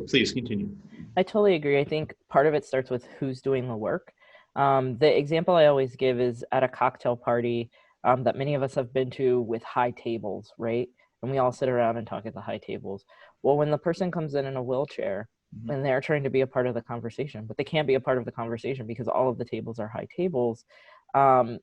please continue. I totally agree. I think part of it starts with who's doing the work. The example I always give is at a cocktail party that many of us have been to with high tables, right? And we all sit around and talk at the high tables. Well, when the person comes in a wheelchair and they're trying to be a part of the conversation, but they can't be a part of the conversation because all of the tables are high tables, all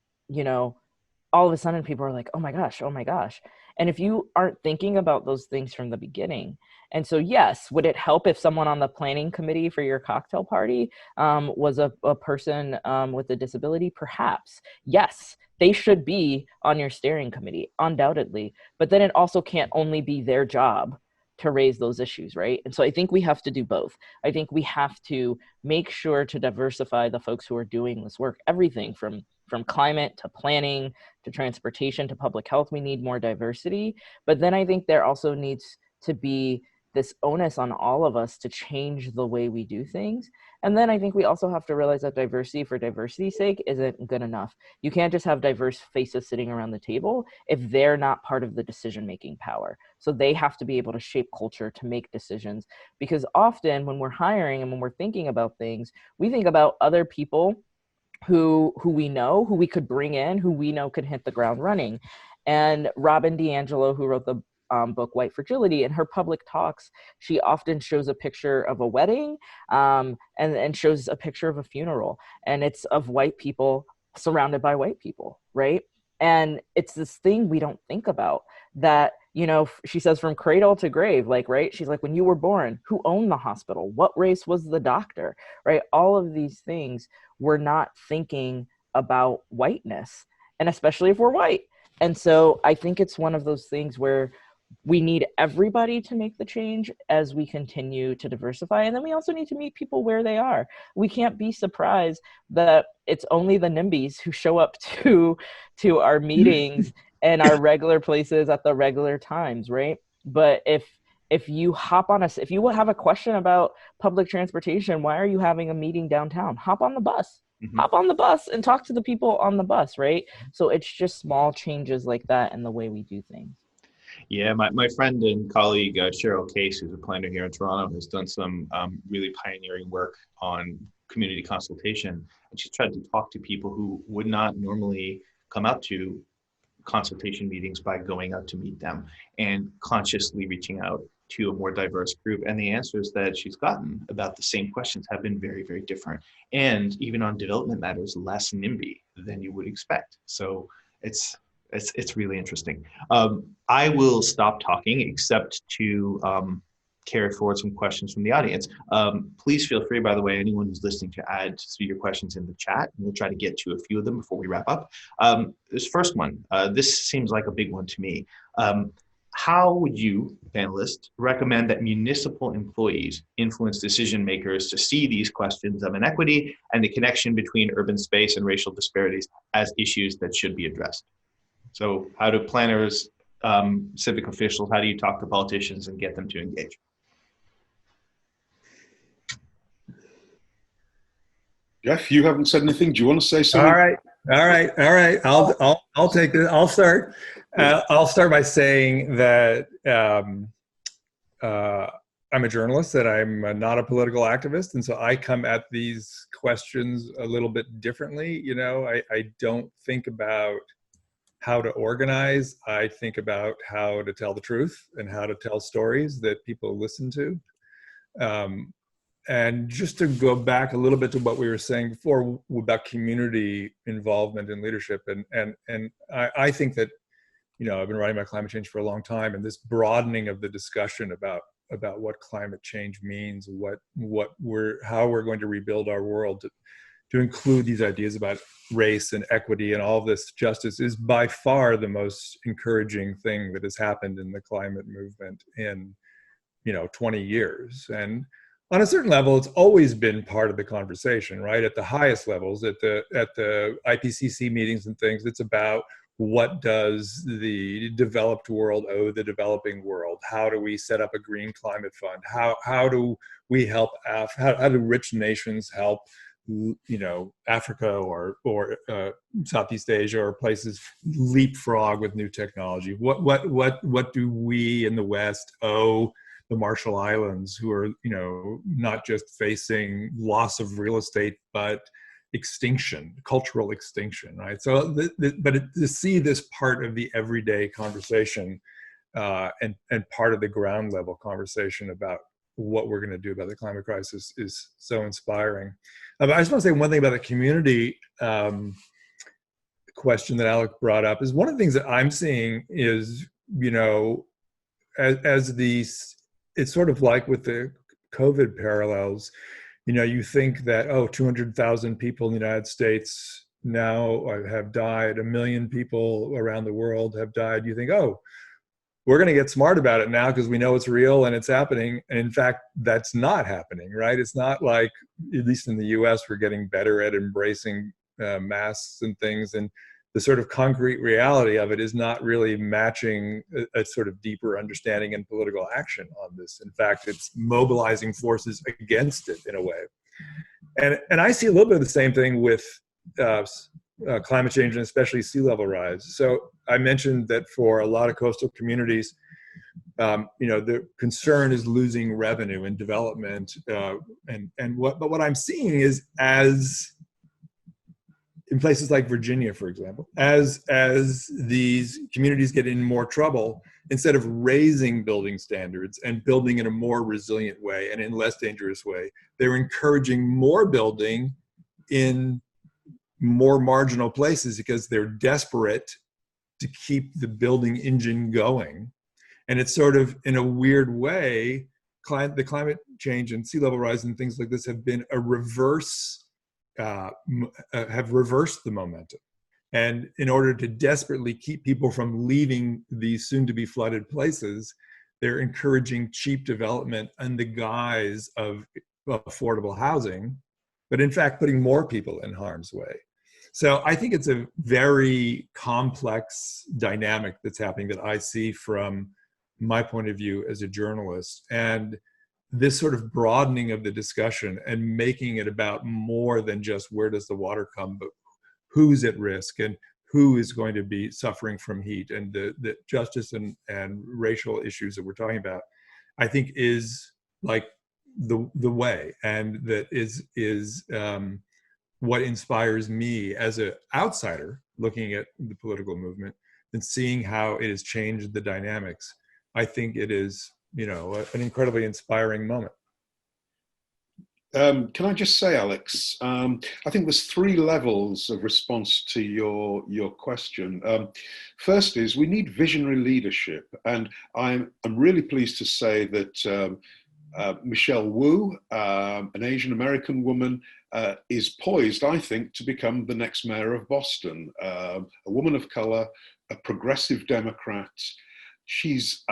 of a sudden people are like, oh my gosh. And if you aren't thinking about those things from the beginning, and so yes, would it help if someone on the planning committee for your cocktail party was a person with a disability? Perhaps. Yes, they should be on your steering committee, undoubtedly. But then it also can't only be their job to raise those issues, right? And so I think we have to do both. I think we have to make sure to diversify the folks who are doing this work, everything from climate to planning to transportation to public health. We need more diversity. But then I think there also needs to be this onus on all of us to change the way we do things. And then I think we also have to realize that diversity for diversity's sake isn't good enough. You can't just have diverse faces sitting around the table if they're not part of the decision-making power. So they have to be able to shape culture, to make decisions. Because often when we're hiring and when we're thinking about things, we think about other people who we know, who we could bring in, who we know could hit the ground running. And Robin DiAngelo, who wrote the book White Fragility, in her public talks, she often shows a picture of a wedding and shows a picture of a funeral. And it's of white people surrounded by white people, right? And it's this thing we don't think about that, you know, she says from cradle to grave, like, right? She's like, when you were born, who owned the hospital? What race was the doctor, right? All of these things, we're not thinking about whiteness, and especially if we're white. And so I think it's one of those things where we need everybody to make the change as we continue to diversify. And then we also need to meet people where they are. We can't be surprised that it's only the NIMBYs who show up to our meetings and our regular places at the regular times, right? But if you hop on if you have a question about public transportation, why are you having a meeting downtown? Hop on the bus. Mm-hmm. Hop on the bus and talk to the people on the bus, right? So it's just small changes like that in the way we do things. Yeah, my friend and colleague, Cheryl Case, who's a planner here in Toronto, has done some really pioneering work on community consultation. And she's tried to talk to people who would not normally come out to consultation meetings by going out to meet them and consciously reaching out to a more diverse group. And the answers that she's gotten about the same questions have been very, very different. And even on development matters, less NIMBY than you would expect. So it's really interesting. I will stop talking except to carry forward some questions from the audience. Please feel free, by the way, anyone who's listening, to add your questions in the chat, and we'll try to get to a few of them before we wrap up. This first one, this seems like a big one to me. How would you, panelists, recommend that municipal employees influence decision makers to see these questions of inequity and the connection between urban space and racial disparities as issues that should be addressed? So how do planners, civic officials, how do you talk to politicians and get them to engage? Jeff, you haven't said anything. Do you want to say something? All right. I'll take it. I'll start. I'll start by saying that I'm a journalist, that I'm not a political activist, and so I come at these questions a little bit differently. You know, I don't think about how to organize. I think about how to tell the truth and how to tell stories that people listen to. And just to go back a little bit to what we were saying before about community involvement in leadership, and I think that, you know, I've been writing about climate change for a long time, and this broadening of the discussion about what climate change means, how we're going to rebuild our world to include these ideas about race and equity and all of this justice is by far the most encouraging thing that has happened in the climate movement in, 20 years. And on a certain level, it's always been part of the conversation, right? At the highest levels, at the IPCC meetings and things, it's about what does the developed world owe the developing world? How do we set up a green climate fund? How do we help, how do rich nations help, Africa or Southeast Asia or places leapfrog with new technology? What do we in the West owe the Marshall Islands, who are, not just facing loss of real estate, but extinction, cultural extinction, right? So, to see this part of the everyday conversation and part of the ground level conversation about what we're going to do about the climate crisis is so inspiring. I just want to say one thing about the community question that Alec brought up is one of the things that I'm seeing is you know, as these, it's sort of like with the COVID parallels, you know, you think that, oh, 200,000 people in the United States now have died, 1 million people around the world have died. You think, oh, we're going to get smart about it now because we know it's real and it's happening. And in fact, that's not happening, right? It's not like, at least in the US, we're getting better at embracing masks and things. And the sort of concrete reality of it is not really matching a sort of deeper understanding and political action on this. In fact, it's mobilizing forces against it in a way. And I see a little bit of the same thing with climate change and especially sea level rise. So I mentioned that for a lot of coastal communities, you know, the concern is losing revenue and development. But what I'm seeing is, as in places like Virginia, for example, as these communities get in more trouble, instead of raising building standards and building in a more resilient way and in less dangerous way, they're encouraging more building in more marginal places because they're desperate to keep the building engine going. And it's sort of, in a weird way, the climate change and sea level rise and things like this have been a reverse, have reversed the momentum. And in order to desperately keep people from leaving these soon to be flooded places, they're encouraging cheap development in the guise of affordable housing, but in fact putting more people in harm's way. So I think it's a very complex dynamic that's happening that I see from my point of view as a journalist. And this sort of broadening of the discussion and making it about more than just where does the water come, but who's at risk and who is going to be suffering from heat, and the justice and racial issues that we're talking about, I think is like the way, and that is what inspires me as an outsider looking at the political movement and seeing how it has changed the dynamics. I think it is, you know, an incredibly inspiring moment. Can I just say, Alex, I think there's 3 levels of response to your question. First is we need visionary leadership. And I'm really pleased to say that Michelle Wu, an Asian American woman, is poised, I think, to become the next mayor of Boston. A woman of color, a progressive Democrat. She's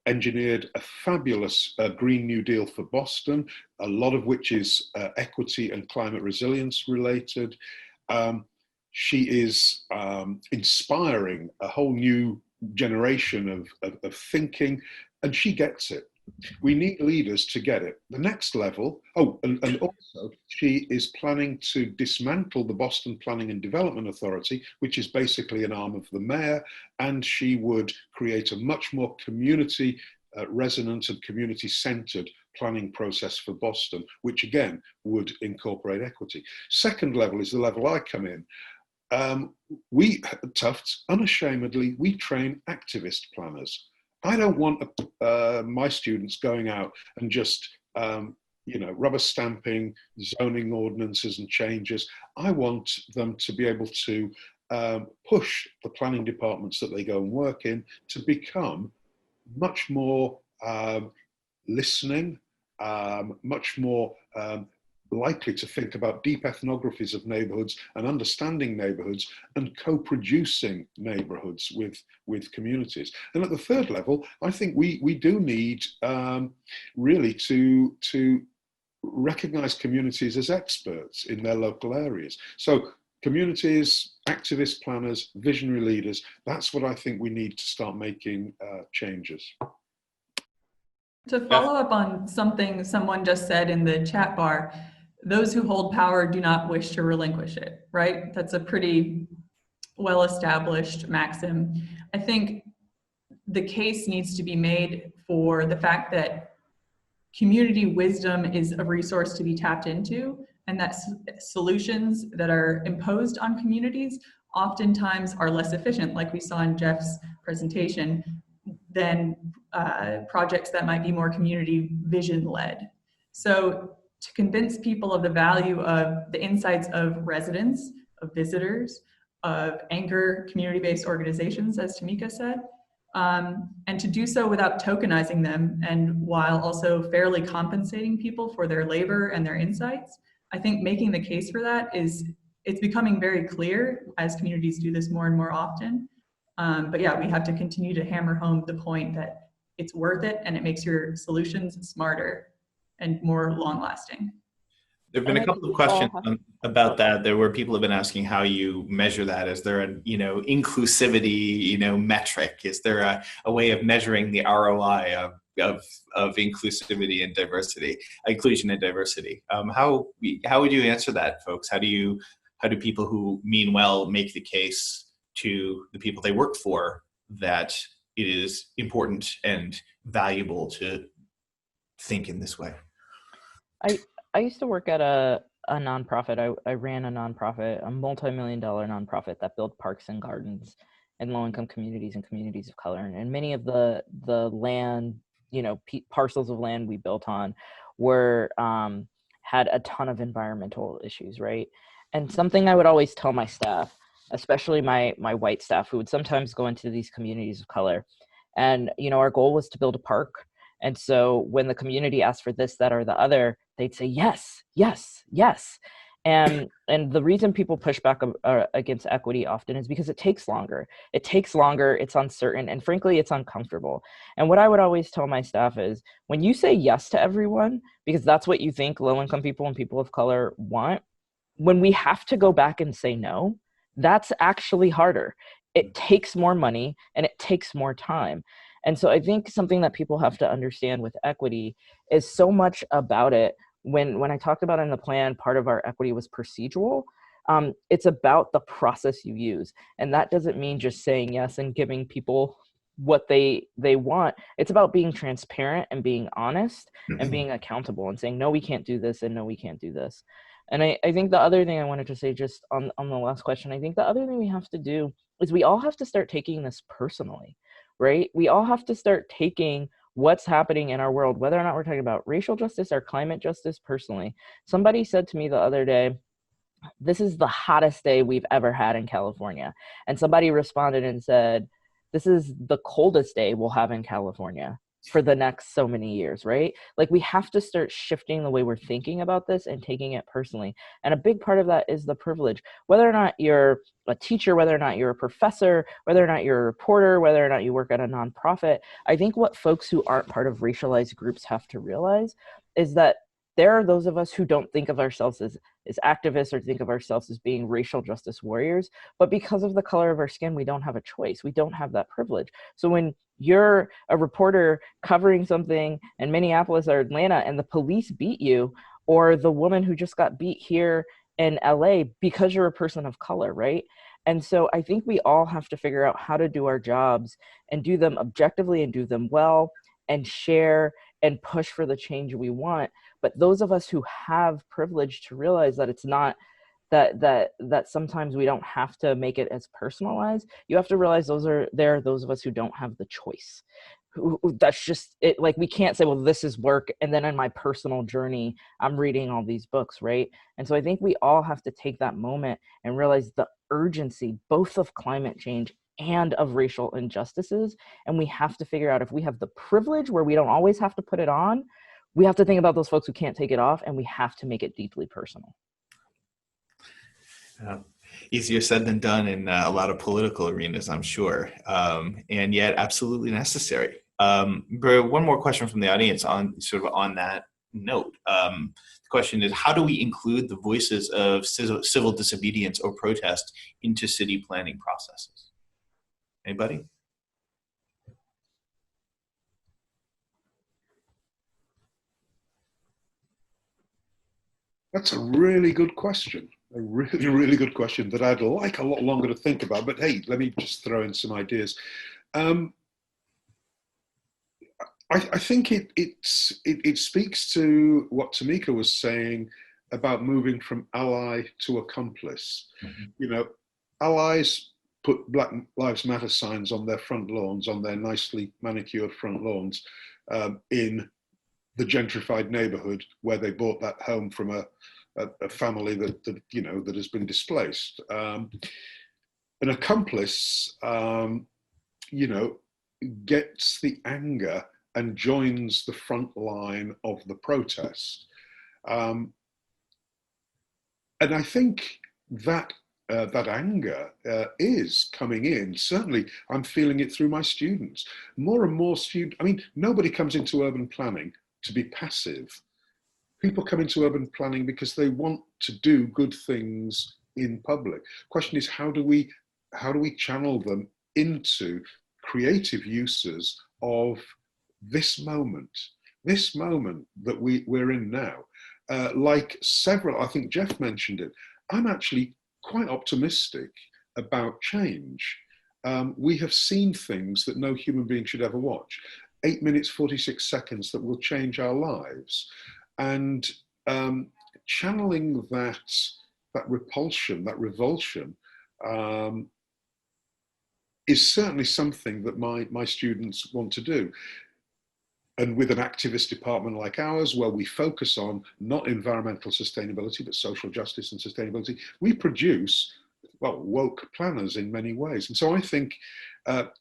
engineered a fabulous Green New Deal for Boston, a lot of which is equity and climate resilience related. She is inspiring a whole new generation of thinking, and she gets it. We need leaders to get it. The next level, and also she is planning to dismantle the Boston Planning and Development Authority, which is basically an arm of the mayor, and she would create a much more community resonant and community centered planning process for Boston, which again would incorporate equity. Second level is the level I come in. We at Tufts, unashamedly, we train activist planners. I don't want my students going out and just, you know, rubber stamping zoning ordinances and changes. I want them to be able to push the planning departments that they go and work in to become much more listening, much more likely to think about deep ethnographies of neighborhoods and understanding neighborhoods and co-producing neighborhoods with communities. And at the third level, I think we do need really to recognize communities as experts in their local areas. So communities, activist planners, visionary leaders, that's what I think we need to start making changes. To follow up on something someone just said in the chat bar, those who hold power do not wish to relinquish it, right? That's a pretty well-established maxim. I think the case needs to be made for the fact that community wisdom is a resource to be tapped into, and that solutions that are imposed on communities oftentimes are less efficient, like we saw in Jeff's presentation, than projects that might be more community vision-led. So to convince people of the value of the insights of residents, of visitors, of anchor community-based organizations, as Tamika said, and to do so without tokenizing them and while also fairly compensating people for their labor and their insights. I think making the case for that it's becoming very clear as communities do this more and more often. But yeah, we have to continue to hammer home the point that it's worth it and it makes your solutions smarter and more long lasting. There have been a couple of questions about that. There were people have been asking how you measure that. Is there a inclusivity metric? Is there a way of measuring the ROI of inclusivity and diversity, inclusion and diversity? How would you answer that, folks? How do people who mean well make the case to the people they work for that it is important and valuable to think in this way? I used to work at a nonprofit. I ran a nonprofit, a multi-million-dollar nonprofit that built parks and gardens in low-income communities and communities of color. And many of the land, parcels of land we built on were had a ton of environmental issues, right? And something I would always tell my staff, especially my white staff, who would sometimes go into these communities of color, and our goal was to build a park. And so when the community asked for this, that, or the other, they'd say, yes, yes, yes. And the reason people push back against equity often is because it takes longer. It takes longer, it's uncertain, and frankly, it's uncomfortable. And what I would always tell my staff is, when you say yes to everyone, because that's what you think low-income people and people of color want, when we have to go back and say no, that's actually harder. It takes more money and it takes more time. And so I think something that people have to understand with equity is so much about it. When I talked about in the plan, part of our equity was procedural. It's about the process you use. And that doesn't mean just saying yes and giving people what they want. It's about being transparent and being honest and being accountable and saying, no, we can't do this, and no, we can't do this. And I think the other thing I wanted to say just on the last question, I think the other thing we have to do is we all have to start taking this personally. Right? We all have to start taking what's happening in our world, whether or not we're talking about racial justice or climate justice personally. Somebody said to me the other day, this is the hottest day we've ever had in California. And somebody responded and said, this is the coldest day we'll have in California for the next so many years, right? Like, we have to start shifting the way we're thinking about this and taking it personally. And a big part of that is the privilege. Whether or not you're a teacher, whether or not you're a professor, whether or not you're a reporter, whether or not you work at a nonprofit, I think what folks who aren't part of racialized groups have to realize is that there are those of us who don't think of ourselves as activists or think of ourselves as being racial justice warriors, but because of the color of our skin, we don't have a choice. We don't have that privilege. So when you're a reporter covering something in Minneapolis or Atlanta and the police beat you, or the woman who just got beat here in LA because you're a person of color, right? And so I think we all have to figure out how to do our jobs and do them objectively and do them well and share and push for the change we want. But those of us who have privilege to realize that it's not that sometimes we don't have to make it as personalized. You have to realize there are those of us who don't have the choice. That's just it. Like, we can't say, well, this is work, and then in my personal journey, I'm reading all these books, right? And so I think we all have to take that moment and realize the urgency, both of climate change and of racial injustices. And we have to figure out, if we have the privilege where we don't always have to put it on, we have to think about those folks who can't take it off, and we have to make it deeply personal. Easier said than done in a lot of political arenas, I'm sure, and yet absolutely necessary. But one more question from the audience on that note. The question is, how do we include the voices of civil disobedience or protest into city planning processes? Anybody? That's a really good question. A really, really good question that I'd like a lot longer to think about. But hey, let me just throw in some ideas. I think it speaks to what Tamika was saying about moving from ally to accomplice. Mm-hmm. Allies put Black Lives Matter signs on their front lawns, on their nicely manicured front lawns, in the gentrified neighborhood where they bought that home from a family that has been displaced. An accomplice, gets the anger and joins the front line of the protest. And I think that that anger is coming in. Certainly, I'm feeling it through my students. More and more students, I mean, nobody comes into urban planning to be passive. People come into urban planning because they want to do good things in public. Question is, how do we channel them into creative uses of this moment that we're in now? Like several, I think Jeff mentioned it, I'm actually quite optimistic about change. We have seen things that no human being should ever watch. 8 minutes, 46 seconds that will change our lives. And channeling that repulsion, that revulsion, is certainly something that my students want to do. And with an activist department like ours, where we focus on not environmental sustainability, but social justice and sustainability, we produce, well, woke planners in many ways. And so I think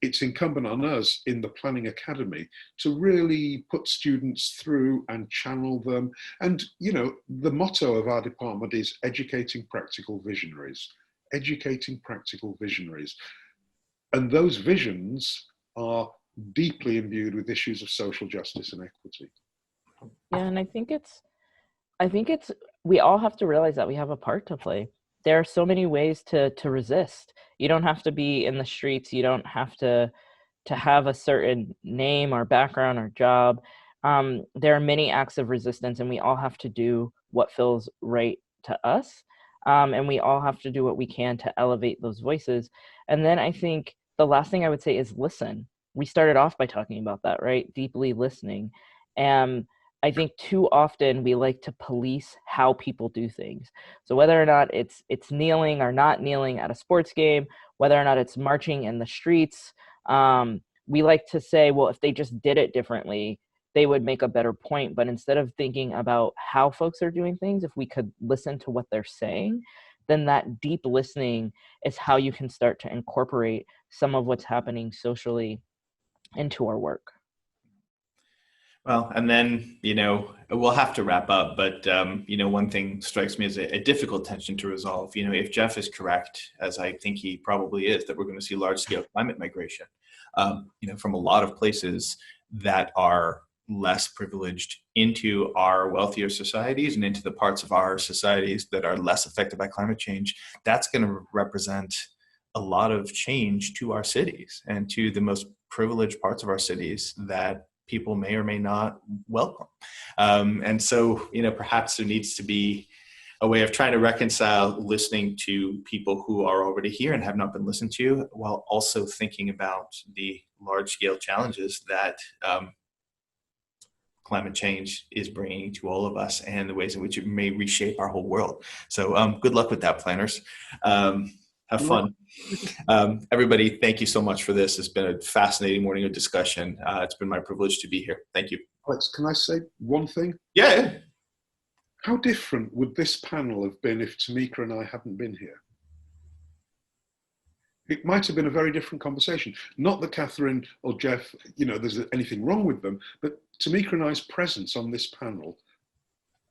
it's incumbent on us in the Planning Academy to really put students through and channel them. And, you know, the motto of our department is educating practical visionaries, educating practical visionaries. And those visions are deeply imbued with issues of social justice and equity. Yeah, and I think it's we all have to realize that we have a part to play. There are so many ways to resist. You don't have to be in the streets. You don't have to have a certain name or background or job. There are many acts of resistance, and we all have to do what feels right to us. And we all have to do what we can to elevate those voices. And then I think the last thing I would say is listen. We started off by talking about that, right? Deeply listening. And I think too often we like to police how people do things. So whether or not it's kneeling or not kneeling at a sports game, whether or not it's marching in the streets, we like to say, well, if they just did it differently, they would make a better point. But instead of thinking about how folks are doing things, if we could listen to what they're saying, then that deep listening is how you can start to incorporate some of what's happening socially into our work. Well, and then, you know, we'll have to wrap up, but, you know, one thing strikes me as a difficult tension to resolve. You know, if Jeff is correct, as I think he probably is, that we're going to see large scale climate migration, you know, from a lot of places that are less privileged into our wealthier societies and into the parts of our societies that are less affected by climate change, that's going to represent a lot of change to our cities and to the most privileged parts of our cities that people may or may not welcome. And so, you know, perhaps there needs to be a way of trying to reconcile listening to people who are already here and have not been listened to, while also thinking about the large scale challenges that climate change is bringing to all of us and the ways in which it may reshape our whole world. So good luck with that, planners. Have fun. Everybody, thank you so much for this. It's been a fascinating morning of discussion. It's been my privilege to be here. Thank you. Alex, can I say one thing? Yeah. How different would this panel have been if Tamika and I hadn't been here? It might have been a very different conversation. Not that Katherine or Jeff, you know, there's anything wrong with them, but Tamika and I's presence on this panel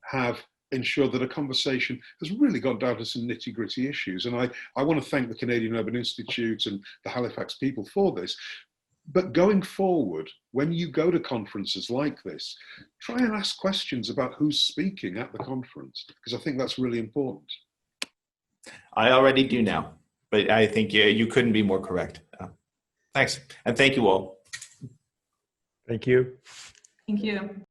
have ensured that a conversation has really got down to some nitty-gritty issues. And I want to thank the Canadian Urban Institute and the Halifax people for this. But going forward, when you go to conferences like this, try and ask questions about who's speaking at the conference, because I think that's really important. I already do now, but I think you couldn't be more correct. Thanks. And thank you all. Thank you. Thank you.